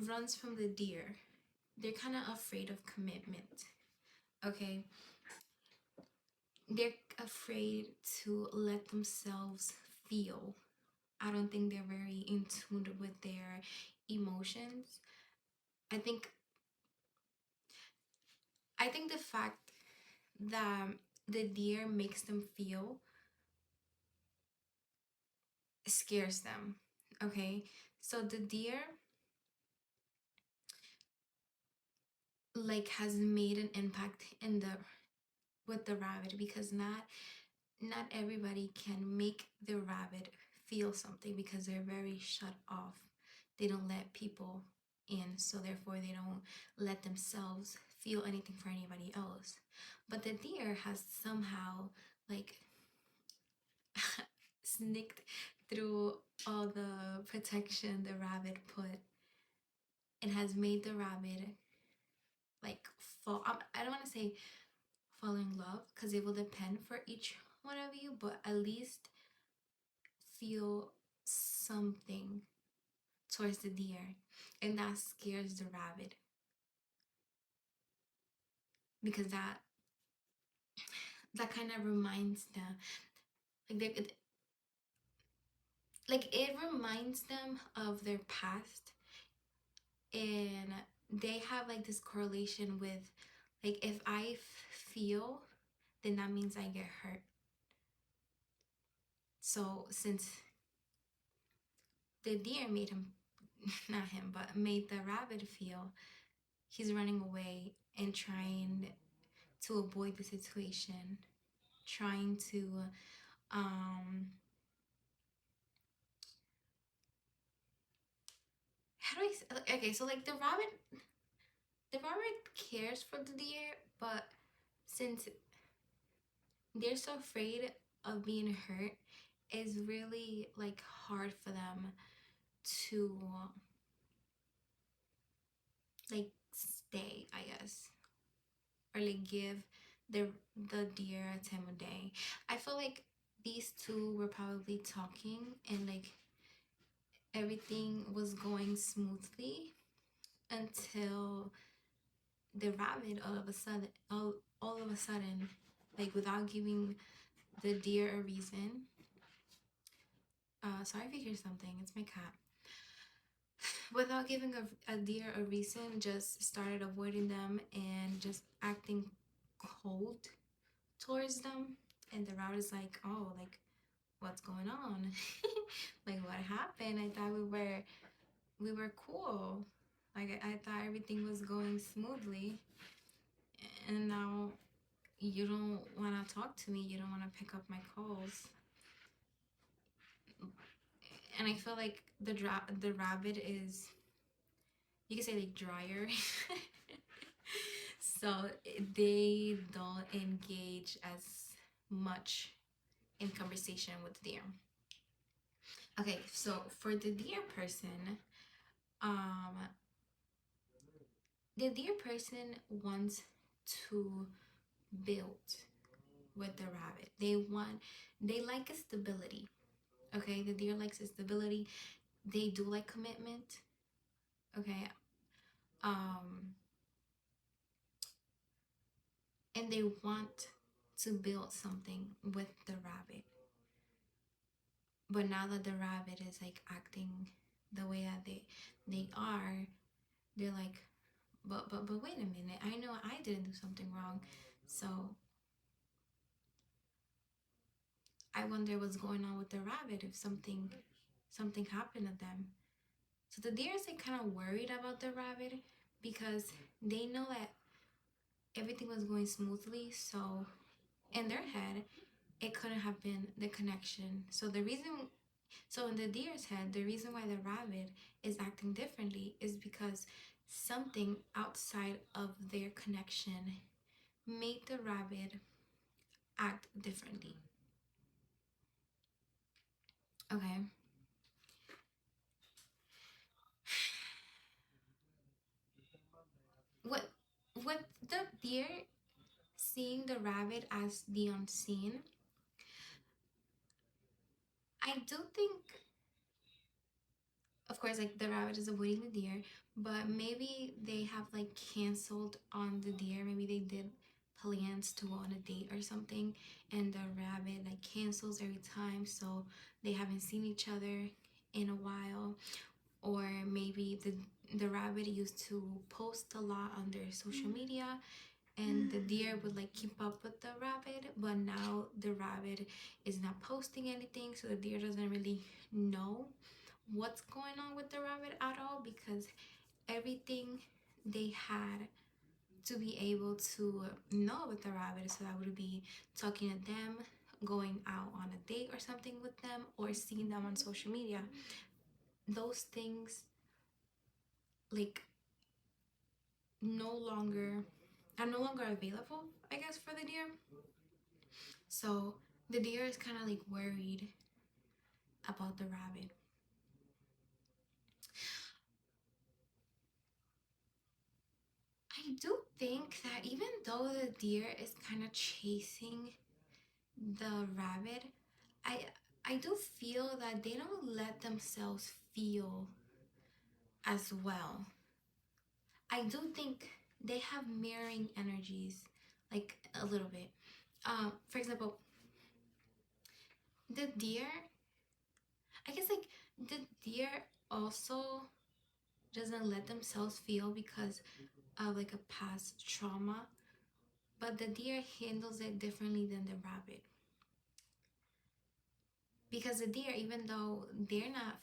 runs from the deer. They're kind of afraid of commitment. Okay, they're afraid to let themselves feel. I don't think they're very in tune with their emotions. I think the fact that the deer makes them feel scares them. Okay, so the deer like has made an impact in the with the rabbit, because not everybody can make the rabbit feel something, because they're very shut off. They don't let people in, so therefore they don't let themselves feel anything for anybody else. But the deer has somehow like sneaked through all the protection the rabbit put, and has made the rabbit like fall. I don't want to say fall in love, because it will depend for each one of you, but at least feel something towards the deer. And that scares the rabbit, because that kind of reminds them, like it reminds them of their past. And they have like this correlation with, like, if I feel, then that means I get hurt. So since the deer made him, not him, but made the rabbit feel, he's running away and trying to avoid the situation, trying to how do I, okay, so like the rabbit cares for the deer, but since they're so afraid of being hurt, it's really like hard for them to like stay, I guess, or like give the deer a time of day. I feel like these two were probably talking, and like everything was going smoothly until the rabbit all of a sudden, like without giving the deer a reason. Sorry if you hear something, it's my cat. Without giving a deer a reason, just started avoiding them and just acting cold towards them. And the rabbit is like, oh, like, what's going on? Like, what happened? I thought we were cool. Like, I thought everything was going smoothly, and now you don't want to talk to me, you don't want to pick up my calls. And I feel like the rabbit is, you can say, like, drier. So they don't engage as much in conversation with the deer. Okay, so for the deer person, the deer person wants to build with the rabbit. They like a stability. Okay, the deer likes a stability. They do like commitment. Okay, and they want to build something with the rabbit. But now that the rabbit is like acting the way that they are, they're like, but wait a minute, I know I didn't do something wrong, so I wonder what's going on with the rabbit, if something happened to them. So the deer is like kind of worried about the rabbit, because they know that everything was going smoothly, so in their head it couldn't have been the connection. So the reason, So in the deer's head, the reason why the rabbit is acting differently is because something outside of their connection made the rabbit act differently. Okay. What with the deer seeing the rabbit as the unseen, I do think, of course, like the rabbit is avoiding the deer, but maybe they have like canceled on the deer. Maybe they did plans to go on a date or something, and the rabbit like cancels every time, so they haven't seen each other in a while. Or maybe the rabbit used to post a lot on their social media, and the deer would like keep up with the rabbit, but now the rabbit is not posting anything, so the deer doesn't really know what's going on with the rabbit at all, because everything they had to be able to know with the rabbit, so that would be talking to them, going out on a date or something with them, or seeing them on social media, those things like no longer are no longer available, I guess, for the deer. So the deer is kind of like worried about the rabbit. I do think that even though the deer is kind of chasing the rabbit, I I do feel that they don't let themselves feel as well. I do think they have mirroring energies, like a little bit. For example, the deer, I guess like the deer also doesn't let themselves feel because of like a past trauma, but the deer handles it differently than the rabbit. Because the deer, even though they're not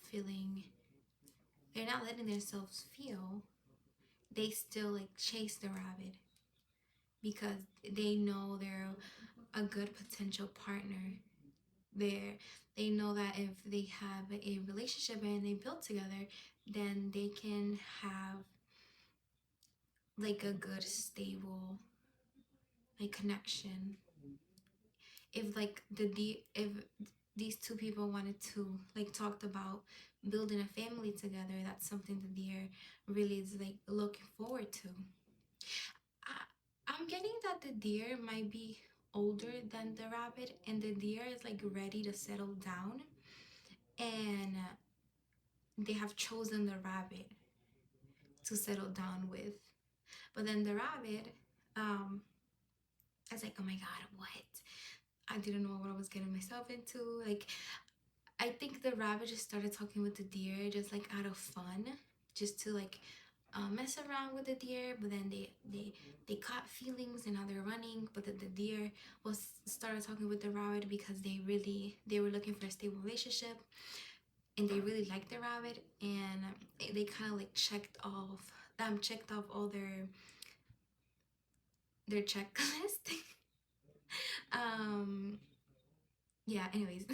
letting themselves feel, they still like chase the rabbit because they know they're a good potential partner. They know that if they have a relationship and they build together, then they can have like a good stable like connection. If these two people wanted to like talked about building a family together, that's something the deer really is like looking forward to. I'm getting that the deer might be older than the rabbit, and the deer is like ready to settle down, and they have chosen the rabbit to settle down with. But then the rabbit, I was like, oh my god, what? I didn't know what I was getting myself into. Like, I think the rabbit just started talking with the deer just like out of fun, just to like mess around with the deer. But then they caught feelings and now they're running. But the deer was started talking with the rabbit because they were looking for a stable relationship, and they really liked the rabbit, and they kind of like checked off all their checklist. um yeah, anyways.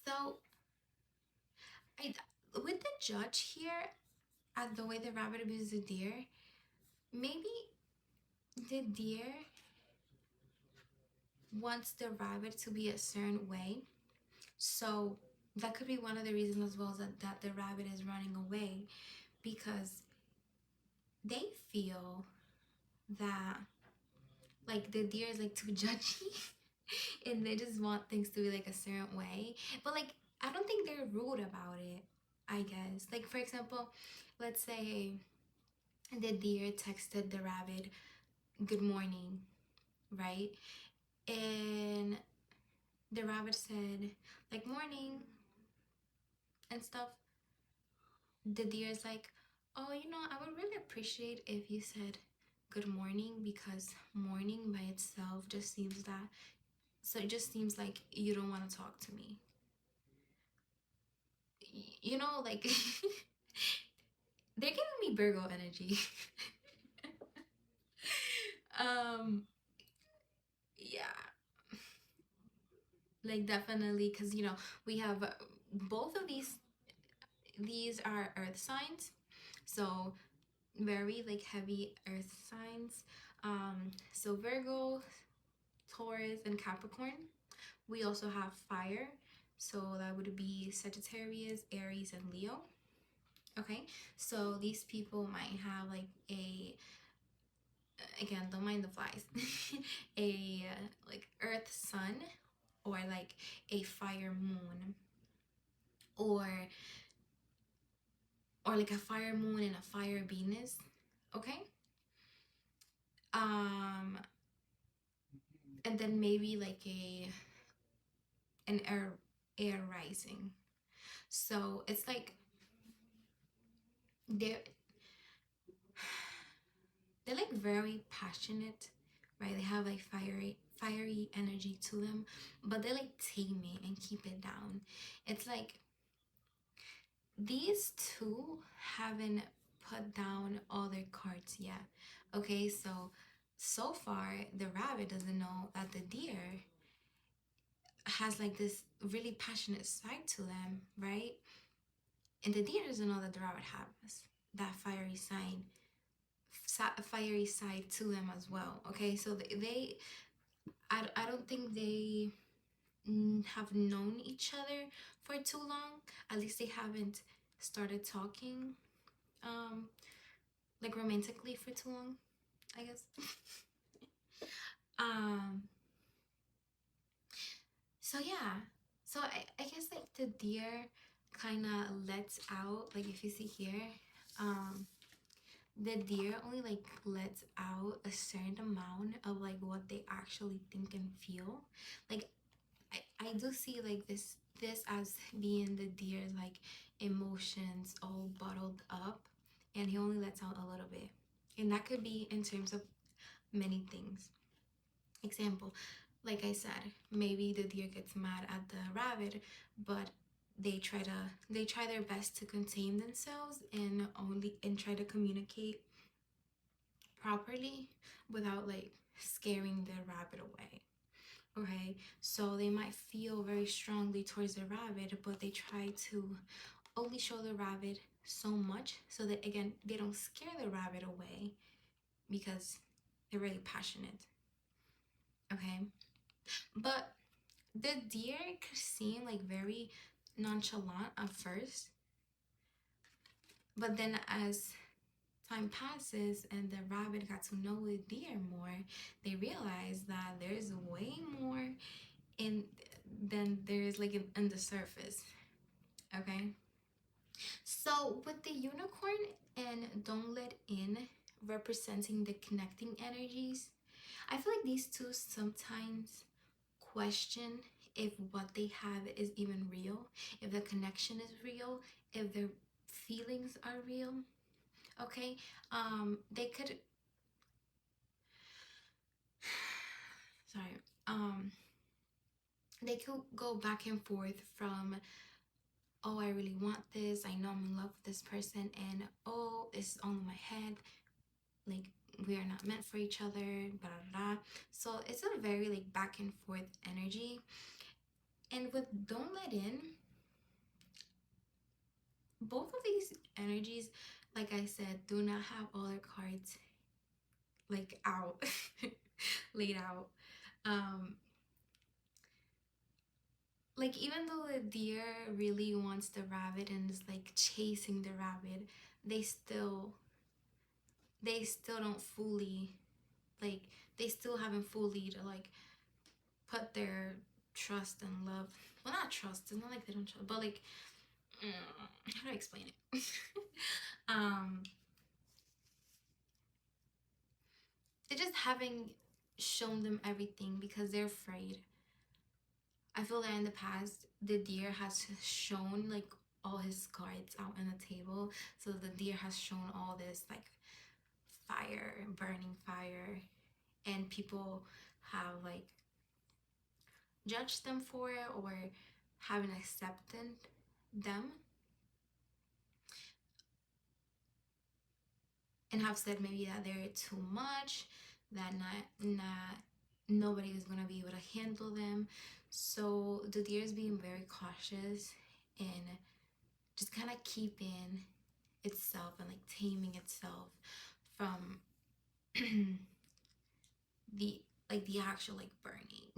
So I with the judge here, at the way the rabbit abuses the deer, maybe the deer wants the rabbit to be a certain way. So that could be one of the reasons as well, that the rabbit is running away, because they feel that like the deer is like too judgy and they just want things to be like a certain way. But like I don't think they're rude about it, I guess. Like for example, let's say the deer texted the rabbit good morning, right? And the rabbit said like morning and stuff. The deer is like, oh, I would really appreciate if you said good morning, because morning by itself just seems that, so it just seems like you don't want to talk to me. Like they're giving me Virgo energy. um yeah. Like definitely, because you know we have both of these are earth signs, so very like heavy earth signs. So Virgo, Taurus, and Capricorn. We also have fire, so that would be Sagittarius, Aries, and Leo. Okay, so these people might have like a, again, don't mind the flies, a like earth sun, or like a fire moon, or like a fire moon and a fire Venus. Okay, um and then maybe like a an air rising. So it's like they're they're like very passionate, right? They have like fiery energy to them, but they like tame it and keep it down. It's like these two haven't put down all their cards yet. Okay, so far the rabbit doesn't know that the deer has like this really passionate side to them, right? And the deer doesn't know that the rabbit has that fiery side to them as well. Okay, so I don't think they have known each other for too long. At least they haven't started talking like romantically for too long, I guess. um so yeah, so I guess like the deer kind of lets out, like if you see here, the deer only like lets out a certain amount of like what they actually think and feel. Like I do see like this as being the deer's like emotions all bottled up, and he only lets out a little bit. And that could be in terms of many things. Example, like I said, maybe the deer gets mad at the rabbit, but they try their best to contain themselves and try to communicate properly without like scaring the rabbit away. Okay, so they might feel very strongly towards the rabbit, but they try to only show the rabbit so much so that again they don't scare the rabbit away because they're really passionate. Okay, but the deer could seem like very nonchalant at first, but then as time passes and the rabbit got to know the deer more, they realized that there's way more in than there is like in the surface. Okay, so with the unicorn and don't let in representing the connecting energies, I feel like these two sometimes question if what they have is even real, if the connection is real, if their feelings are real. Okay, they could sorry, they could go back and forth from, oh, I really want this, I know I'm in love with this person, and oh, it's all in my head, like we are not meant for each other, blah blah blah. So it's a very like back and forth energy. And with don't let in, both of these energies, like I said, do not have all their cards like out laid out. um like even though the deer really wants the rabbit and is like chasing the rabbit, they still don't fully, like they still haven't fully to like put their trust and love, well, not trust, it's not like they don't trust, but like how do I explain it? um they just haven't shown them everything because they're afraid. I feel that in the past the deer has shown like all his cards out on the table, so the deer has shown all this like fire, burning fire, and people have like judged them for it or haven't accepted them and have said maybe that they're too much, that not nobody is gonna be able to handle them. So So the deer is being very cautious and just kind of keeping itself and like taming itself from the the actual like burning.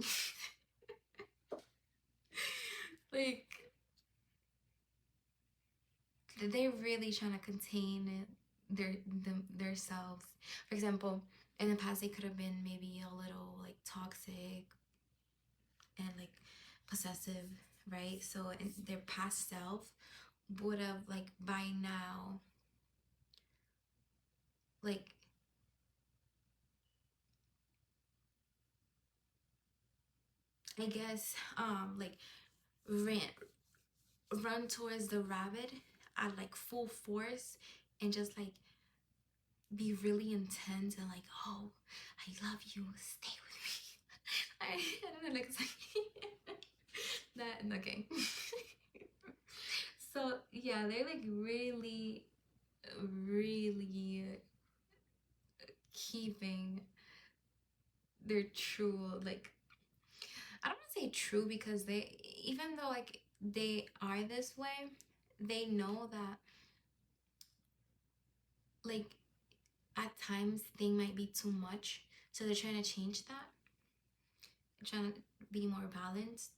Like they're really trying to contain themselves. For example, in the past they could have been maybe a little like toxic and like possessive, right? So in their past self would have like by now like I guess like ran run towards the rabbit at like full force and just like be really intense and like, oh, I love you, stay with me. I don't know, like that okay. So yeah, they're like really really keeping their true like, I don't want to say true because they, even though like they are this way, they know that like at times they might be too much, so they're trying to change that, trying to be more balanced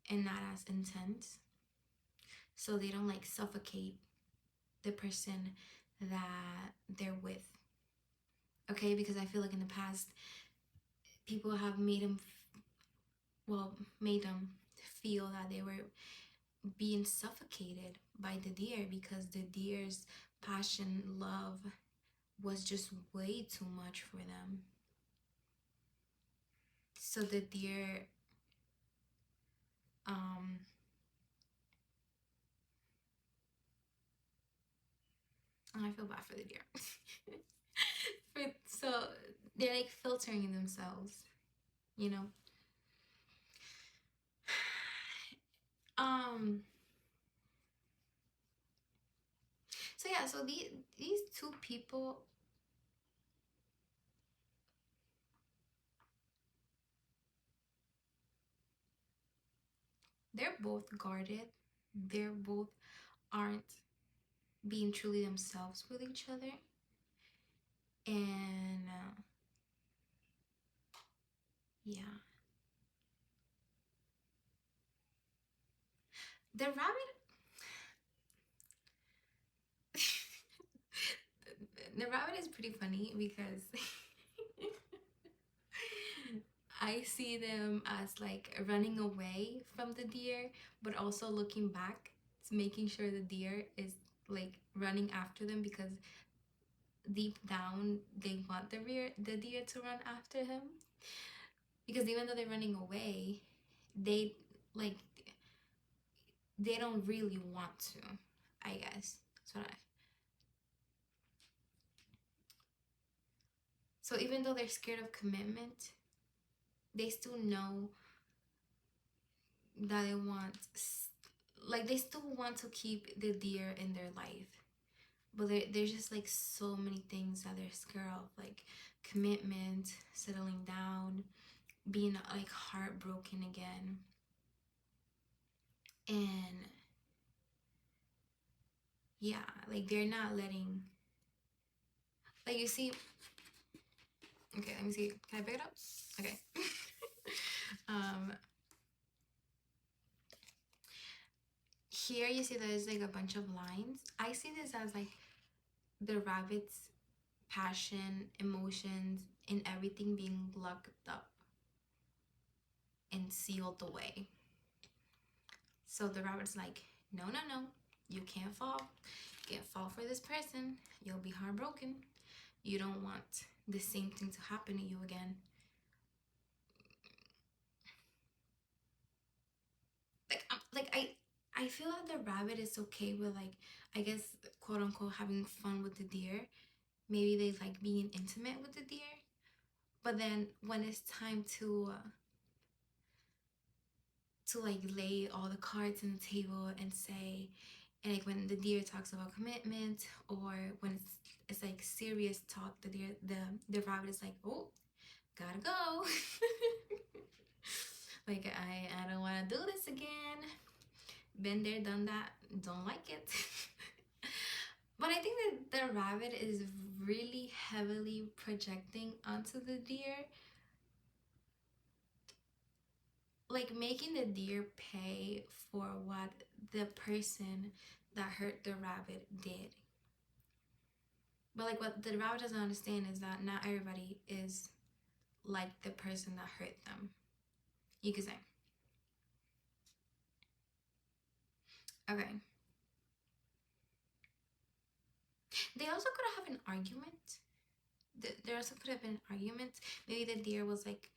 and not as intense, so they don't like suffocate the person that they're with. Okay, because I feel like in the past people have made them made them feel that they were being suffocated by the deer because the deer's passion, love was just way too much for them. So the deer I feel bad for the deer. So they're like filtering themselves, you know. So yeah, so these two people, they're both guarded. They're both aren't being truly themselves with each other. And yeah. The rabbit the rabbit is pretty funny because I see them as like running away from the deer, but also looking back, making sure the deer is like running after them because deep down they want the deer to run after him. Because even though they're running away, they like they don't really want to, I guess. That's what I. So even though they're scared of commitment, they still know that they want, like they still want to keep the deer in their life, but there's just like so many things that they're scared of, like commitment, settling down, being like heartbroken again. And yeah, like they're not letting, like you see, okay, let me see, can I pick it up? Okay. Here you see there's like a bunch of lines. I see this as like the rabbit's passion, emotions, and everything being locked up and sealed away. So the rabbit's like, no, no, no, you can't fall. You can't fall for this person. You'll be heartbroken. You don't want the same thing to happen to you again. I feel like the rabbit is okay with like, I guess, quote unquote, having fun with the deer. Maybe they like being intimate with the deer. But then when it's time to like lay all the cards on the table and say, and like when the deer talks about commitment, or when it's like serious talk, the rabbit is like, oh, gotta go. Like, I don't want to do this again. Been there, done that. Don't like it. But I think that the rabbit is really heavily projecting onto the deer, like making the deer pay for what the person that hurt the rabbit did. But like what the rabbit doesn't understand is that not everybody is like the person that hurt them. You could say. Okay. They also could have an argument. There also could have been an argument. Maybe the deer was like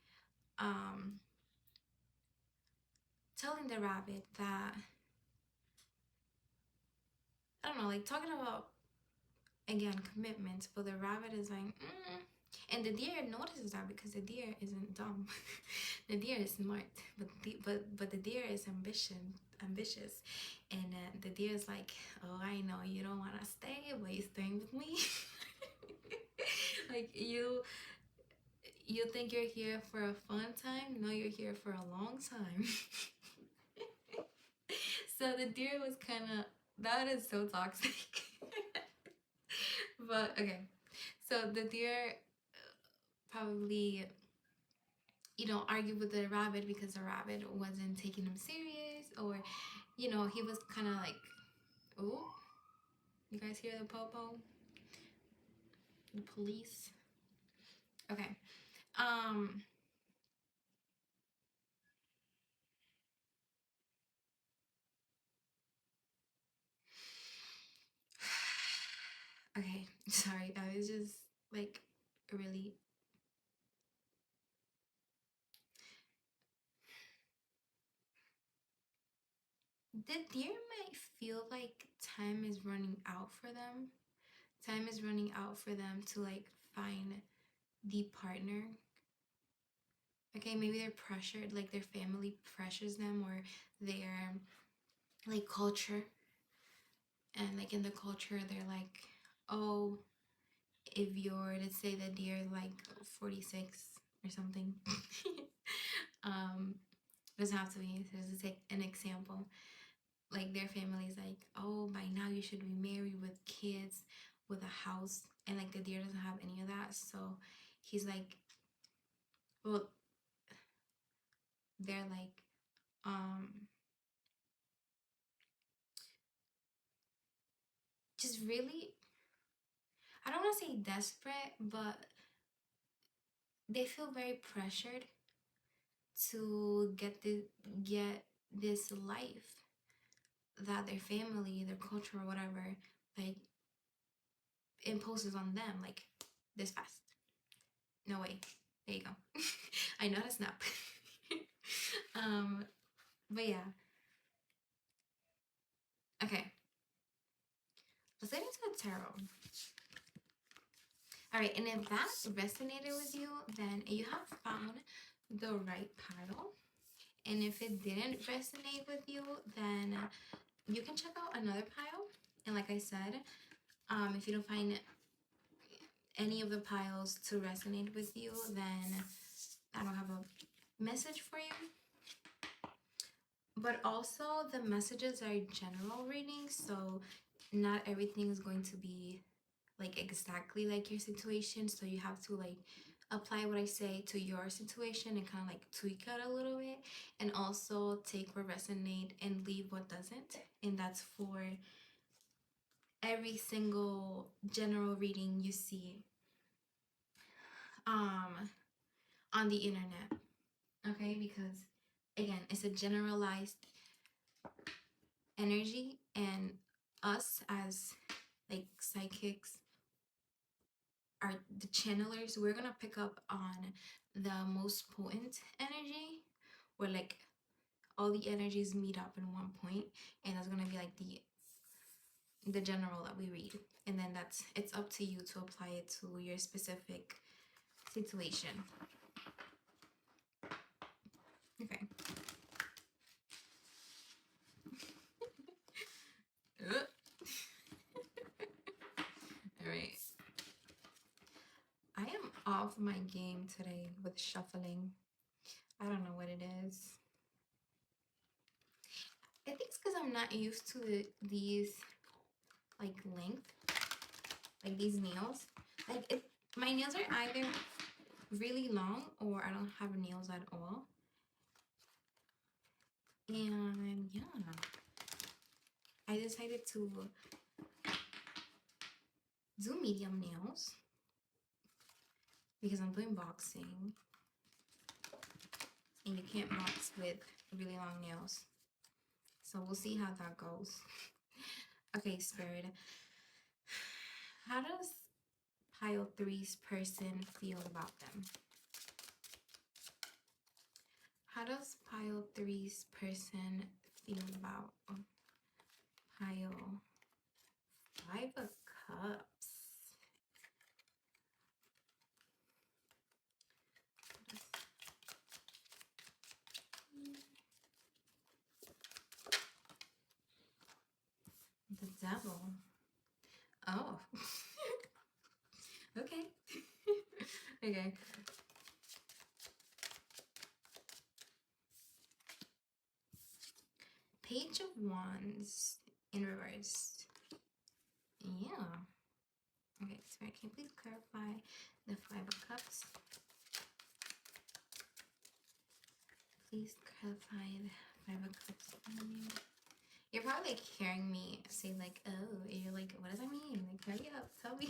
telling the rabbit that, I don't know, like talking about, again, commitment, but the rabbit is like, and the deer notices that because the deer isn't dumb. The deer is smart, but the deer is ambitious, and the deer is like, oh, I know you don't want to stay, but you're staying with me. Like you think you're here for a fun time? No, you're here for a long time. So the deer was kind of, that is so toxic. But okay, so the deer probably, argued with the rabbit because the rabbit wasn't taking him serious, or, he was kind of like, oh, you guys hear the popo? The police? Okay. Okay, sorry, I was just like really, the deer might feel like time is running out for them. Time is running out for them to like find the partner. Okay, maybe they're pressured, like their family pressures them, or their like culture, and like in the culture they're like, oh, if you're, let's say the deer like 46 or something. um doesn't have to be, so just take an example, like their family's like, oh, by now you should be married with kids, with a house, and like the deer doesn't have any of that. So he's like, well, they're like, just really, I don't want to say desperate, but they feel very pressured to get this life that their family, their culture, or whatever, like imposes on them, like this fast. No way. There you go. I know how to snap. But yeah. Okay. Let's get into the tarot. Alright, and if that resonated with you, then you have found the right pile. And if it didn't resonate with you, then you can check out another pile. And like I said, if you don't find any of the piles to resonate with you, then I don't have a message for you. But also, the messages are general readings, so not everything is going to be like exactly like your situation. So you have to like apply what I say to your situation and kind of like tweak it a little bit, and also take what resonate and leave what doesn't. And that's for every single general reading you see on the internet. Okay, because again, it's a generalized energy, and us as like psychics are the channelers. We're gonna pick up on the most potent energy, where like all the energies meet up in one point, and that's gonna be like the general that we read. And then it's up to you to apply it to your specific situation. Okay. All right. I am off my game today with shuffling. I don't know what it is. I think it's because I'm not used to these like length, like these nails. Like my nails are either really long or I don't have nails at all. And yeah, I decided to do medium nails because I'm doing boxing and you can't box with really long nails. So we'll see how that goes. Okay, Spirit. How does pile 3's person feel about them? How does pile 3's person feel about pile 5 of Cups? The Devil. Oh. Okay. Okay. Page of Wands in reverse. Yeah. Okay, so can you please clarify the 5 of Cups? Please clarify the 5 of Cups for me. You're probably like hearing me say like, oh, and you're like, what does that mean? Like, hurry up, tell me.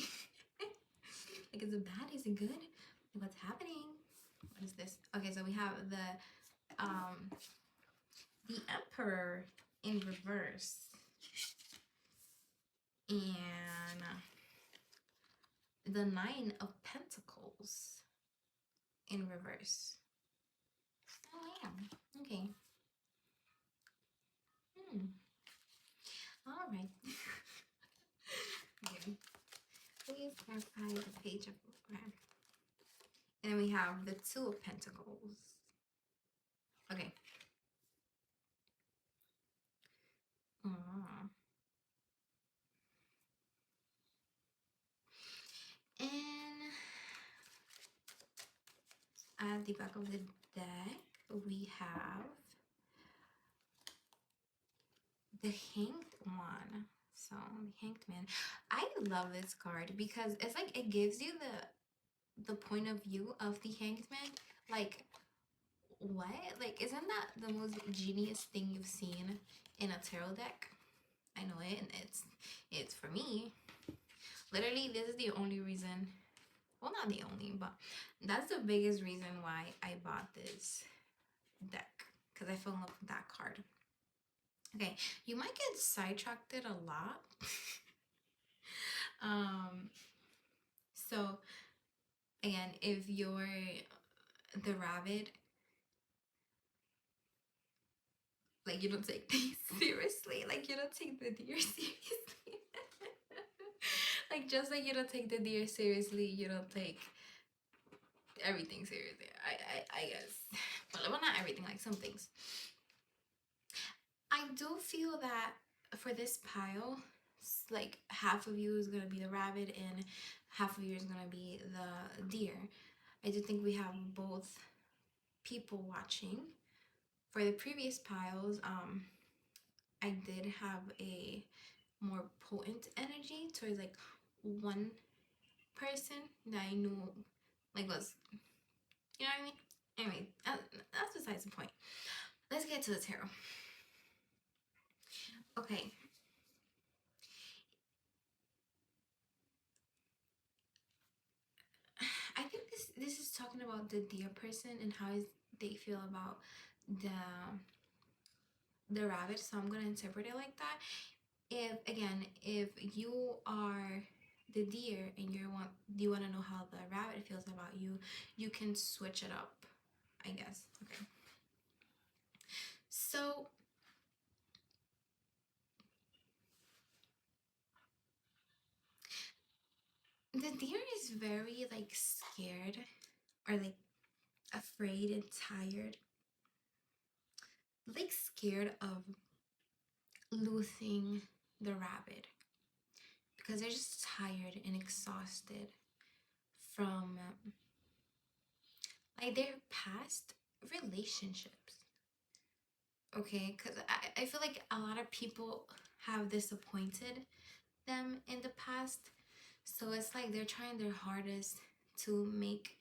Like, is it bad? Is it good? What's happening? What is this? Okay, so we have the Emperor in reverse. And the 9 of Pentacles in reverse. Oh yeah. Okay. All right. Okay. Please clarify the page of program. And then we have the 2 of Pentacles. Okay. And at the back of the deck, we have the Hanged One. So, the Hanged Man. I love this card because it's like it gives you the point of view of the Hanged Man. Like, what? Like, isn't that the most genius thing you've seen in a tarot deck? I know it, and it's for me. Literally, this is the only reason. Well, not the only, but that's the biggest reason why I bought this deck, because I fell in love with that card. Okay, you might get sidetracked a lot. So again, if you're the rabbit, like you don't take things seriously, like you don't take the deer seriously. Like just like you don't take the deer seriously, you don't take everything seriously. I guess. Well, not everything, like some things. I do feel that for this pile, like half of you is gonna be the rabbit and half of you is gonna be the deer. I do think we have both people watching. For the previous piles, I did have a more potent energy towards like one person that I knew like was, you know what I mean? Anyway, that's besides the point. Let's get to the tarot. Okay. I think this is talking about the deer person and how they feel about the rabbit. So I'm gonna interpret it like that. If you are the deer and you want to know how the rabbit feels about you, you can switch it up, I guess. Okay. So the deer is very like scared or like afraid and tired, like scared of losing the rabbit because they're just tired and exhausted from like their past relationships. Okay, because I feel like a lot of people have disappointed them in the past. So it's like they're trying their hardest to make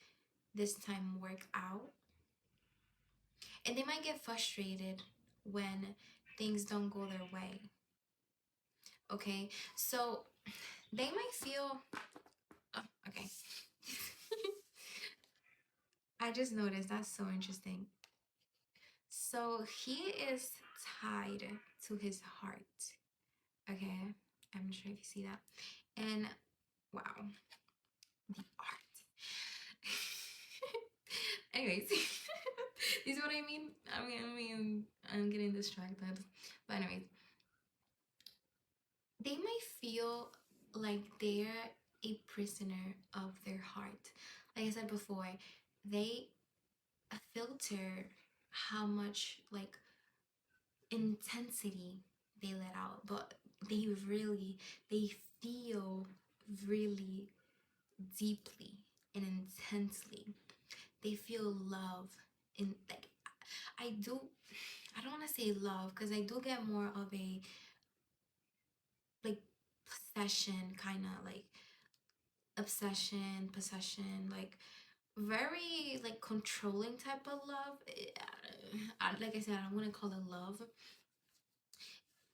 this time work out. And they might get frustrated when things don't go their way. Okay, so they might feel. Oh, okay. I just noticed that's so interesting. So he is tied to his heart. Okay, I'm not sure if you see that. And wow, the art. Anyways, you see what I mean? I'm getting distracted. But anyways, they might feel like they're a prisoner of their heart. Like I said before, they filter how much like intensity they let out, but they feel really deeply and intensely. They feel love in like I don't want to say love because I do get more of a like possession kind of like possession, like very like controlling type of love. Like I said, I don't want to call it love.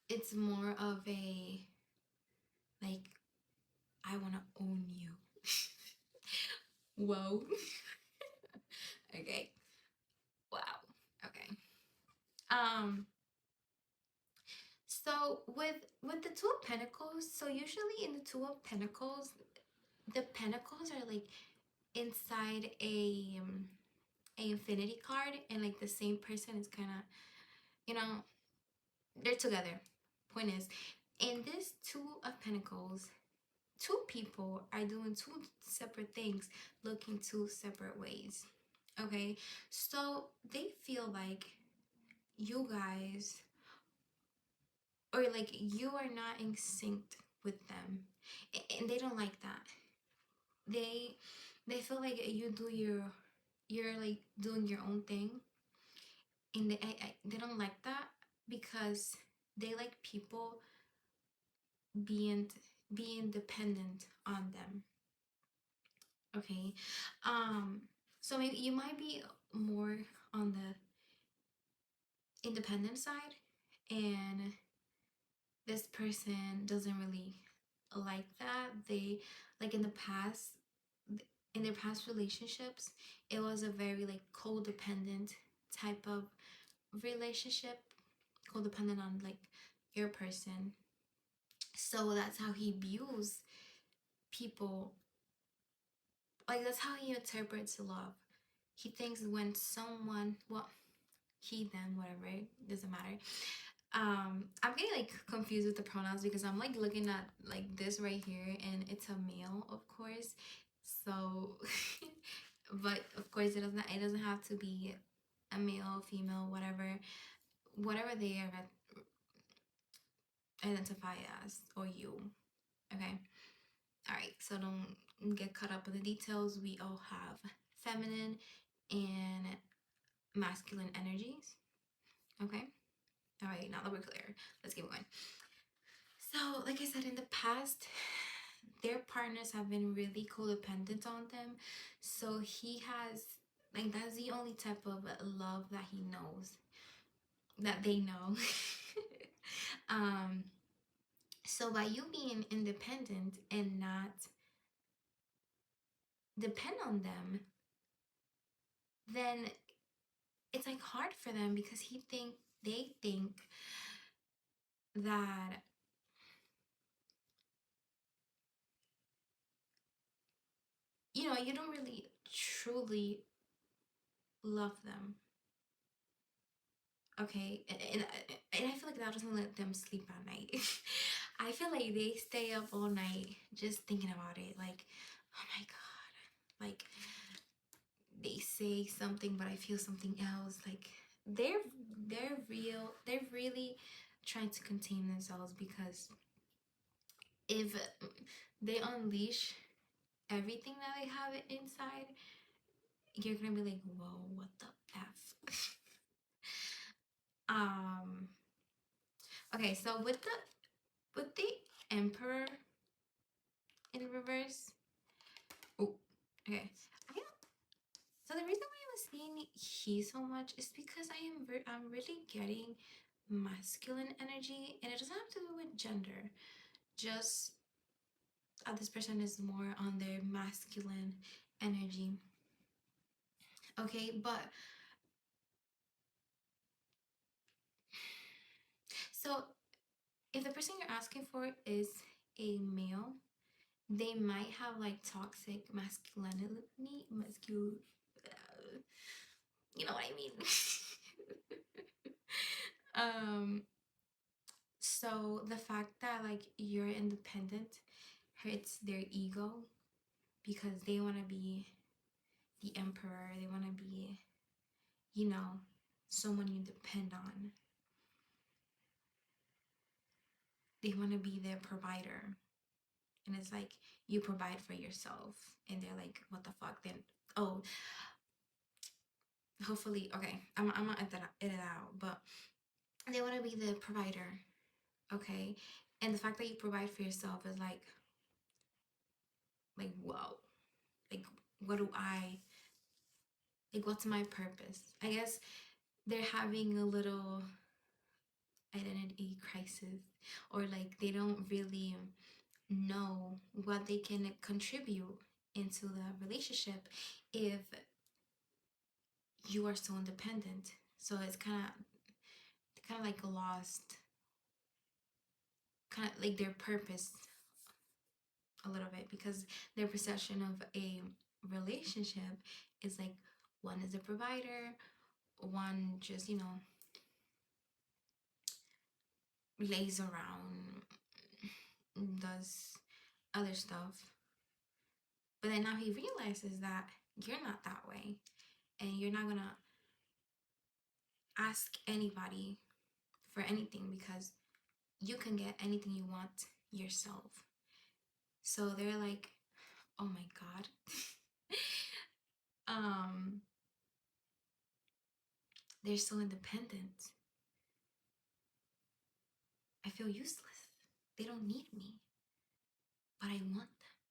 It's more of a like I want to own you. Whoa. Okay. Wow. Okay. Um. So with the Two of Pentacles, so usually in the Two of Pentacles, the Pentacles are like inside a infinity card, and like the same person is kind of, you know, they're together. Point is, in this Two of Pentacles, two people are doing two separate things, looking two separate ways. Okay, so they feel like you guys, or like you are not in sync with them, and they don't like that. They feel like you do you're like doing your own thing, and they don't like that because they like people being being dependent on them. Okay, so maybe you might be more on the independent side, and this person doesn't really like that. They like in the past, in their past relationships, it was a very like codependent type of relationship, codependent on like your person. So that's how he views people, like that's how he interprets love. He thinks when someone, well, he, them, whatever, it doesn't matter. I'm getting like confused with the pronouns because I'm like looking at like this right here, and it's a male, of course. So but of course it doesn't have to be a male, female, whatever they identify as, or you. Okay. All right, so don't get caught up in the details. We all have feminine and masculine energies. Okay. All right, now that we're clear, let's keep going. So, like I said, in the past, their partners have been really codependent on them. So he has, like, that's the only type of love that he knows, that they know. um, so by you being independent and not depend on them, then it's like hard for them because they think that you don't really truly love them. Okay, and I feel like that doesn't let them sleep at night. I feel like they stay up all night just thinking about it, like, oh my god, like they say something but I feel something else. Like they're really trying to contain themselves, because if they unleash everything that they have inside, you're gonna be like, whoa, what the F. Okay, so with the Emperor in reverse. Oh, okay. So the reason why I was saying he so much is because I'm really getting masculine energy, and it doesn't have to do with gender. Just this person is more on their masculine energy. Okay, but so if the person you're asking for is a male, they might have like toxic masculinity, you know what I mean. So the fact that like you're independent hurts their ego because they want to be the emperor. They want to be, you know, someone you depend on. They want to be their provider. And it's like you provide for yourself, and they're like, what the fuck? Then oh, hopefully, okay, I'm gonna edit it out, but they want to be the provider, okay? And the fact that you provide for yourself is like whoa, like what do I, like what's my purpose? I guess they're having a little identity crisis, or like they don't really know what they can contribute into the relationship if you are so independent. So it's kind of like lost, kind of like their purpose a little bit, because their perception of a relationship is like one is a provider, one just, you know, lays around, does other stuff. But then now he realizes that you're not that way, and you're not gonna ask anybody for anything because you can get anything you want yourself. So they're like, oh my god. They're so independent. I feel useless. They don't need me, but I want them.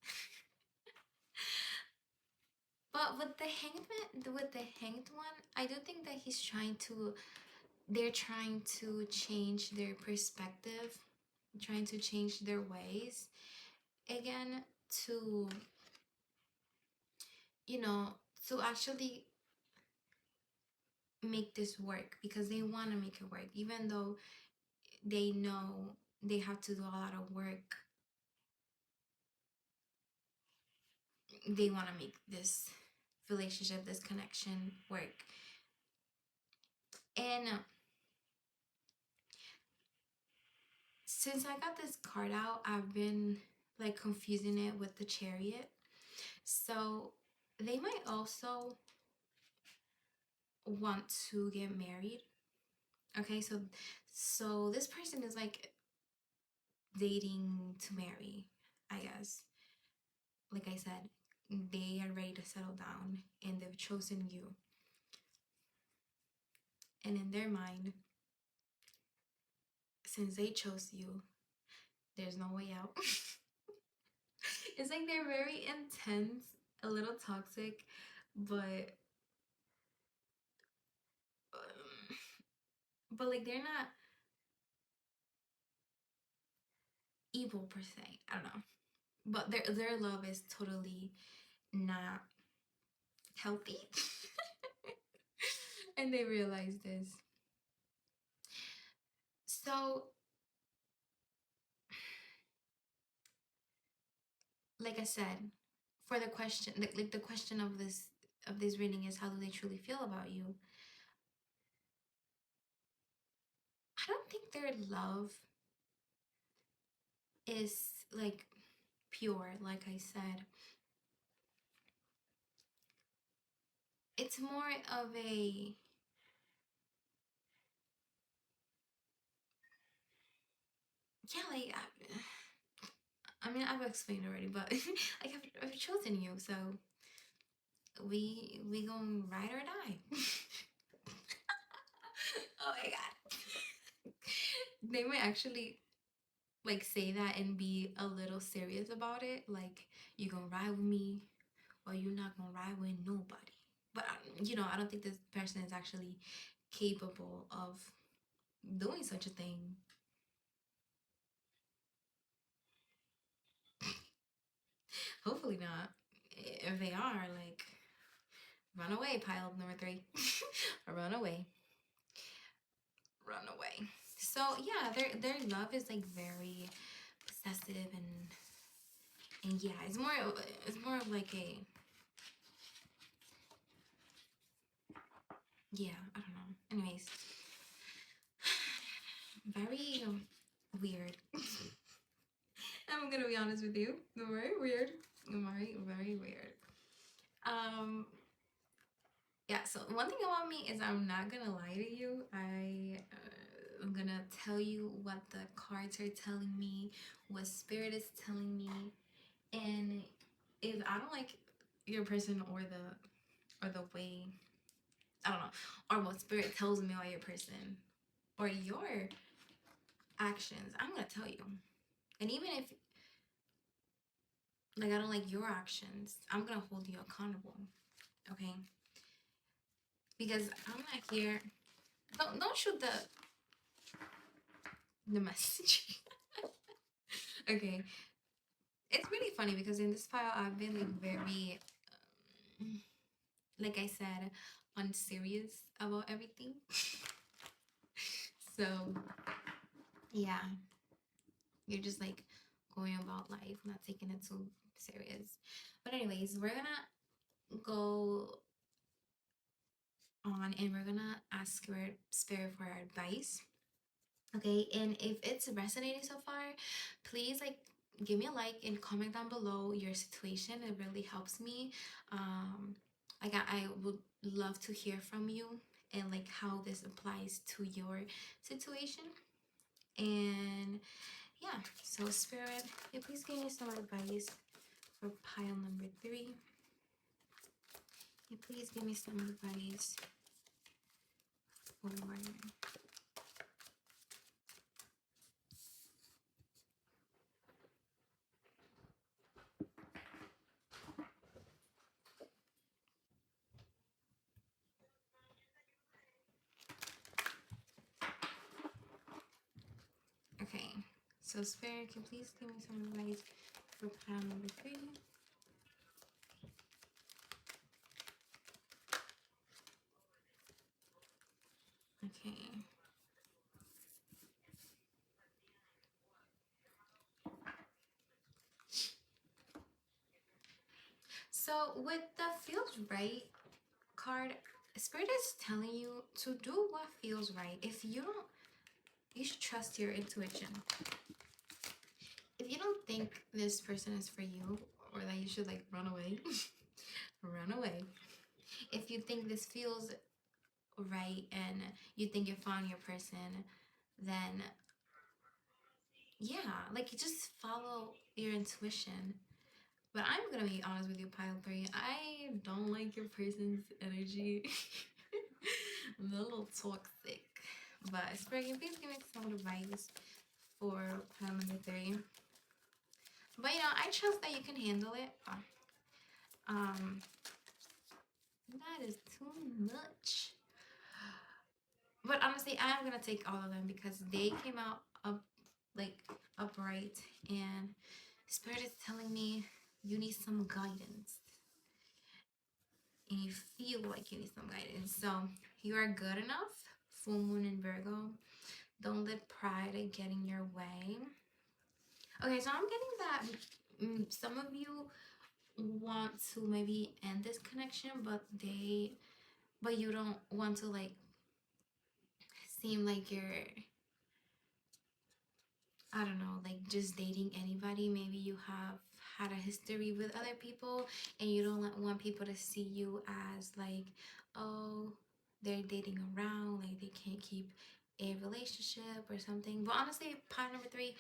But with the hanged one, I do think that they're trying to change their perspective, trying to change their ways again, to, you know, to actually make this work, because they want to make it work, even though they know they have to do a lot of work. They want to make this relationship, this connection work. And since I got this card out, I've been like confusing it with the Chariot. So they might also want to get married. Okay, so this person is like dating to marry, I guess. Like I said, they are ready to settle down, and they've chosen you. And in their mind, since they chose you, there's no way out. It's like they're very intense, a little toxic, but like they're not evil per se. I don't know, but their love is totally not healthy. And they realize this. So like I said, for the question, like the question of this reading is, how do they truly feel about you? I don't think their love is like pure, like I said. It's more of a, yeah, like I mean, I've explained already, but like I've chosen you, so we gonna ride or die. Oh my god. They might actually like say that and be a little serious about it. Like, you gonna ride with me or you not gonna ride with nobody. But you know, I don't think this person is actually capable of doing such a thing. Hopefully not. If they are, like, run away, pile number 3. Run away. Run away. So yeah, their love is like very possessive and yeah, it's more of like a, yeah, I don't know. Anyways, very weird. I'm gonna be honest with you. Very weird. Very weird. Yeah, so one thing about me is I'm not gonna lie to you. I'm gonna tell you what the cards are telling me, what spirit is telling me, and if I don't like your person or the way, I don't know, or what spirit tells me about your person or your actions, I'm gonna tell you. And even if like I don't like your actions, I'm gonna hold you accountable. Okay? Because I'm not here. Don't shoot the message. Okay. It's really funny because in this file I've been like very like I said, unserious about everything. So yeah. You're just like going about life, not taking it too serious. But anyways, we're gonna go on and we're gonna ask your spirit for advice. Okay, and if it's resonating so far, please like give me a like and comment down below your situation. It really helps me. Like I would love to hear from you and like how this applies to your situation. And yeah, so spirit, yeah, please give me some advice for pile number 3. Yeah, please give me some advice for okay. So spirit, can please give me some advice for pile number 3. Okay. So with the feels right card, spirit is telling you to do what feels right. If you don't, you should trust your intuition. If you don't think this person is for you or that you should like run away, run away. If you think this feels right and you think you found your person, then yeah, like you just follow your intuition. But I'm gonna be honest with you, pile 3. I don't like your person's energy. I'm a little toxic. But Spirit, please give me some advice for pile number 3. But you know, I trust that you can handle it. That is too much. But honestly, I am gonna take all of them because they came out up like upright, and Spirit is telling me you need some guidance. And you feel like you need some guidance. So you are good enough. Full moon in Virgo. Don't let pride get in your way. Okay, so I'm getting that some of you want to maybe end this connection, but you don't want to like seem like you're, I don't know, like just dating anybody. Maybe you have had a history with other people and you don't want people to see you as like, oh, they're dating around, like they can't keep a relationship or something. But honestly, part number 3,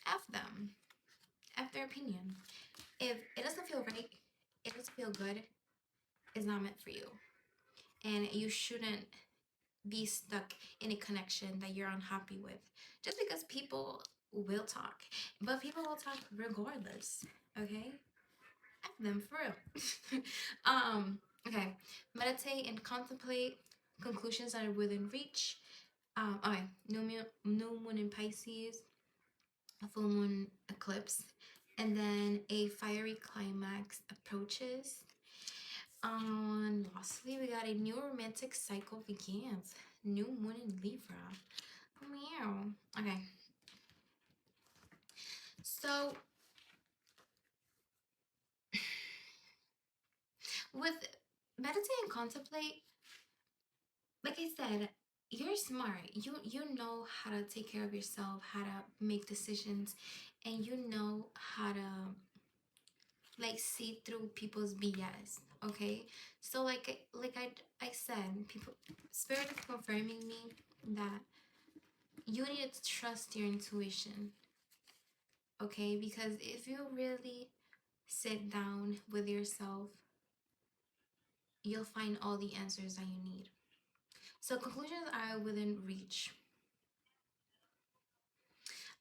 F them. F their opinion. If it doesn't feel right, it doesn't feel good, it's not meant for you. And you shouldn't be stuck in a connection that you're unhappy with, just because people will talk, but people will talk regardless. Okay, F them for real. Okay, meditate and contemplate. Conclusions that are within reach. Okay, new moon in Pisces, a full moon eclipse, and then a fiery climax approaches. Lastly, we got a new romantic cycle begins. New moon in Libra. Meow. Okay. So, with meditate and contemplate, like I said, you're smart. You know how to take care of yourself, how to make decisions, and you know how to like see through people's BS. Okay, so like I said, people, spirit is confirming me that you need to trust your intuition. Okay, because if you really sit down with yourself, you'll find all the answers that you need. So conclusions are within reach.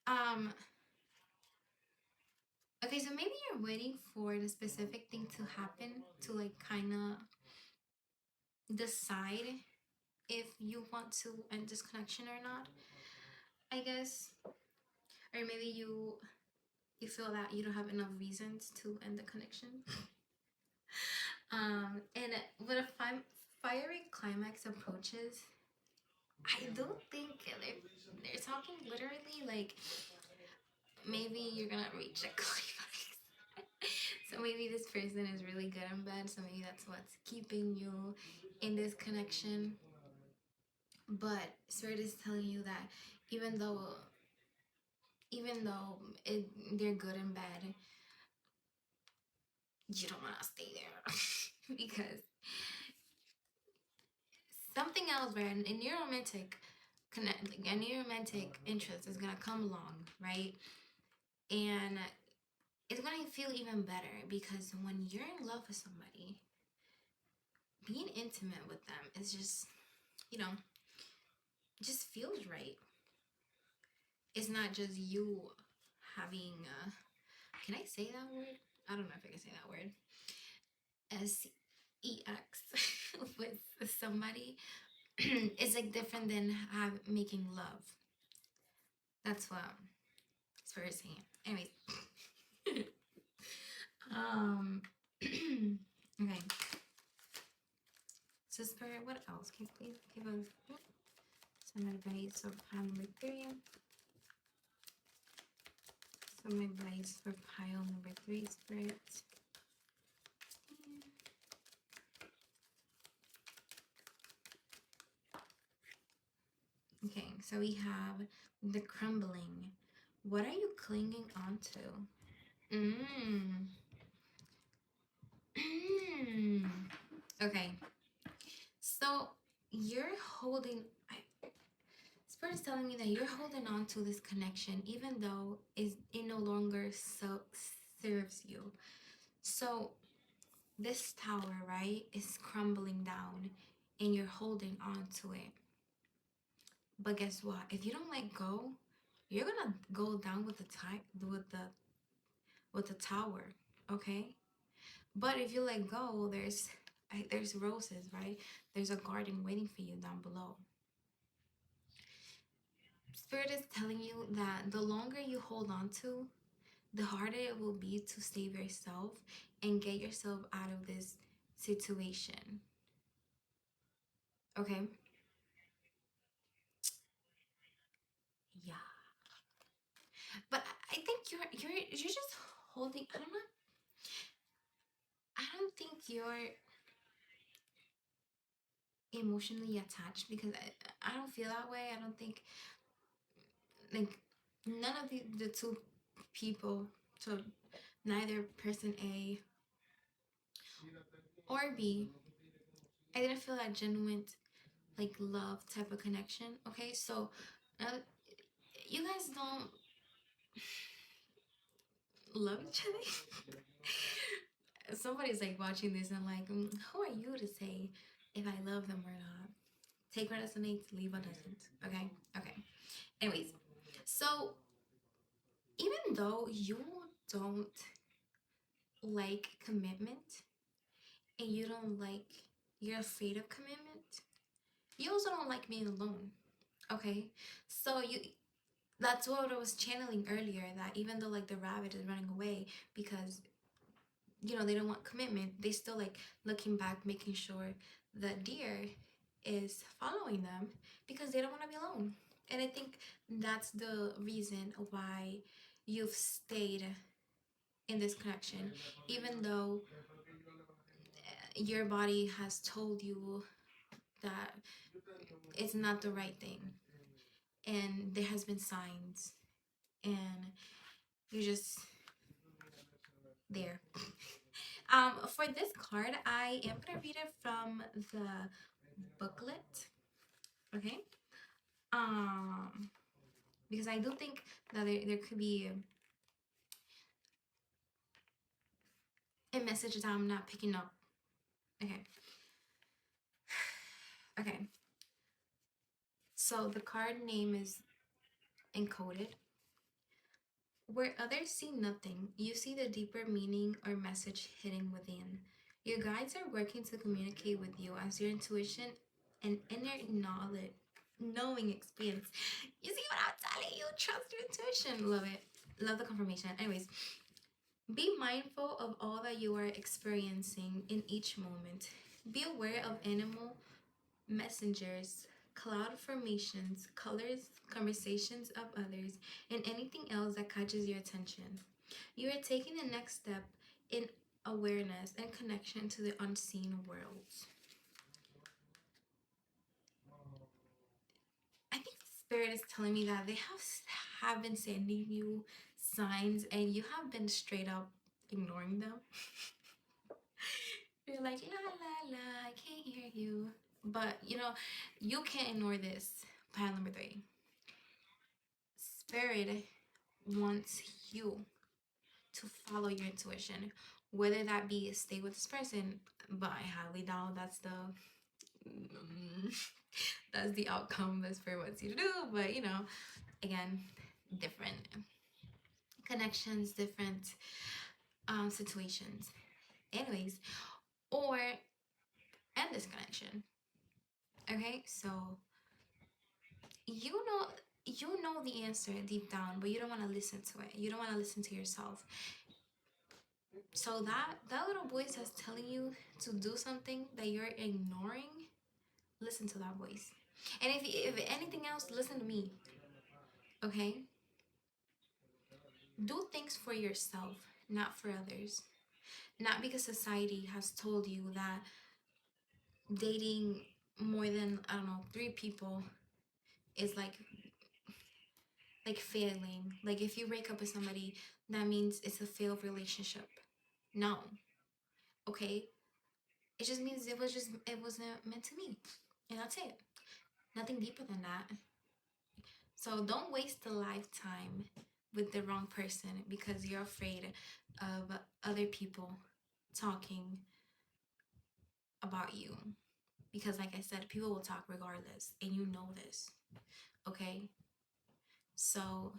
Um, okay, so maybe you're waiting for the specific thing to happen to like kind of decide if you want to end this connection or not, I guess. Or maybe you feel that you don't have enough reasons to end the connection. And when a fiery climax approaches, I don't think they're talking literally like maybe you're gonna reach a climax. So maybe this person is really good in bed, so maybe that's what's keeping you in this connection. But Spirit is telling you that even though they're good in bed, you don't want to stay there because something else, where a new romantic connect, like a new romantic interest is gonna come along, right? And it's gonna feel even better because when you're in love with somebody, being intimate with them is just, you know, just feels right. It's not just you having can I say that word? I don't know if I can say that word. Sex with somebody. It's like different than making love. That's what Spirit is saying. Anyways. Okay. So Spirit, what else? Can you please give us some advice for pile number 3? Some advice for pile number 3, Spirit. Okay, so we have the crumbling. What are you clinging on to? Okay, so you're holding. Spirit is telling me that you're holding on to this connection, even though it no longer serves you. So this tower, right, is crumbling down, and you're holding on to it. But guess what? If you don't let go, you're gonna go down with the tower, okay? But if you let go, there's roses, right? There's a garden waiting for you down below. Spirit is telling you that the longer you hold on to, the harder it will be to save yourself and get yourself out of this situation. Okay? Yeah. But I think you're just holding. I don't know. I don't think you're emotionally attached because I don't feel that way. I don't think like none of the two people, so neither person A or B, I didn't feel that genuine like love type of connection. Okay, so you guys don't love each other. Somebody's like watching this and like, who are you to say if I love them or not? Take what resonates, leave what doesn't. Okay? Okay. Anyways, so even though you don't like commitment and you don't like, you're afraid of commitment, you also don't like being alone. Okay? So that's what I was channeling earlier, that even though like the rabbit is running away because they don't want commitment, they still like looking back, making sure the deer is following them because they don't want to be alone. And I think that's the reason why you've stayed in this connection, even though your body has told you that it's not the right thing, and there has been signs, and you're just there. For this card, I am gonna read it from the booklet, okay? Because I do think that there could be a message that I'm not picking up. Okay. Okay. So the card name is encoded. Where others see nothing, you see the deeper meaning or message hidden within. Your guides are working to communicate with you as your intuition and inner knowing expands. You see what I'm telling you? Trust your intuition. Love it. Love the confirmation. Anyways, be mindful of all that you are experiencing in each moment. Be aware of animal messengers, cloud formations, colors, conversations of others, and anything else that catches your attention. You are taking the next step in awareness and connection to the unseen worlds. I think Spirit is telling me that they have been sending you signs and you have been straight up ignoring them. You're like, la la la, I can't hear you. But you can't ignore this. Pile number 3. Spirit wants you to follow your intuition, whether that be stay with this person, but I highly doubt that's that's the outcome that Spirit wants you to do. But again, different connections, different situations. Anyways, or end this connection. Okay, so you know the answer deep down, but you don't want to listen to it. You don't want to listen to yourself. So that little voice that's telling you to do something that you're ignoring, listen to that voice. And if anything else, listen to me. Okay? Do things for yourself, not for others. Not because society has told you that dating more than, I don't know, 3 people is like failing. Like if you break up with somebody, that means it's a failed relationship. No. Okay? It just means it wasn't meant to be. And that's it. Nothing deeper than that. So don't waste a lifetime with the wrong person because you're afraid of other people talking about you. Because like I said, people will talk regardless, and you know this. Okay? So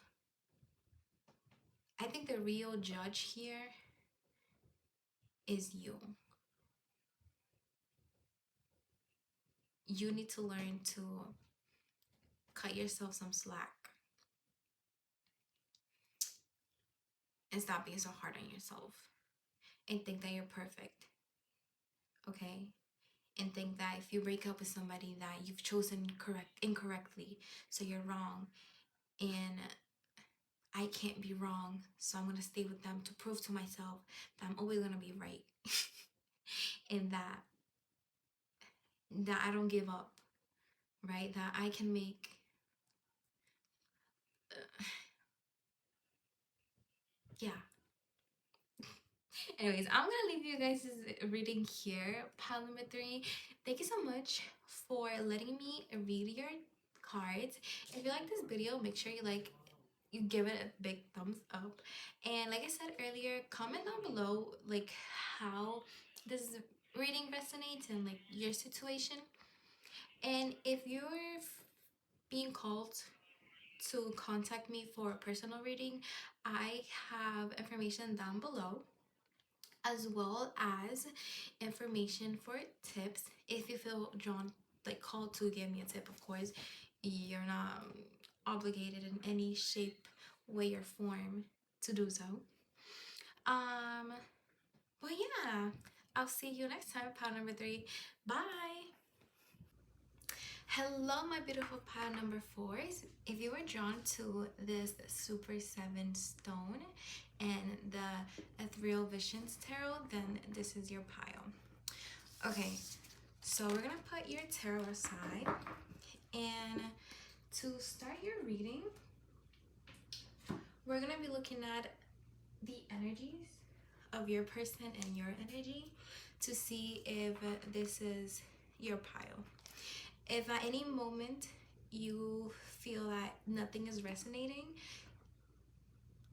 I think the real judge here is you. You need to learn to cut yourself some slack and stop being so hard on yourself and think that you're perfect. Okay? And think that if you break up with somebody that you've chosen incorrectly, so you're wrong, and I can't be wrong, so I'm gonna stay with them to prove to myself that I'm always gonna be right. And that I don't give up, right? That I can make yeah. Anyways, I'm gonna leave you guys reading here, pile number 3. Thank you so much for letting me read your cards. If you like this video, make sure you give it a big thumbs up. And like I said earlier, comment down below like how this reading resonates and like your situation. And if you're being called to contact me for a personal reading, I have information down below, as well as information for tips. If you feel drawn, like called to give me a tip, of course, you're not obligated in any shape, way, or form to do so. But yeah, I'll see you next time, pile number 3. Bye. Hello, my beautiful pile number 4s. If you were drawn to this Super 7 stone and the Ethereal Visions Tarot, then this is your pile. Okay, so we're gonna put your tarot aside, and to start your reading, we're gonna be looking at the energies of your person and your energy to see if this is your pile. If at any moment you feel that nothing is resonating,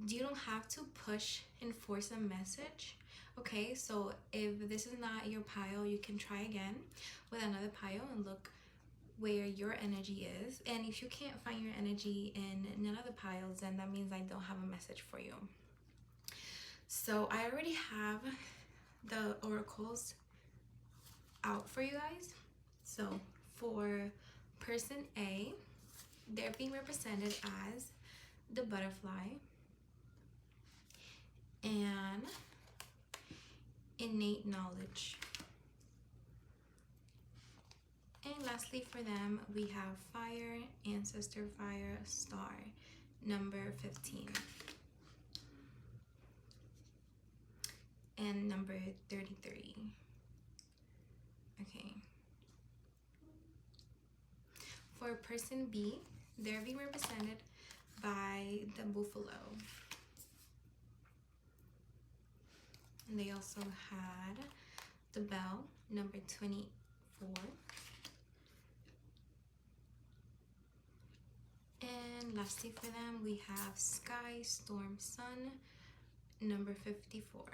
you don't have to push and force a message. Okay, so if this is not your pile, you can try again with another pile and look where your energy is. And if you can't find your energy in none of the piles, then that means I don't have a message for you. So I already have the oracles out for you guys. So for person A, they're being represented as the butterfly and innate knowledge. And lastly for them, we have fire, ancestor fire, star, number 15. And number 33. Okay. For person B, they're being represented by the buffalo. And they also had the bell, number 24. And lastly for them, we have sky, storm, sun, number 54.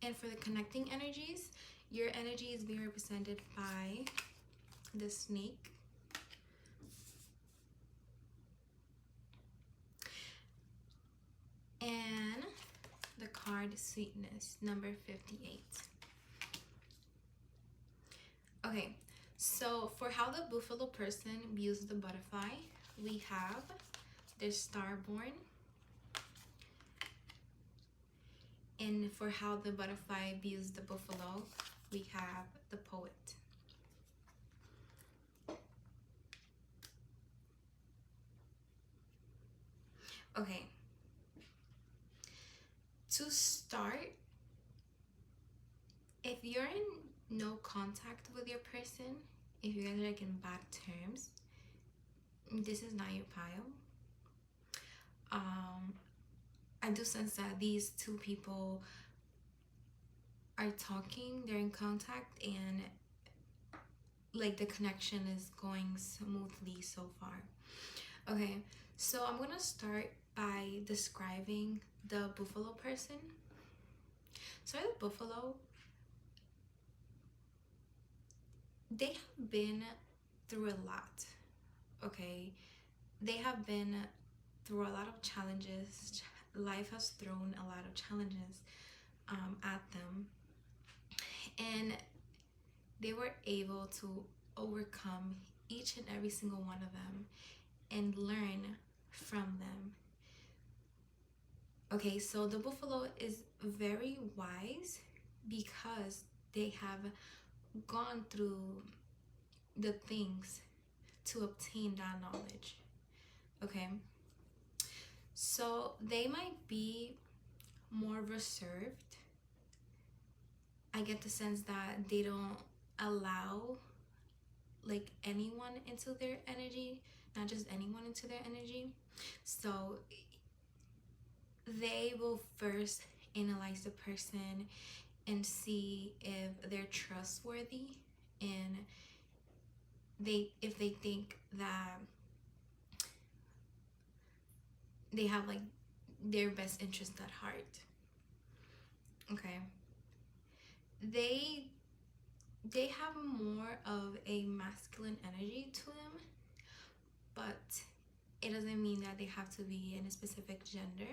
And for the connecting energies, your energy is being represented by the snake, and the card sweetness, number 58. Okay, so for how the buffalo person views the butterfly, we have the starborn. And for how the butterfly views the buffalo, we have the poet. Okay. To start, if you're in no contact with your person, if you guys are like in bad terms, this is not your pile. I do sense that these two people are talking, they're in contact, and like the connection is going smoothly so far. Okay, so I'm gonna start by describing the buffalo person. So the buffalo, they have been through a lot. Okay, they have been through a lot of challenges. Life has thrown a lot of challenges at them, and they were able to overcome each and every single one of them and learn from them. Okay, so the buffalo is very wise because they have gone through the things to obtain that knowledge. Okay, so they might be more reserved. I get the sense that they don't allow like anyone into their energy, not just anyone into their energy. So they will first analyze the person and see if they're trustworthy, and if they think that they have like their best interest at heart. Okay, they they have more of a masculine energy to them, but it doesn't mean that they have to be in a specific gender.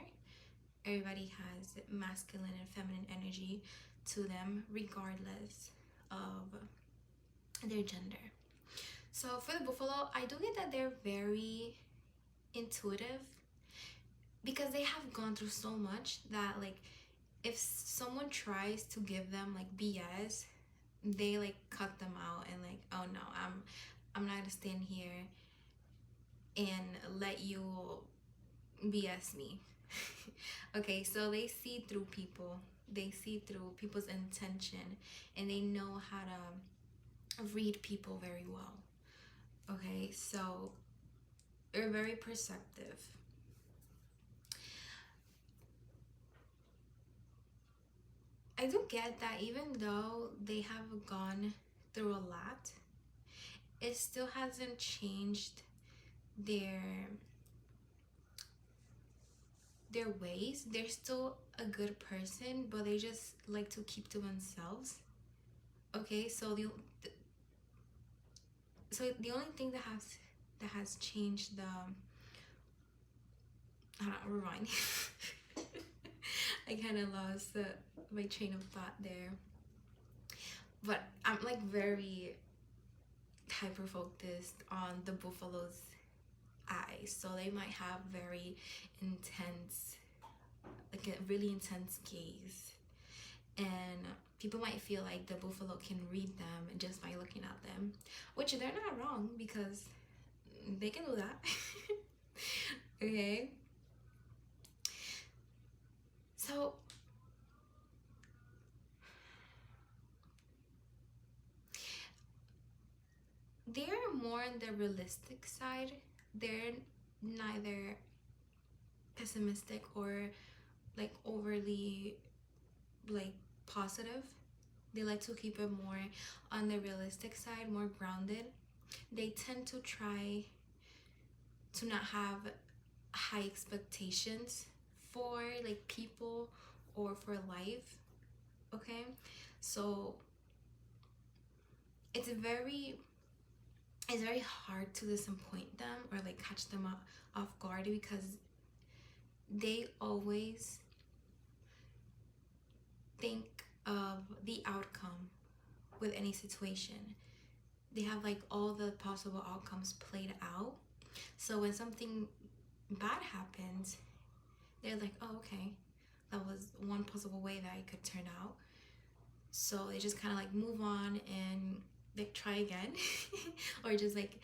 Everybody has masculine and feminine energy to them regardless of their gender. So for the buffalo, I do get that they're very intuitive because they have gone through so much that, like, if someone tries to give them like BS, they like cut them out and like, oh no, I'm not gonna stand here and let you BS me. Okay, so they see through people. They see through people's intention, and they know how to read people very well. Okay, so they're very perceptive. I do get that even though they have gone through a lot, it still hasn't changed their ways. They're still a good person, but they just like to keep to themselves. Okay, so the only thing that has changed the rewind. I kind of lost my train of thought there, but I'm like very hyper focused on the buffalo's eyes, so they might have very intense, like a really intense gaze, and people might feel like the buffalo can read them just by looking at them, which they're not wrong because they can do that. Okay, so they're more on the realistic side. They're neither pessimistic or like overly like positive. They like to keep it more on the realistic side, more grounded. They tend to try to not have high expectations for like people or for life. Okay, so it's very hard to disappoint them or like catch them off guard because they always think of the outcome with any situation. They have like all the possible outcomes played out. So when something bad happens, they're like, oh, okay, that was one possible way that it could turn out. So they just kind of like move on and like try again or just like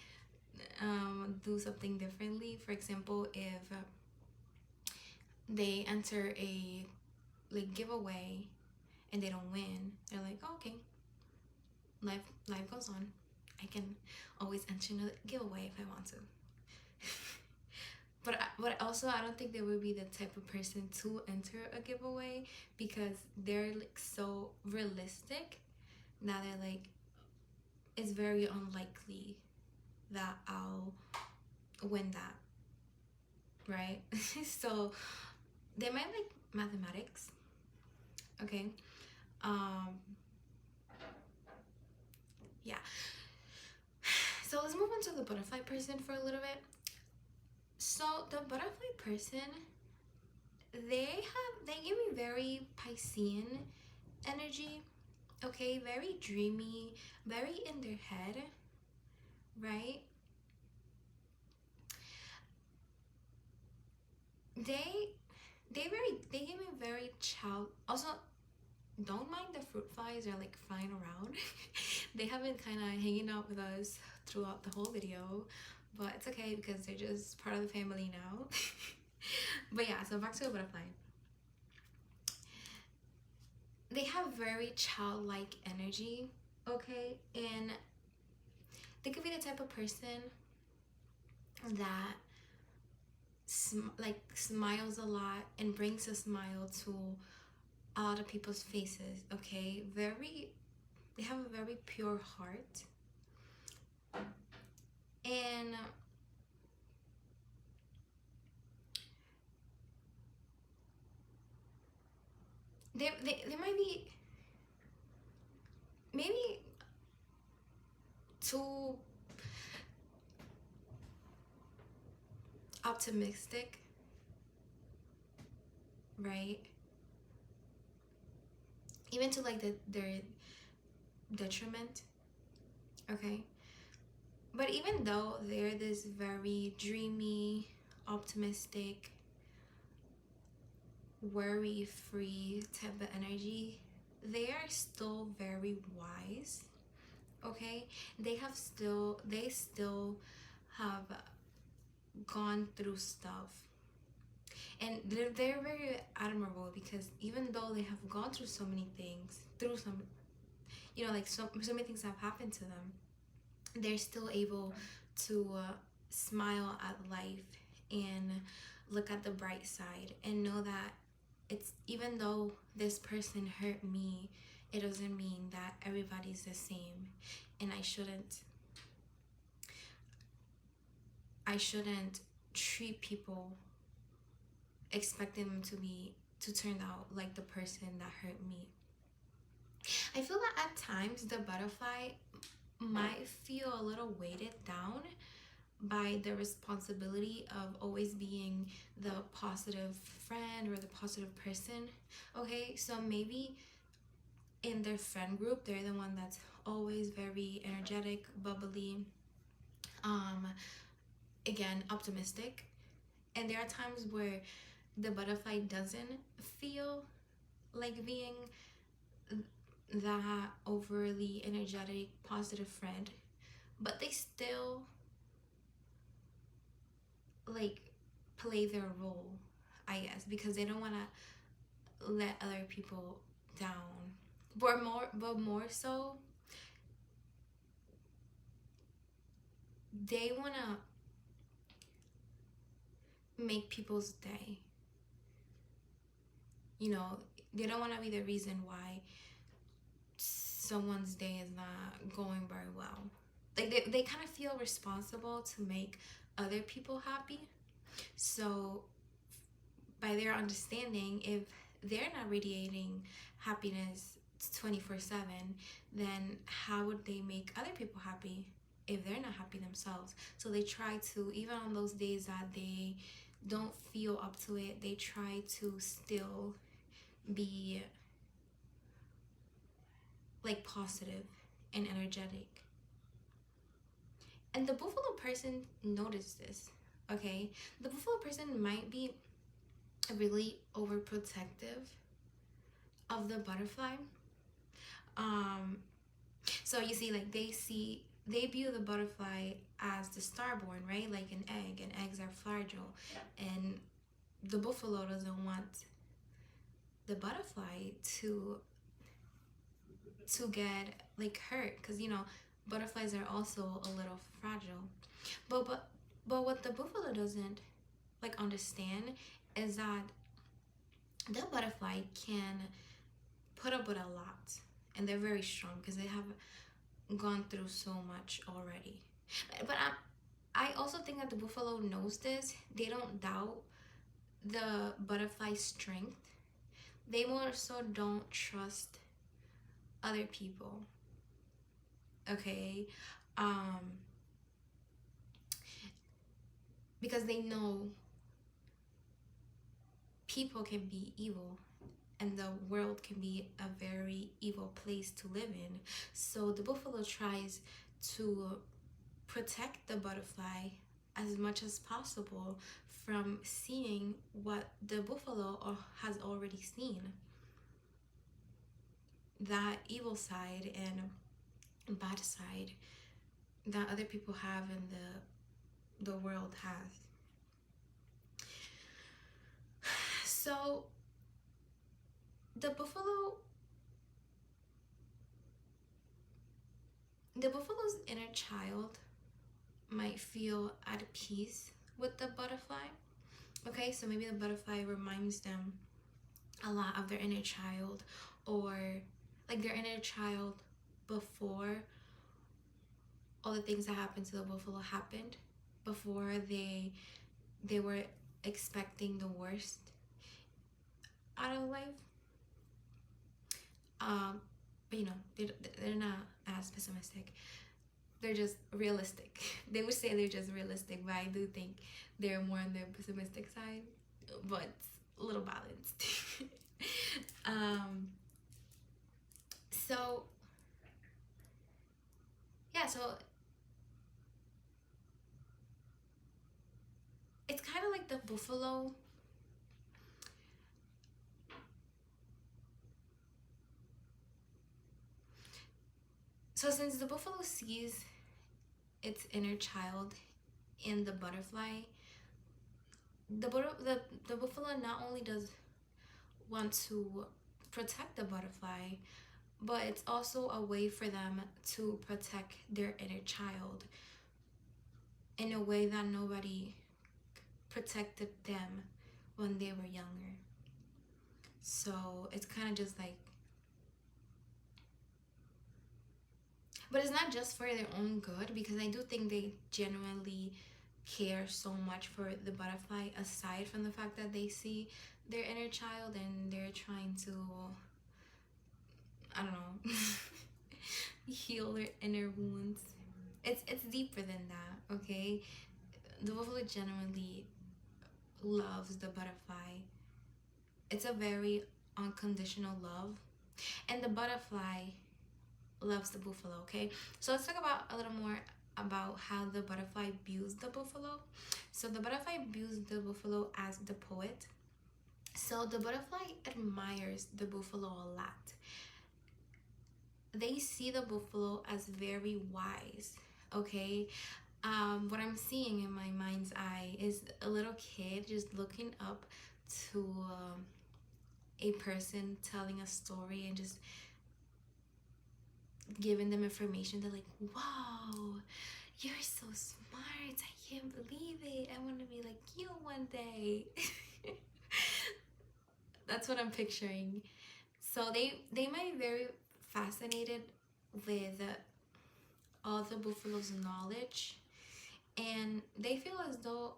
do something differently. For example, if they enter a like giveaway and they don't win, they're like, oh, okay, life goes on. I can always enter another giveaway if I want to. But also I don't think they would be the type of person to enter a giveaway because they're like so realistic that they're like, it's very unlikely that I'll win that, right? So they might like mathematics. Okay, yeah, so let's move on to the butterfly person for a little bit. So the butterfly person, they give me very Piscean energy. Okay, very dreamy, very in their head, right? They give me very child. Also, don't mind the fruit flies are like flying around. They have been kind of hanging out with us throughout the whole video, but it's okay because they're just part of the family now. But yeah, so back to the butterfly. They have very childlike energy, okay? And they could be the type of person that smiles a lot and brings a smile to a lot of people's faces, okay? They have a very pure heart. And they might be, maybe optimistic, right? Even to like their detriment, okay? But even though they're this very dreamy, optimistic, worry-free type of energy, they are still very wise, okay? They still have gone through stuff, and they're very admirable, because even though they have gone through so many things, through some, you know, like so many things have happened to them, they're still able to smile at life and look at the bright side and know that it's, even though this person hurt me, it doesn't mean that everybody's the same, and I shouldn't treat people expecting them to turn out like the person that hurt me. I feel that at times the butterfly might feel a little weighted down by the responsibility of always being the positive friend or the positive person. Okay, so maybe in their friend group, they're the one that's always very energetic, bubbly, again, optimistic. And there are times where the butterfly doesn't feel like being that overly energetic, positive friend, but they still like play their role, I guess, because they don't want to let other people down. But more so, they want to make people's day. You know, they don't want to be the reason why someone's day is not going very well. Like they kind of feel responsible to make other people happy. So by their understanding, if they're not radiating happiness 24/7, then how would they make other people happy if they're not happy themselves? So they try to, even on those days that they don't feel up to it, they try to still be like positive and energetic. And the buffalo person noticed this, okay? The buffalo person might be really overprotective of the butterfly. So you see, like they view the butterfly as the starborn, right? Like an egg, and eggs are fragile, and the buffalo doesn't want the butterfly to get like hurt, because you know butterflies are also a little fragile. But what the buffalo doesn't like understand is that the butterfly can put up with a lot, and they're very strong because they have gone through so much already. But I also think that the buffalo knows this. They don't doubt the butterfly's strength. They more so don't trust other people, okay? Because they know people can be evil, and the world can be a very evil place to live in. So the buffalo tries to protect the butterfly as much as possible from seeing what the buffalo has already seen, that evil side and bad side that other people have and the world has. So the buffalo's inner child might feel at peace with the butterfly. Okay, so maybe the butterfly reminds them a lot of their inner child, or like their inner child before all the things that happened to the buffalo happened, before they were expecting the worst out of life. But you know, they're not as pessimistic. they're just realistic. They would say they're just realistic, but I do think they're more on the pessimistic side, but a little balanced. um, so yeah, so it's kind of like the buffalo. So since the buffalo sees its inner child in the butterfly, the buffalo not only does want to protect the butterfly, but it's also a way for them to protect their inner child in a way that nobody protected them when they were younger. So it's kind of just like, but it's not just for their own good, because I do think they genuinely care so much for the butterfly, aside from the fact that they see their inner child and they're trying to, I don't know, heal their inner wounds. It's deeper than that, okay? The buffalo genuinely loves the butterfly. It's a very unconditional love, and the butterfly loves the buffalo, okay? So let's talk about a little more about how the butterfly views the buffalo. So the butterfly views the buffalo as the poet. So the butterfly admires the buffalo a lot. They see the buffalo as very wise, okay? What I'm seeing in my mind's eye is a little kid just looking up to a person telling a story and just giving them information. They're like, wow, you're so smart, I can't believe it, I want to be like you one day. That's what I'm picturing. So they might be very fascinated with all the buffalo's knowledge, and they feel as though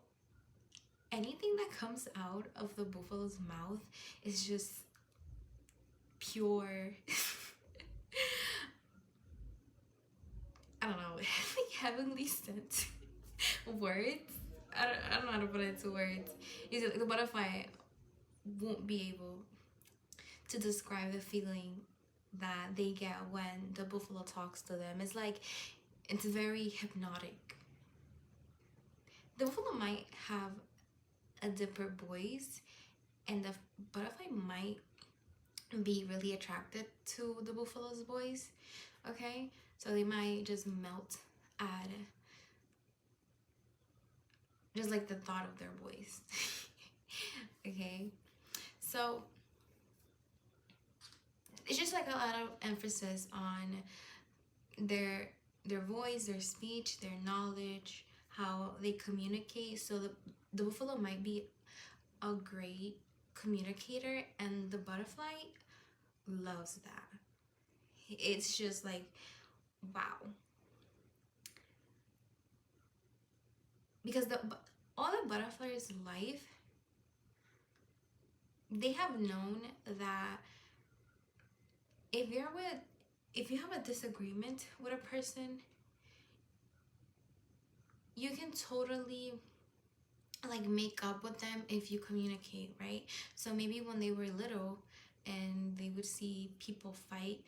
anything that comes out of the buffalo's mouth is just pure I don't know, like heavenly sent words. I don't know how to put it into words. Usually the butterfly won't be able to describe the feeling that they get when the buffalo talks to them. It's like, it's very hypnotic. The buffalo might have a deeper voice, and the butterfly might be really attracted to the buffalo's voice, okay? So they might just melt at just like the thought of their voice. Okay, so it's just like a lot of emphasis on their voice, their speech, their knowledge, how they communicate. So the buffalo might be a great communicator, and the butterfly loves that. It's just like, wow. Because all the butterflies' life, they have known that if you have a disagreement with a person, you can totally like make up with them if you communicate, right? So maybe when they were little and they would see people fight,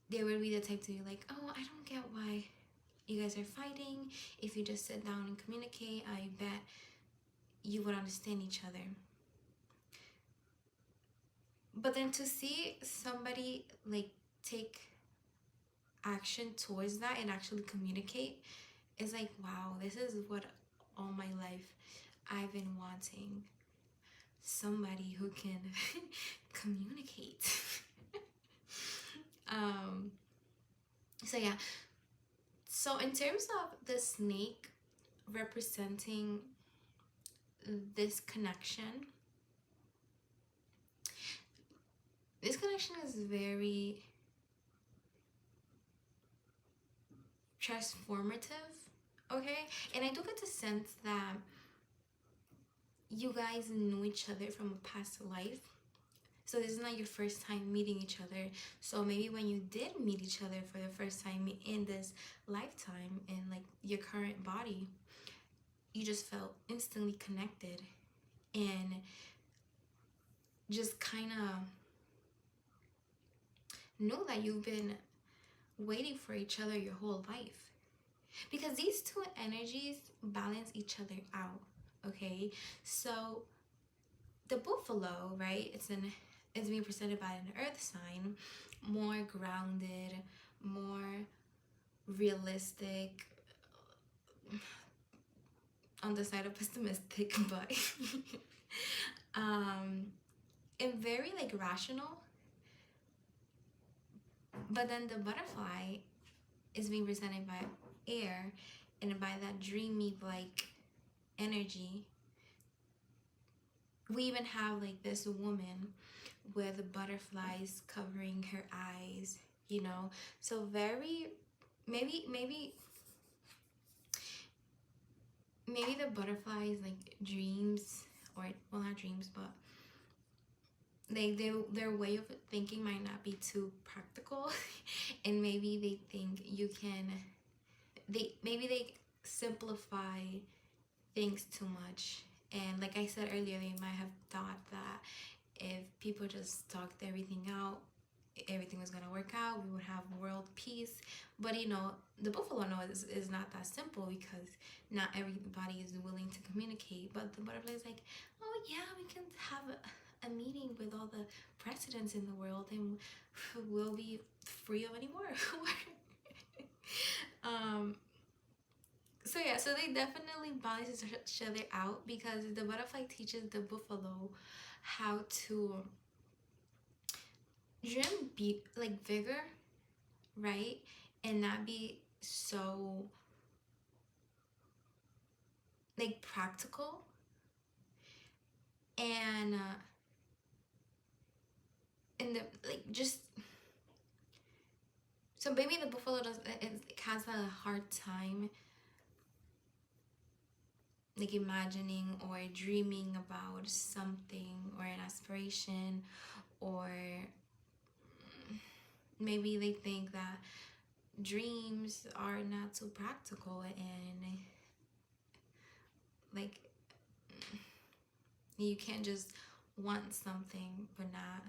they would be the type to be like, oh, I don't get why you guys are fighting. If you just sit down and communicate, I bet you would understand each other. But then to see somebody like take action towards that and actually communicate is like, wow, this is what all my life I've been wanting. Somebody who can communicate. So yeah, so in terms of the snake representing this connection is very transformative, okay? And I do get the sense that you guys knew each other from a past life. So this is not your first time meeting each other. So maybe when you did meet each other for the first time in this lifetime, in like your current body, you just felt instantly connected and just kind of know that you've been waiting for each other your whole life. Because these two energies balance each other out, okay? So the buffalo, right? It's being presented by an earth sign, more grounded, more realistic, on the side of pessimistic, but and very like rational. But then the butterfly is being presented by air, and by that dreamy like energy. We even have like this woman with butterflies covering her eyes, you know. So very maybe the butterflies like dreams, or well, not dreams, but their way of thinking might not be too practical and maybe they think you can maybe they simplify things too much. And like I said earlier, they might have thought that if people just talked everything out, everything was gonna work out, we would have world peace. But you know, the buffalo knows is not that simple, because not everybody is willing to communicate. But the butterfly is like, oh yeah, we can have a meeting with all the presidents in the world and we'll be free of any more. So yeah, so they definitely balance each other out, because the butterfly teaches the buffalo how to dream be like vigor, right? And not be so like practical. And the like just so maybe the buffalo it has a hard time like imagining or dreaming about something or an aspiration, or maybe they think that dreams are not too practical, and like you can't just want something but not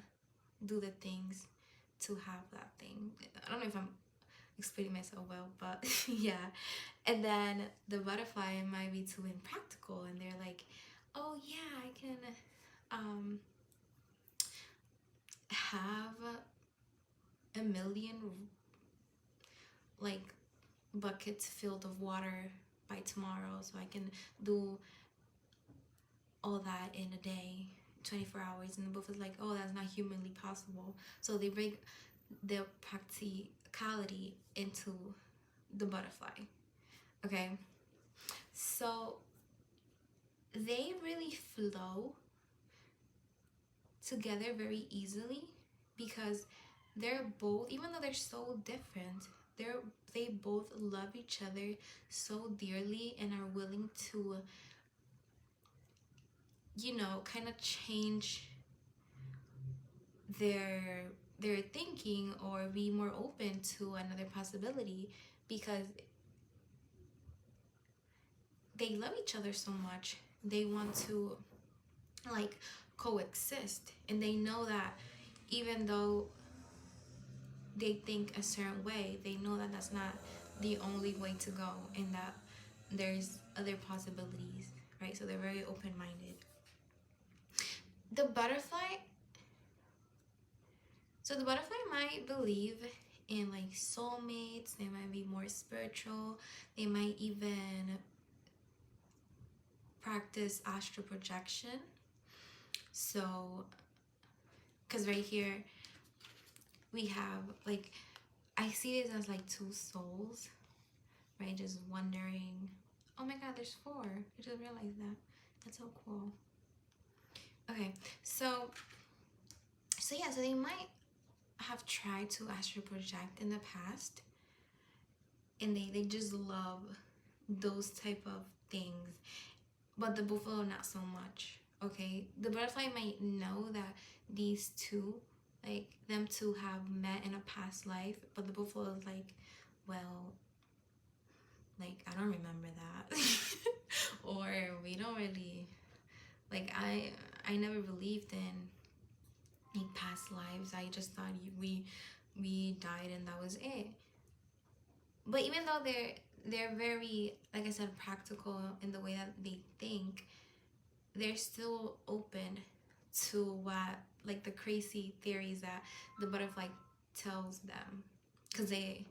do the things to have that thing. I don't know if I'm explaining myself well, but yeah. And then the butterfly might be too impractical, and they're like, oh yeah, I can have a million like buckets filled of water by tomorrow, so I can do all that in a day, 24 hours. And the buffalo's like, oh, that's not humanly possible. So they bring the practicality into the butterfly. Okay, so they really flow together very easily, because they're both, even though they're so different, they both love each other so dearly and are willing to, you know, kind of change their thinking or be more open to another possibility, because they love each other so much. They want to like coexist, and they know that even though they think a certain way, they know that that's not the only way to go, and that there's other possibilities, right? So they're very open-minded. The butterfly might believe in like soulmates. They might be more spiritual. They might even practice astral projection. So because right here we have like, I see this as like two souls, right? Just wondering, oh my god, there's 4. I just realized that. That's so cool. Okay, so yeah, so they might have tried to astral project in the past, and they just love those type of things. But the buffalo, not so much, Okay, the butterfly might know that these two, like them two, have met in a past life, but the buffalo is like, well, like I don't remember that, or we don't really, like I never believed in like past lives. I just thought we died and that was it. But even though they're very, like I said, practical in the way that they think, they're still open to what, like the crazy theories that the butterfly tells them, because they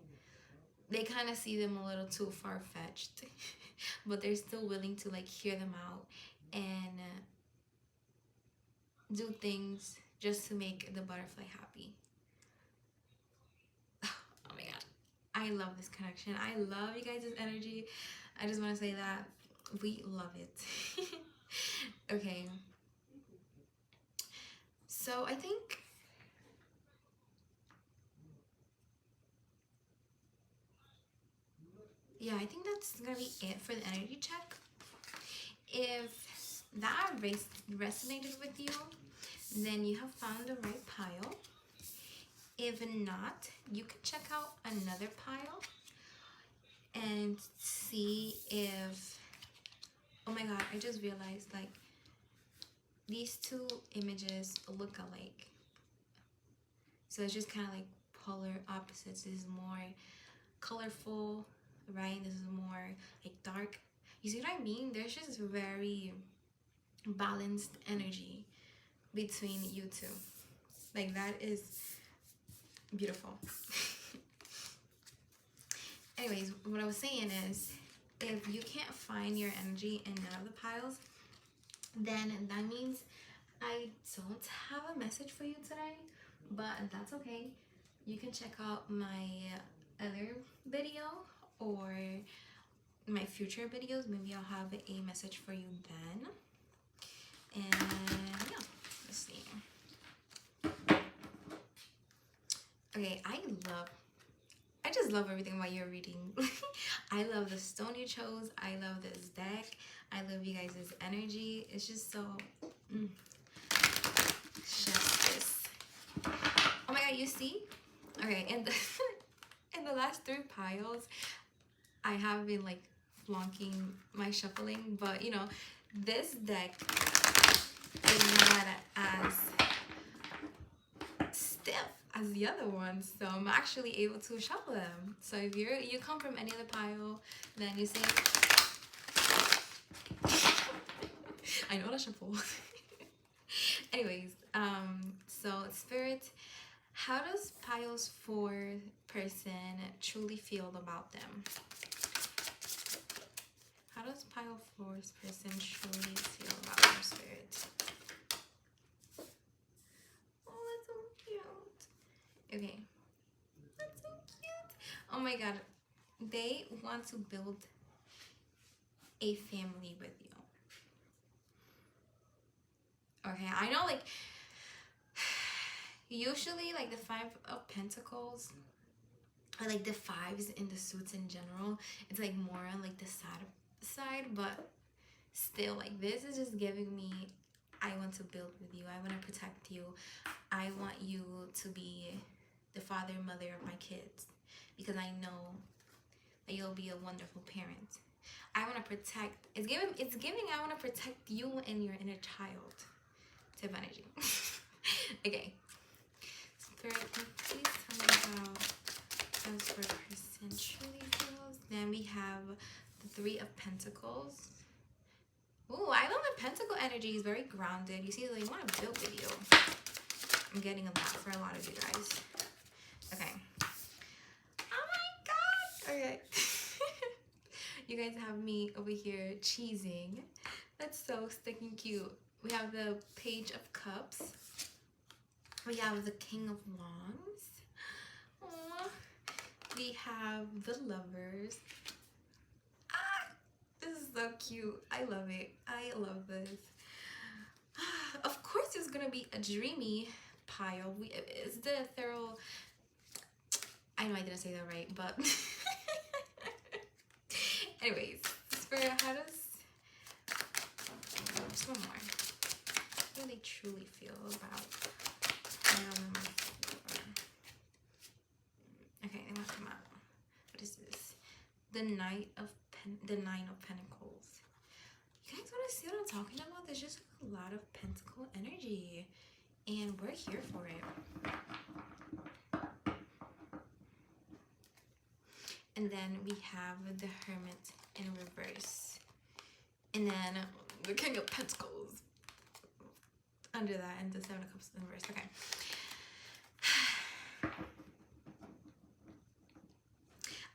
kind of see them a little too far-fetched. But they're still willing to like hear them out and do things just to make the butterfly happy. Oh my god, I love this connection. I love you guys' energy. I just want to say that we love it. Okay, so I think I think that's gonna be it for the energy check. If that resonated with you, then you have found the right pile. If not, you can check out another pile and see if, oh my god, I just realized like these two images look alike. So it's just kind of like polar opposites. This is more colorful, right? This is more like dark. You see what I mean? There's just very balanced energy between you two. Like that is beautiful. Anyways, what I was saying is, if you can't find your energy in none of the piles, then that means I don't have a message for you today, but that's okay. You can check out my other video or my future videos. Maybe I'll have a message for you then. And yeah, let's see. Okay, I just love everything about your reading. I love the stone you chose. I love this deck. I love you guys' energy. It's just so justice. Oh my god, you see? Okay, and in the last 3 piles, I have been like flunking my shuffling, but you know, this deck is not as stiff as the other ones, so I'm actually able to shuffle them. So if you come from any other pile, then you say I know how to shuffle. Anyways, so Spirit, how does piles 4 person truly feel about them? How does pile 4's person truly feel about their Spirit? Oh, that's so cute. Okay, that's so cute. Oh my god, they want to build a family with you. Okay, I know, like, usually, like, the 5 of Pentacles, or, like, the 5s in the suits in general, it's, like, more on, like, the sad side, but still, like, this is just giving me, I want to build with you. I want to protect you. I want you to be the father and mother of my kids, because I know that you'll be a wonderful parent. I want to protect, it's giving I want to protect you and your inner child type energy. Okay, Spirit, please tell me about how this person truly feels. Then we have the 3 of Pentacles. Ooh, I love the Pentacle energy. Is very grounded. You see, like, want to build with you. I'm getting a lot for a lot of you guys. Okay. Oh my god. Okay. You guys have me over here cheesing. That's so stinking cute. We have the Page of Cups. We have the King of Wands. Aww. We have the Lovers. Ah, this is so cute. I love it. I love this. Of course, it's gonna be a dreamy pile. It's the ethereal. I know I didn't say that right, but anyways, Spirit, how does? Just one more. truly feel about okay, they want to come out. What is this? The Nine of Pentacles. You guys want to see what I'm talking about? There's just a lot of Pentacle energy, and we're here for it. And then we have the Hermit in reverse, and then the King of Pentacles under that, and the Seven of Cups in reverse. Okay.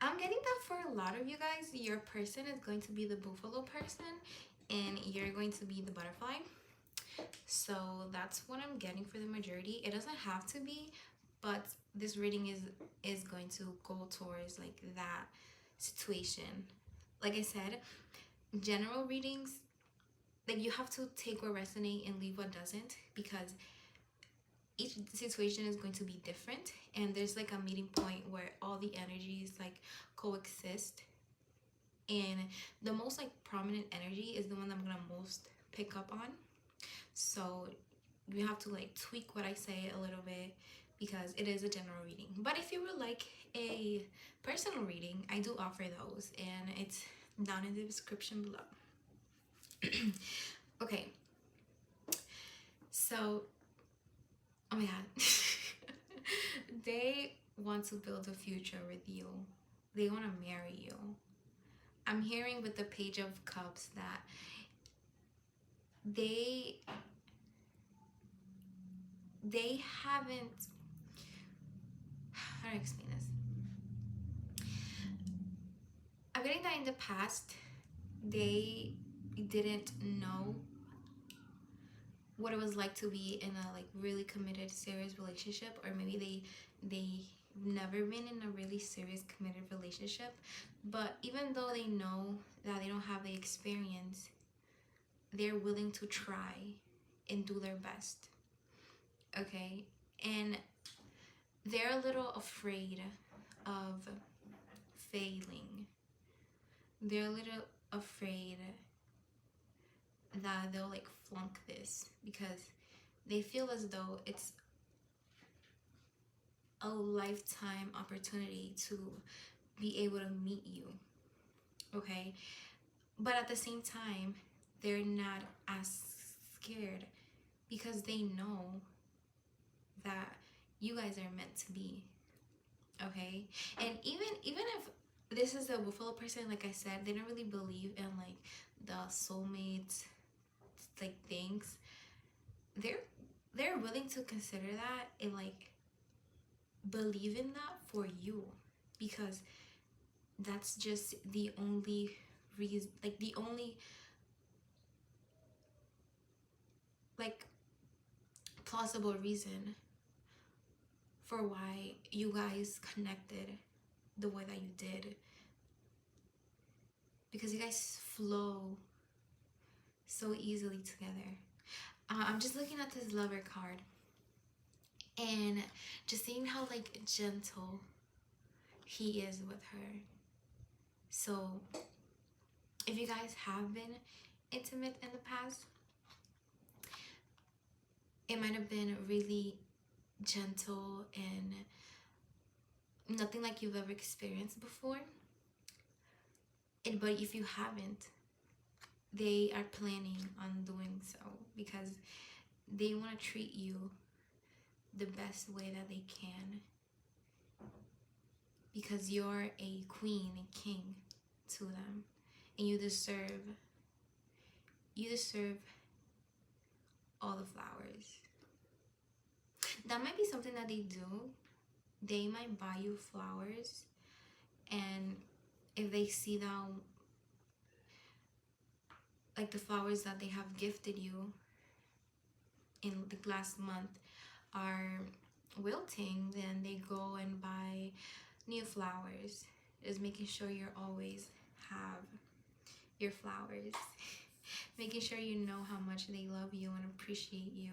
I'm getting that for a lot of you guys, your person is going to be the buffalo person and you're going to be the butterfly. So that's what I'm getting for the majority. It doesn't have to be, but this reading is going to go towards like that situation. Like I said, general readings, like you have to take what resonates and leave what doesn't, because each situation is going to be different, and there's like a meeting point where all the energies like coexist, and the most like prominent energy is the one that I'm gonna most pick up on. So you have to like tweak what I say a little bit, because it is a general reading. But if you would like a personal reading, I do offer those, and it's down in the description below. Okay, so oh my god. They want to build a future with you. They want to marry you. I'm hearing with the Page of Cups that they haven't, how do I explain this? I'm getting that in the past they didn't know what it was like to be in a like really committed serious relationship, or maybe they never been in a really serious committed relationship. But even though they know that they don't have the experience, they're willing to try and do their best. Okay, and they're a little afraid of failing. They're a little afraid that they'll like flunk this, because they feel as though it's a lifetime opportunity to be able to meet you. Okay, but at the same time they're not as scared, because they know that you guys are meant to be. Okay, and even if this is a buffalo person, like I said, they don't really believe in like the soulmates like things. They're willing to consider that and like believe in that for you, because that's just the only reason, like the only like plausible reason for why you guys connected the way that you did, because you guys flow so easily together. I'm just looking at this Lover card and just seeing how like gentle he is with her. So if you guys have been intimate in the past, it might have been really gentle and nothing like you've ever experienced before. But if you haven't, they are planning on doing so, because they want to treat you the best way that they can, because you're a queen and king to them, and you deserve all the flowers. That might be something that they do. They might buy you flowers, and if they see that like the flowers that they have gifted you in the last month are wilting, then they go and buy new flowers. Just making sure you always have your flowers. Making sure you know how much they love you and appreciate you,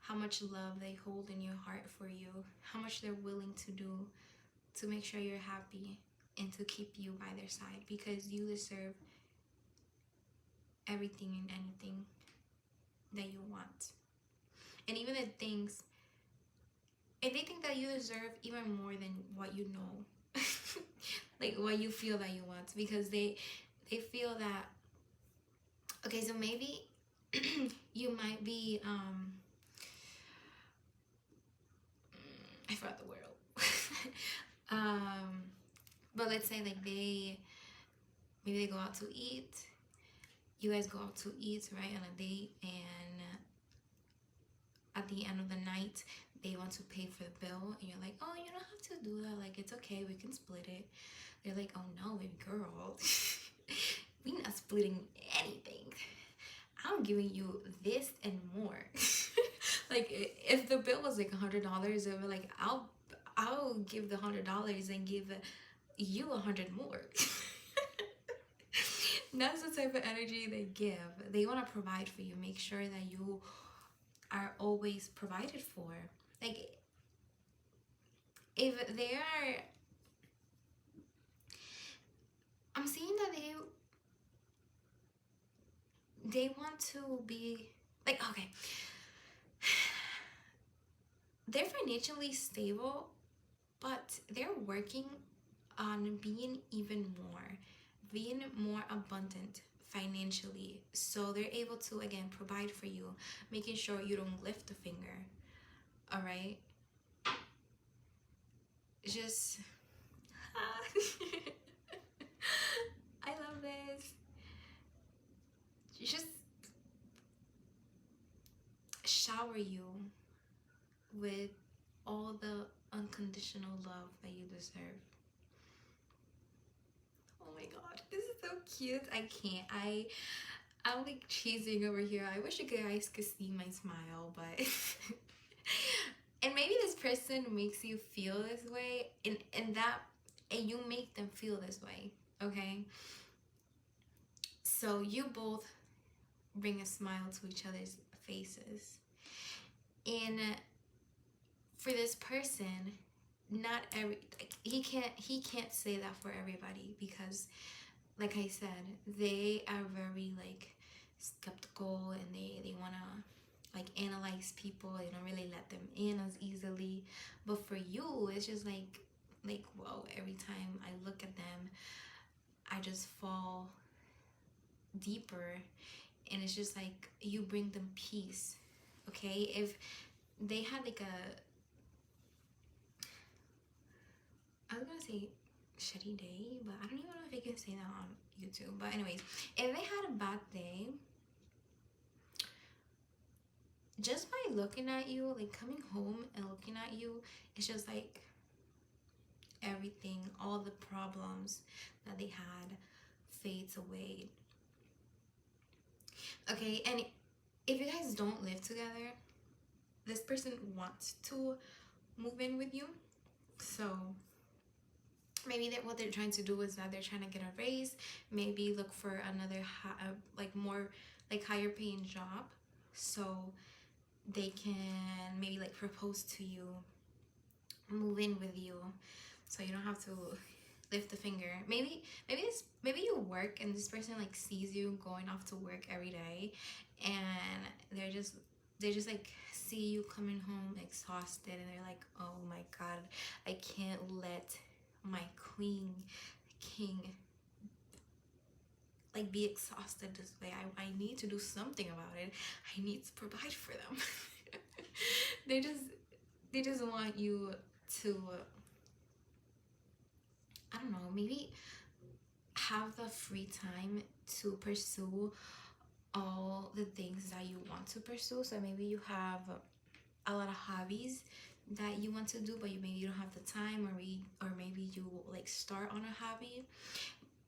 how much love they hold in your heart for you, how much they're willing to do to make sure you're happy and to keep you by their side, because you deserve everything and anything that you want. And even the things, and they think that you deserve even more than what you know. Like what you feel that you want, because they feel that, okay, so maybe you might be I forgot the word. But let's say like maybe they go out to eat, you guys go out to eat, right, on a date, and at the end of the night they want to pay for the bill, and you're like, oh, you don't have to do that, like it's okay, we can split it. They're like, oh no, baby girl, we not splitting anything, I'm giving you this and more. Like if the bill was like $100, it would like I'll give the $100 and give you 100 more. That's the type of energy they give. They want to provide for you, make sure that you are always provided for. Like if they are, I'm seeing that they want to be like, okay, they're financially stable, but they're working on being more abundant financially, so they're able to again provide for you, making sure you don't lift a finger. All right, just I love this. Just shower you with all the unconditional love that you deserve. Oh my god, this is so cute. I can't. I'm like cheesing over here. I wish you guys could see my smile, but and maybe this person makes you feel this way, and you make them feel this way, okay? So you both bring a smile to each other's faces. And for this person, not every, like, he can't say that for everybody, because like I said, they are very like skeptical, and they want to like analyze people. They don't really let them in as easily. But for you, it's just like whoa, every time I look at them, I just fall deeper, and it's just like you bring them peace. Okay, if they had like I was gonna say shitty day, but I don't even know if I can say that on YouTube. But anyways, if they had a bad day, just by looking at you, like coming home and looking at you, it's just like everything, all the problems that they had fades away. Okay, and if you guys don't live together, this person wants to move in with you. So maybe what they're trying to do is that they're trying to get a raise, maybe look for another more like higher paying job, so they can maybe like propose to you, move in with you, so you don't have to lift the finger. Maybe you work and this person like sees you going off to work every day, and they're just like see you coming home exhausted, and they're like, oh my god, I can't let my king like be exhausted this way. I need to do something about it. I need to provide for them. they just want you to, I don't know, maybe have the free time to pursue all the things that you want to pursue. So maybe you have a lot of hobbies that you want to do, but maybe you don't have the time, or maybe you like start on a hobby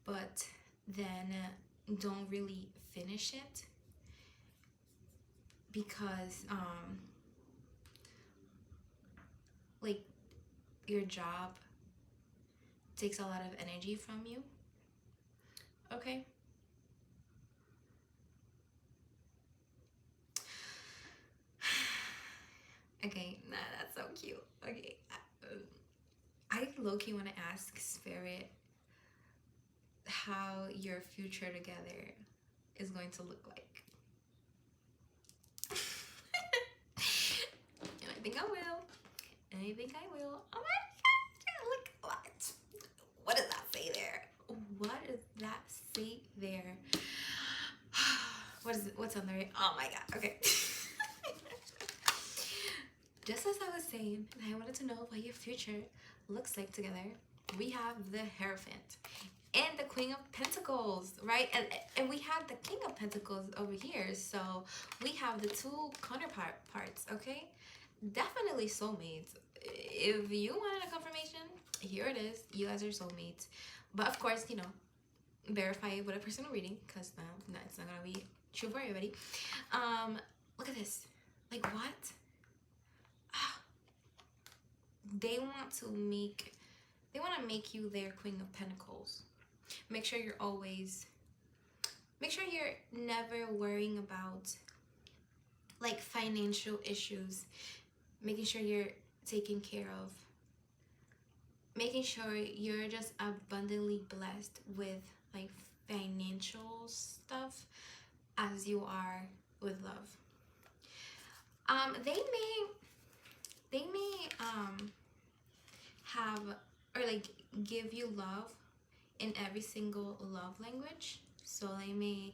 but then don't really finish it because like your job takes a lot of energy from you. Okay, okay, nah, that's so cute. Okay, I low-key want to ask Spirit how your future together is going to look like. I think I will. I think I will. Oh my god! Look what? What does that say there? What does that say there? What is it? What's on there? Oh my god. Okay. Just as I was saying, I wanted to know what your future looks like together. We have the Hierophant and the Queen of Pentacles, right? And we have the King of Pentacles over here. So we have the two counterparts, okay? Definitely soulmates. If you wanted a confirmation, here it is. You guys are soulmates. But of course, you know, verify it with a personal reading, because no, it's not gonna be true for everybody. Look at this. Like, what? They want to make you their Queen of Pentacles. Make sure you're never worrying about like financial issues. Making sure you're taken care of. Making sure you're just abundantly blessed with like financial stuff as you are with love. They may have or like give you love in every single love language. So they may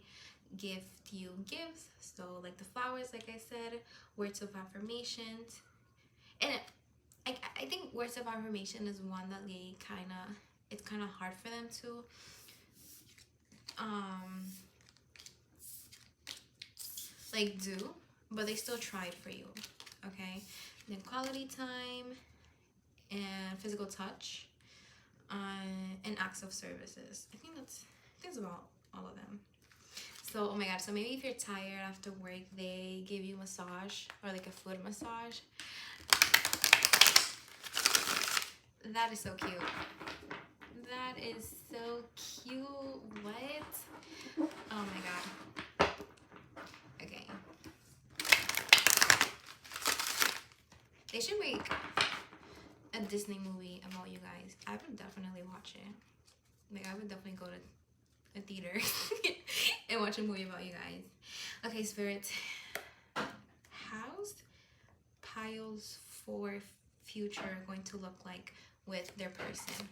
gift you gifts, so like the flowers, like I said, words of affirmations. And I think words of affirmation is one that they it's kind of hard for them to like do, but they still tried for you, okay? Then quality time and physical touch and acts of services. I think that's about all of them. So, oh my god, so maybe if you're tired after work, they give you a massage or like a foot massage. That is so cute. That is so cute. What? Oh my god. Okay. They should make a Disney movie about you guys. I would definitely watch it. Like, I would definitely go to a theater and watch a movie about you guys. Okay, Spirit. How's Piles for future going to look like with their person?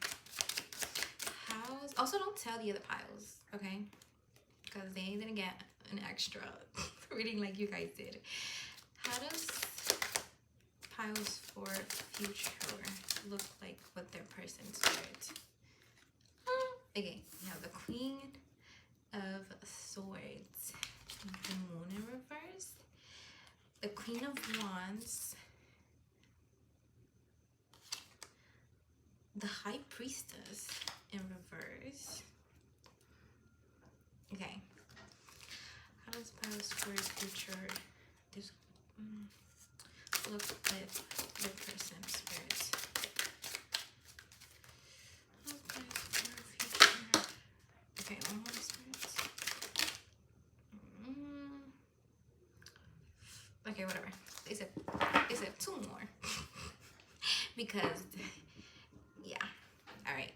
Also, don't tell the other piles, okay? Because they didn't get an extra reading like you guys did. How does piles for future look like with their person, Spirit? Okay, we have the Queen of Swords, the Moon in reverse, the Queen of Wands, the High Priestess in reverse. Okay. How does Piles for future look with the person, Spirit? Okay, one more, Spirit. Okay, whatever. They said two more. Because yeah. Alright.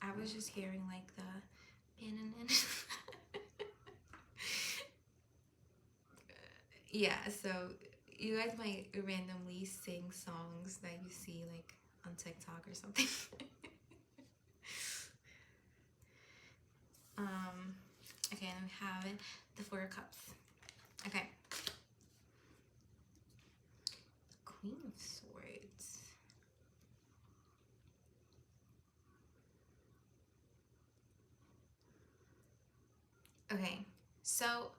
I was just hearing like the yeah, so you guys might randomly sing songs that you see like on TikTok or something. Okay, and we have the Four of Cups. Okay. Queen of Swords. Okay, so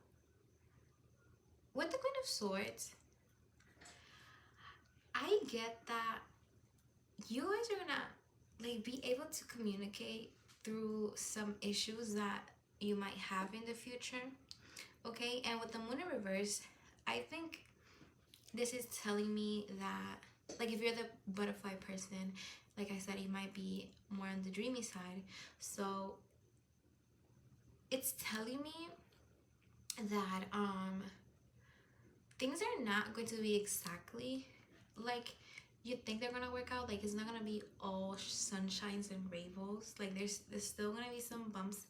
with the Queen of Swords, I get that you guys are gonna like be able to communicate through some issues that you might have in the future, okay? And with the Moon in reverse, I think this is telling me that like if you're the butterfly person, like I said, you might be more on the dreamy side. So it's telling me that things are not going to be exactly like you think they're gonna work out. Like, it's not gonna be all sunshines and rainbows. Like, there's still gonna be some bumps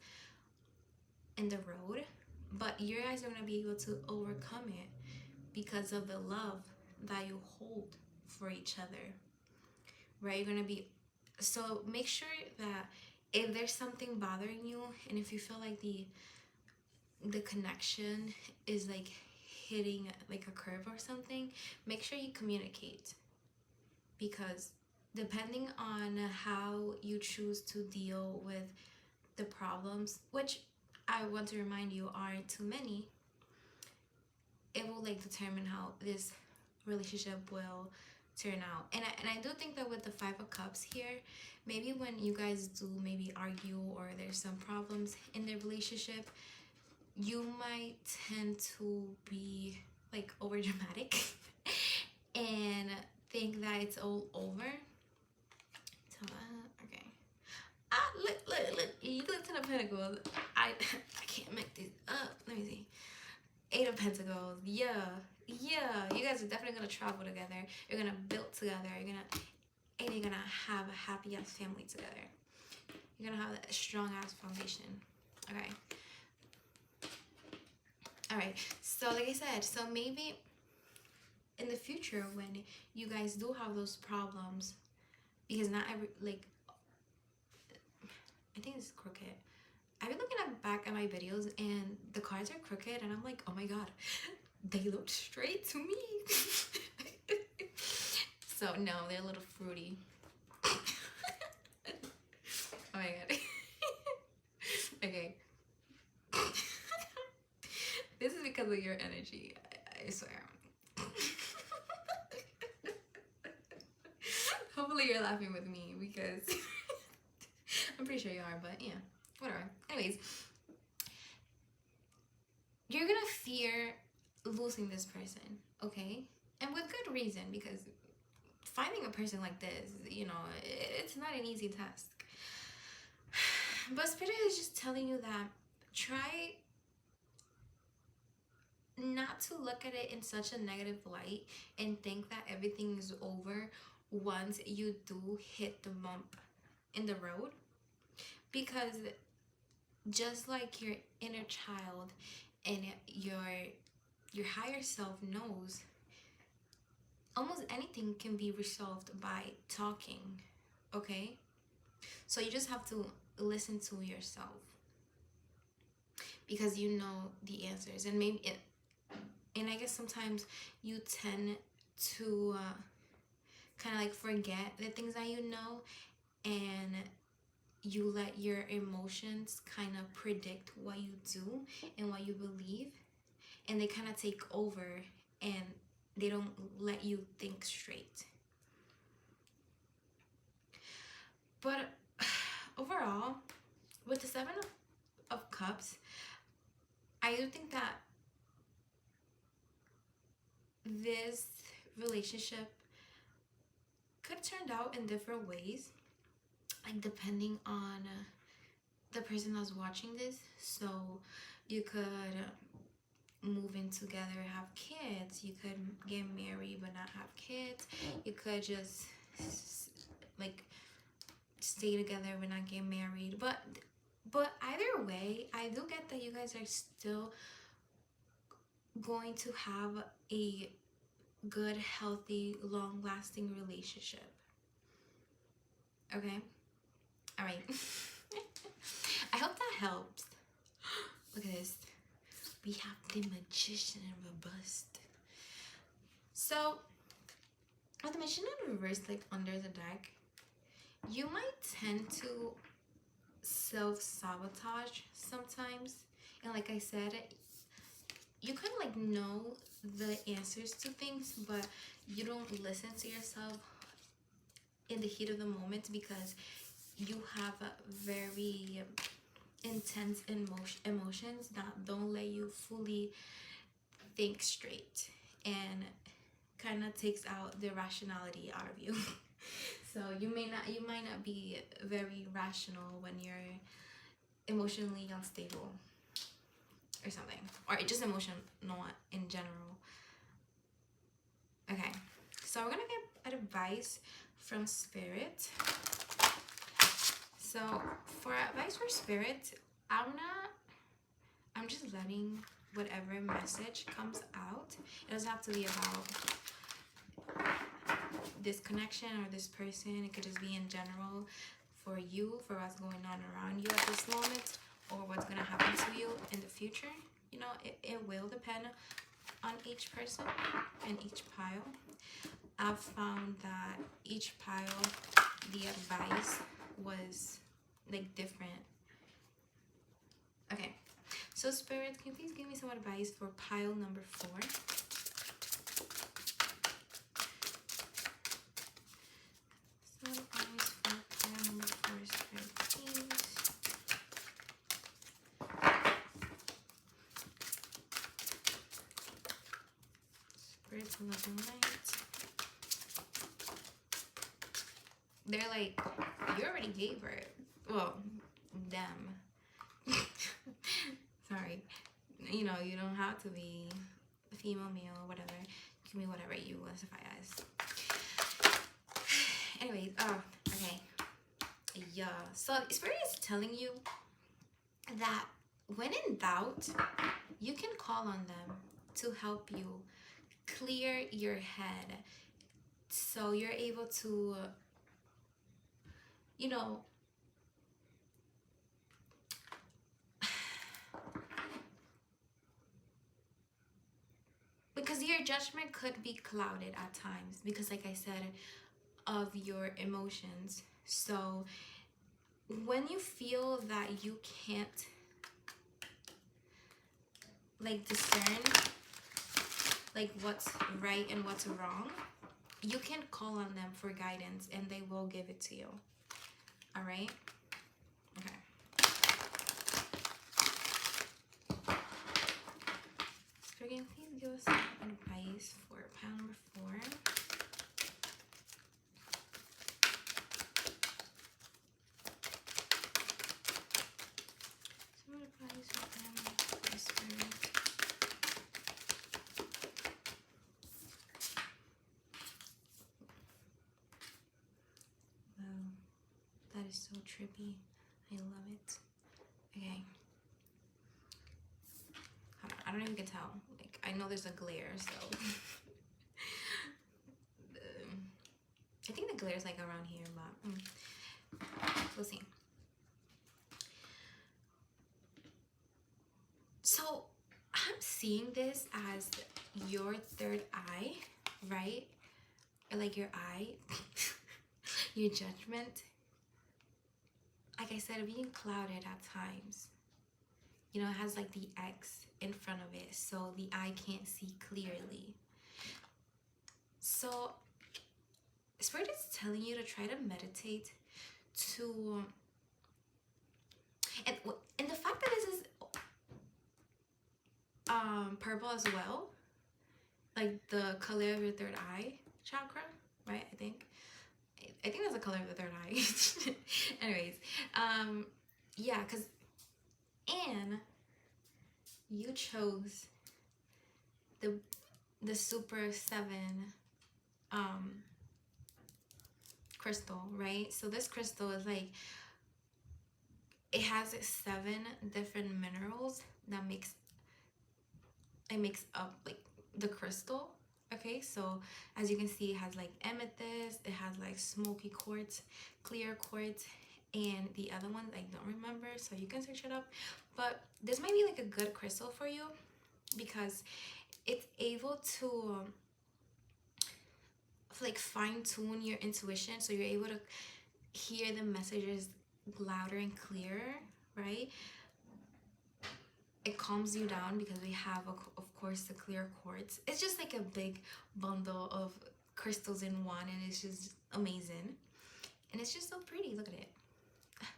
in the road, but you guys are gonna be able to overcome it because of the love that you hold for each other, right? You're gonna be, so make sure that if there's something bothering you, and if you feel like the connection is like hitting like a curve or something, make sure you communicate, because depending on how you choose to deal with the problems, which I want to remind you aren't too many, it will like determine how this relationship will turn out. And I do think that with the 5 of Cups here, maybe when you guys do maybe argue or there's some problems in the relationship, you might tend to be like over dramatic and think that it's all over. So okay. Look, you look to the Pentacles. I can't make this up. Let me see. 8 of Pentacles. Yeah, you guys are definitely gonna travel together. You're gonna build together. You're gonna have a happy ass family together. You're gonna have a strong ass foundation. Okay. All right. So like I said, so maybe in the future when you guys do have those problems, because not every, like, I think it's crooked. I've been looking back at my videos and the cards are crooked, and I'm like, oh my god, they look straight to me. So no, they're a little fruity. Oh my god. Okay. This is because of your energy, I swear. Hopefully you're laughing with me, because I'm pretty sure you are, but yeah, whatever. Anyways, you're gonna fear losing this person, okay? And with good reason, because finding a person like this, you know, it's not an easy task. But Spirit is just telling you that try not to look at it in such a negative light and think that everything is over once you do hit the bump in the road, because just like your inner child and your higher self knows, almost anything can be resolved by talking, okay? So you just have to listen to yourself, because you know the answers. And maybe and I guess sometimes you tend to kind of like forget the things that you know, and you let your emotions kind of predict what you do and what you believe, and they kind of take over and they don't let you think straight. But overall, with the 7 of Cups, I do think that this relationship could turn out in different ways, like depending on the person that's watching this. So you could move in together, have kids. You could get married but not have kids. You could just like stay together but not get married. But either way, I do get that you guys are still going to have a good, healthy, long-lasting relationship. Okay? All right. I hope that helps. Look at this. We have the Magician in reverse. So, with the Magician in reverse, like under the deck, you might tend to self-sabotage sometimes. And like I said, you kind of like know the answers to things, but you don't listen to yourself in the heat of the moment, because you have a very intense emotions that don't let you fully think straight, and kind of takes out the rationality out of you. So you might not be very rational when you're emotionally unstable or something, or just emotional in general. Okay, so we're gonna get advice advice from Spirit. So for advice for Spirit, I'm just letting whatever message comes out. It doesn't have to be about this connection or this person. It could just be in general for you, for what's going on around you at this moment, or what's going to happen to you in the future. You know, it will depend on each person and each pile. I've found that each pile, the advice was like different. Okay, so Spirit, can you please give me some advice for pile number 4? So advice for pile number 4, Spirit, please. Spirit, love and light. They're like, you already gave her. Well, them. Sorry. You know, you don't have to be female, male, whatever. You can be whatever you classify as. Anyways, okay. Yeah. So Spirit is telling you that when in doubt, you can call on them to help you clear your head. So you're able to, you know, because your judgment could be clouded at times because, like I said, of your emotions. So when you feel that you can't like discern like what's right and what's wrong, you can call on them for guidance and they will give it to you. All right? Okay. So again, please give us some advice for pile number 4. Some advice for pile number 4, Spirit. That is so trippy. I love it. Okay. I don't even can tell. Like, I know there's a glare, so. I think the glare is like around here, but we'll see. So I'm seeing this as your third eye, right? Or like your eye, your judgment. Like I said, being clouded at times. You know, it has like the X in front of it, so the eye can't see clearly. So Spirit is telling you to try to meditate to, and the fact that this is purple as well, like the color of your third eye chakra, right? I think that's the color of the third eye. Anyways, yeah, because Anne, you chose the Super 7 crystal, right? So this crystal is like, it has 7 different minerals that makes up like the crystal. Okay, so as you can see, it has like amethyst, it has like smoky quartz, clear quartz, and the other one I don't remember, so you can search it up. But this might be like a good crystal for you because it's able to like fine-tune your intuition, so you're able to hear the messages louder and clearer, right? It calms you down because we have, of course, the clear quartz. It's just like a big bundle of crystals in one, and it's just amazing. And it's just so pretty. Look at it.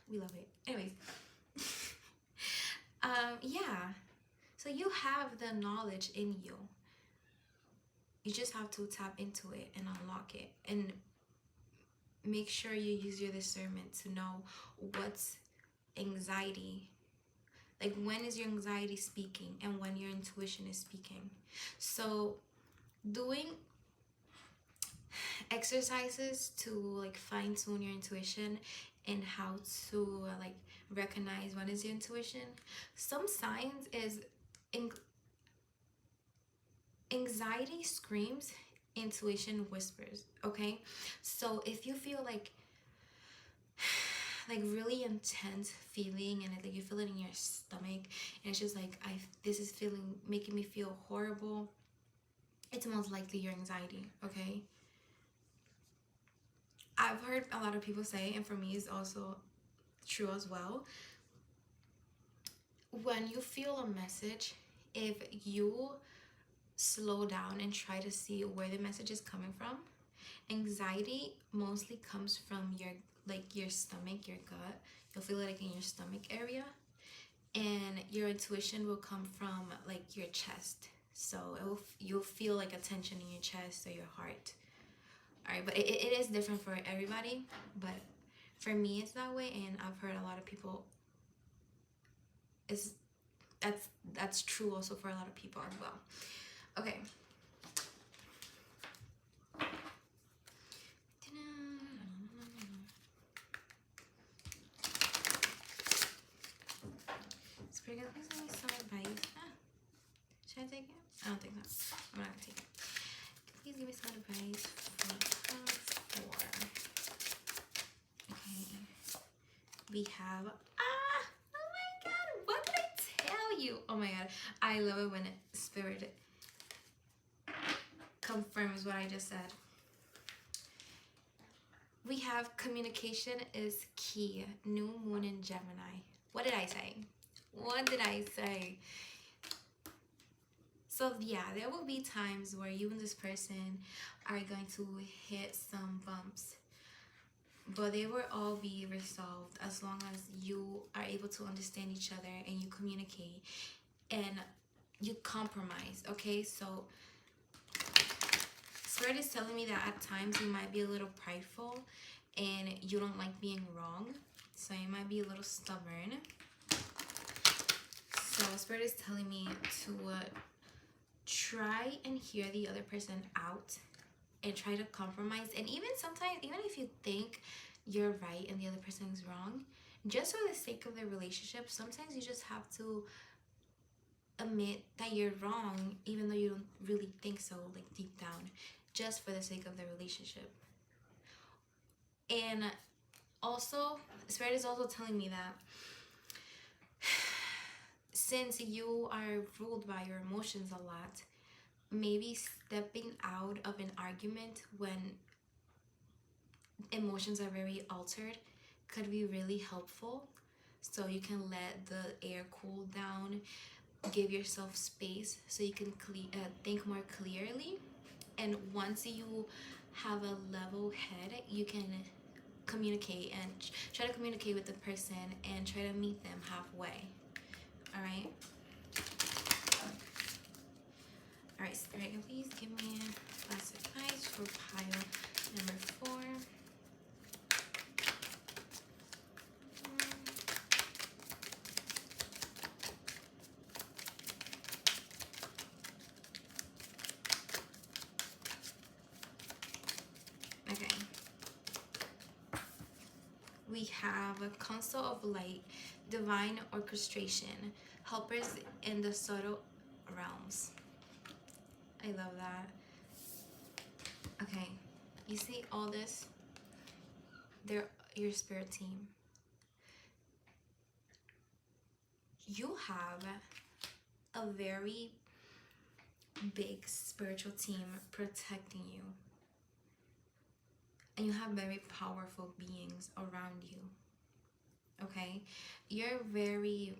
We love it. Anyways. Yeah. So you have the knowledge in you. You just have to tap into it and unlock it. And make sure you use your discernment to know what's anxiety. Like, when is your anxiety speaking and when your intuition is speaking. So doing exercises to like fine tune your intuition and how to like recognize when is your intuition. Some signs is anxiety screams, intuition whispers. Okay, so if you feel like really intense feeling and like you feel it in your stomach and it's just like this is feeling making me feel horrible, it's most likely your anxiety. Okay, I've heard a lot of people say, and for me it's also true as well, when you feel a message, if you slow down and try to see where the message is coming from, anxiety mostly comes from your stomach, your gut. You'll feel it like in your stomach area, and your intuition will come from like your chest. So you'll feel like a tension in your chest or your heart. All right, but it is different for everybody, but for me it's that way, and I've heard a lot of people is that's true also for a lot of people as well. Okay. Spirit, please give me some advice. Should I take it? I don't think so. I'm not gonna take it. Please give me some advice for okay. We have oh my god, what did I tell you? Oh my god, I love it when Spirit confirms what I just said. We have communication is key. New moon in Gemini. What did I say? What did I say? So yeah, there will be times where you and this person are going to hit some bumps, but they will all be resolved as long as you are able to understand each other and you communicate and you compromise. Okay, so Spirit is telling me that at times you might be a little prideful and you don't like being wrong, so you might be a little stubborn. So Spirit is telling me to try and hear the other person out and try to compromise. And even sometimes, even if you think you're right and the other person is wrong, just for the sake of the relationship, sometimes you just have to admit that you're wrong even though you don't really think so, like deep down, just for the sake of the relationship. And also, Spirit is also telling me that since you are ruled by your emotions a lot, maybe stepping out of an argument when emotions are very altered could be really helpful. So you can let the air cool down, give yourself space so you can think more clearly. And once you have a level head, you can communicate and try to communicate with the person and try to meet them halfway. All right. All right, Spirit, please give me last advice for pile number 4. Okay. We have a Council of Light, Divine Orchestration, Helpers in the Subtle Realms. I love that. Okay, you see all this? They're your spirit team. You have a very big spiritual team protecting you. And you have very powerful beings around you. Okay? You're very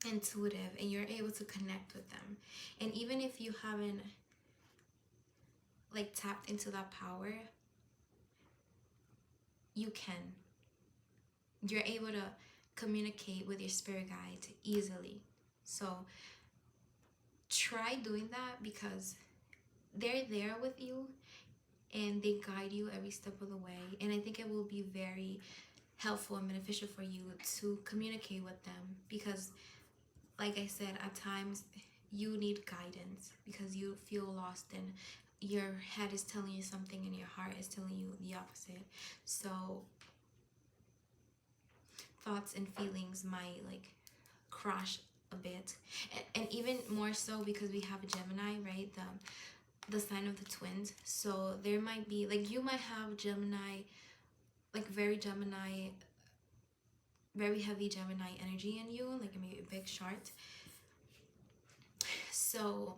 intuitive and you're able to connect with them. And even if you haven't like tapped into that power, you can. You're able to communicate with your spirit guides easily. So try doing that because they're there with you and they guide you every step of the way. And I think it will be very helpful and beneficial for you to communicate with them because, like I said, at times you need guidance because you feel lost in your head is telling you something and your heart is telling you the opposite. So thoughts and feelings might like crash a bit, and even more so because we have a Gemini, right? The sign of the twins. So there might be like, you might have Gemini, like very heavy Gemini energy in you, like maybe a big chart. So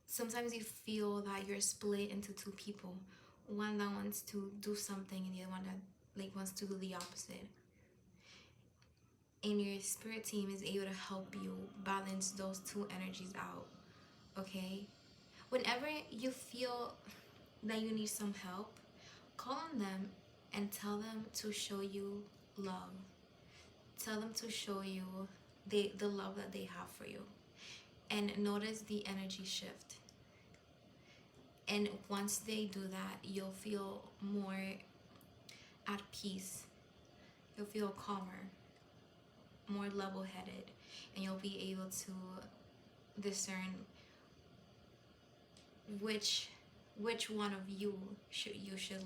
sometimes you feel that you're split into two people, one that wants to do something and the other one that like wants to do the opposite. And your spirit team is able to help you balance those two energies out. Okay, whenever you feel that you need some help, call on them and tell them to show you love. Tell them to show you the love that they have for you, and notice the energy shift. And once they do that, you'll feel more at peace. You'll feel calmer, more level-headed, and you'll be able to discern which one of you should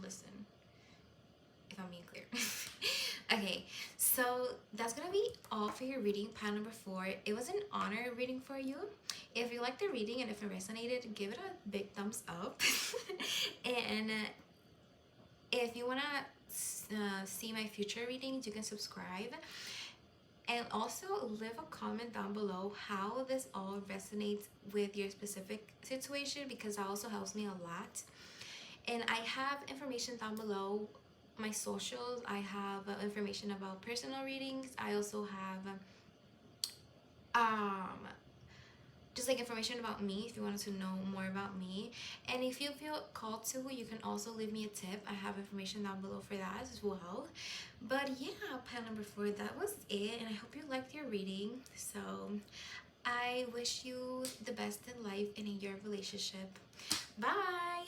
listen, if I'm being clear. Okay, so that's gonna be all for your reading, pile number 4. It was an honor reading for you. If you liked the reading and if it resonated, give it a big thumbs up. And if you wanna see my future readings, you can subscribe. And also leave a comment down below how this all resonates with your specific situation, because that also helps me a lot. And I have information down below, my socials. I have information about personal readings. I also have just like information about me if you wanted to know more about me. And if you feel called to, you can also leave me a tip. I have information down below for that as well. But yeah, pile number 4, that was it, and I hope you liked your reading. So I wish you the best in life and in your relationship. Bye.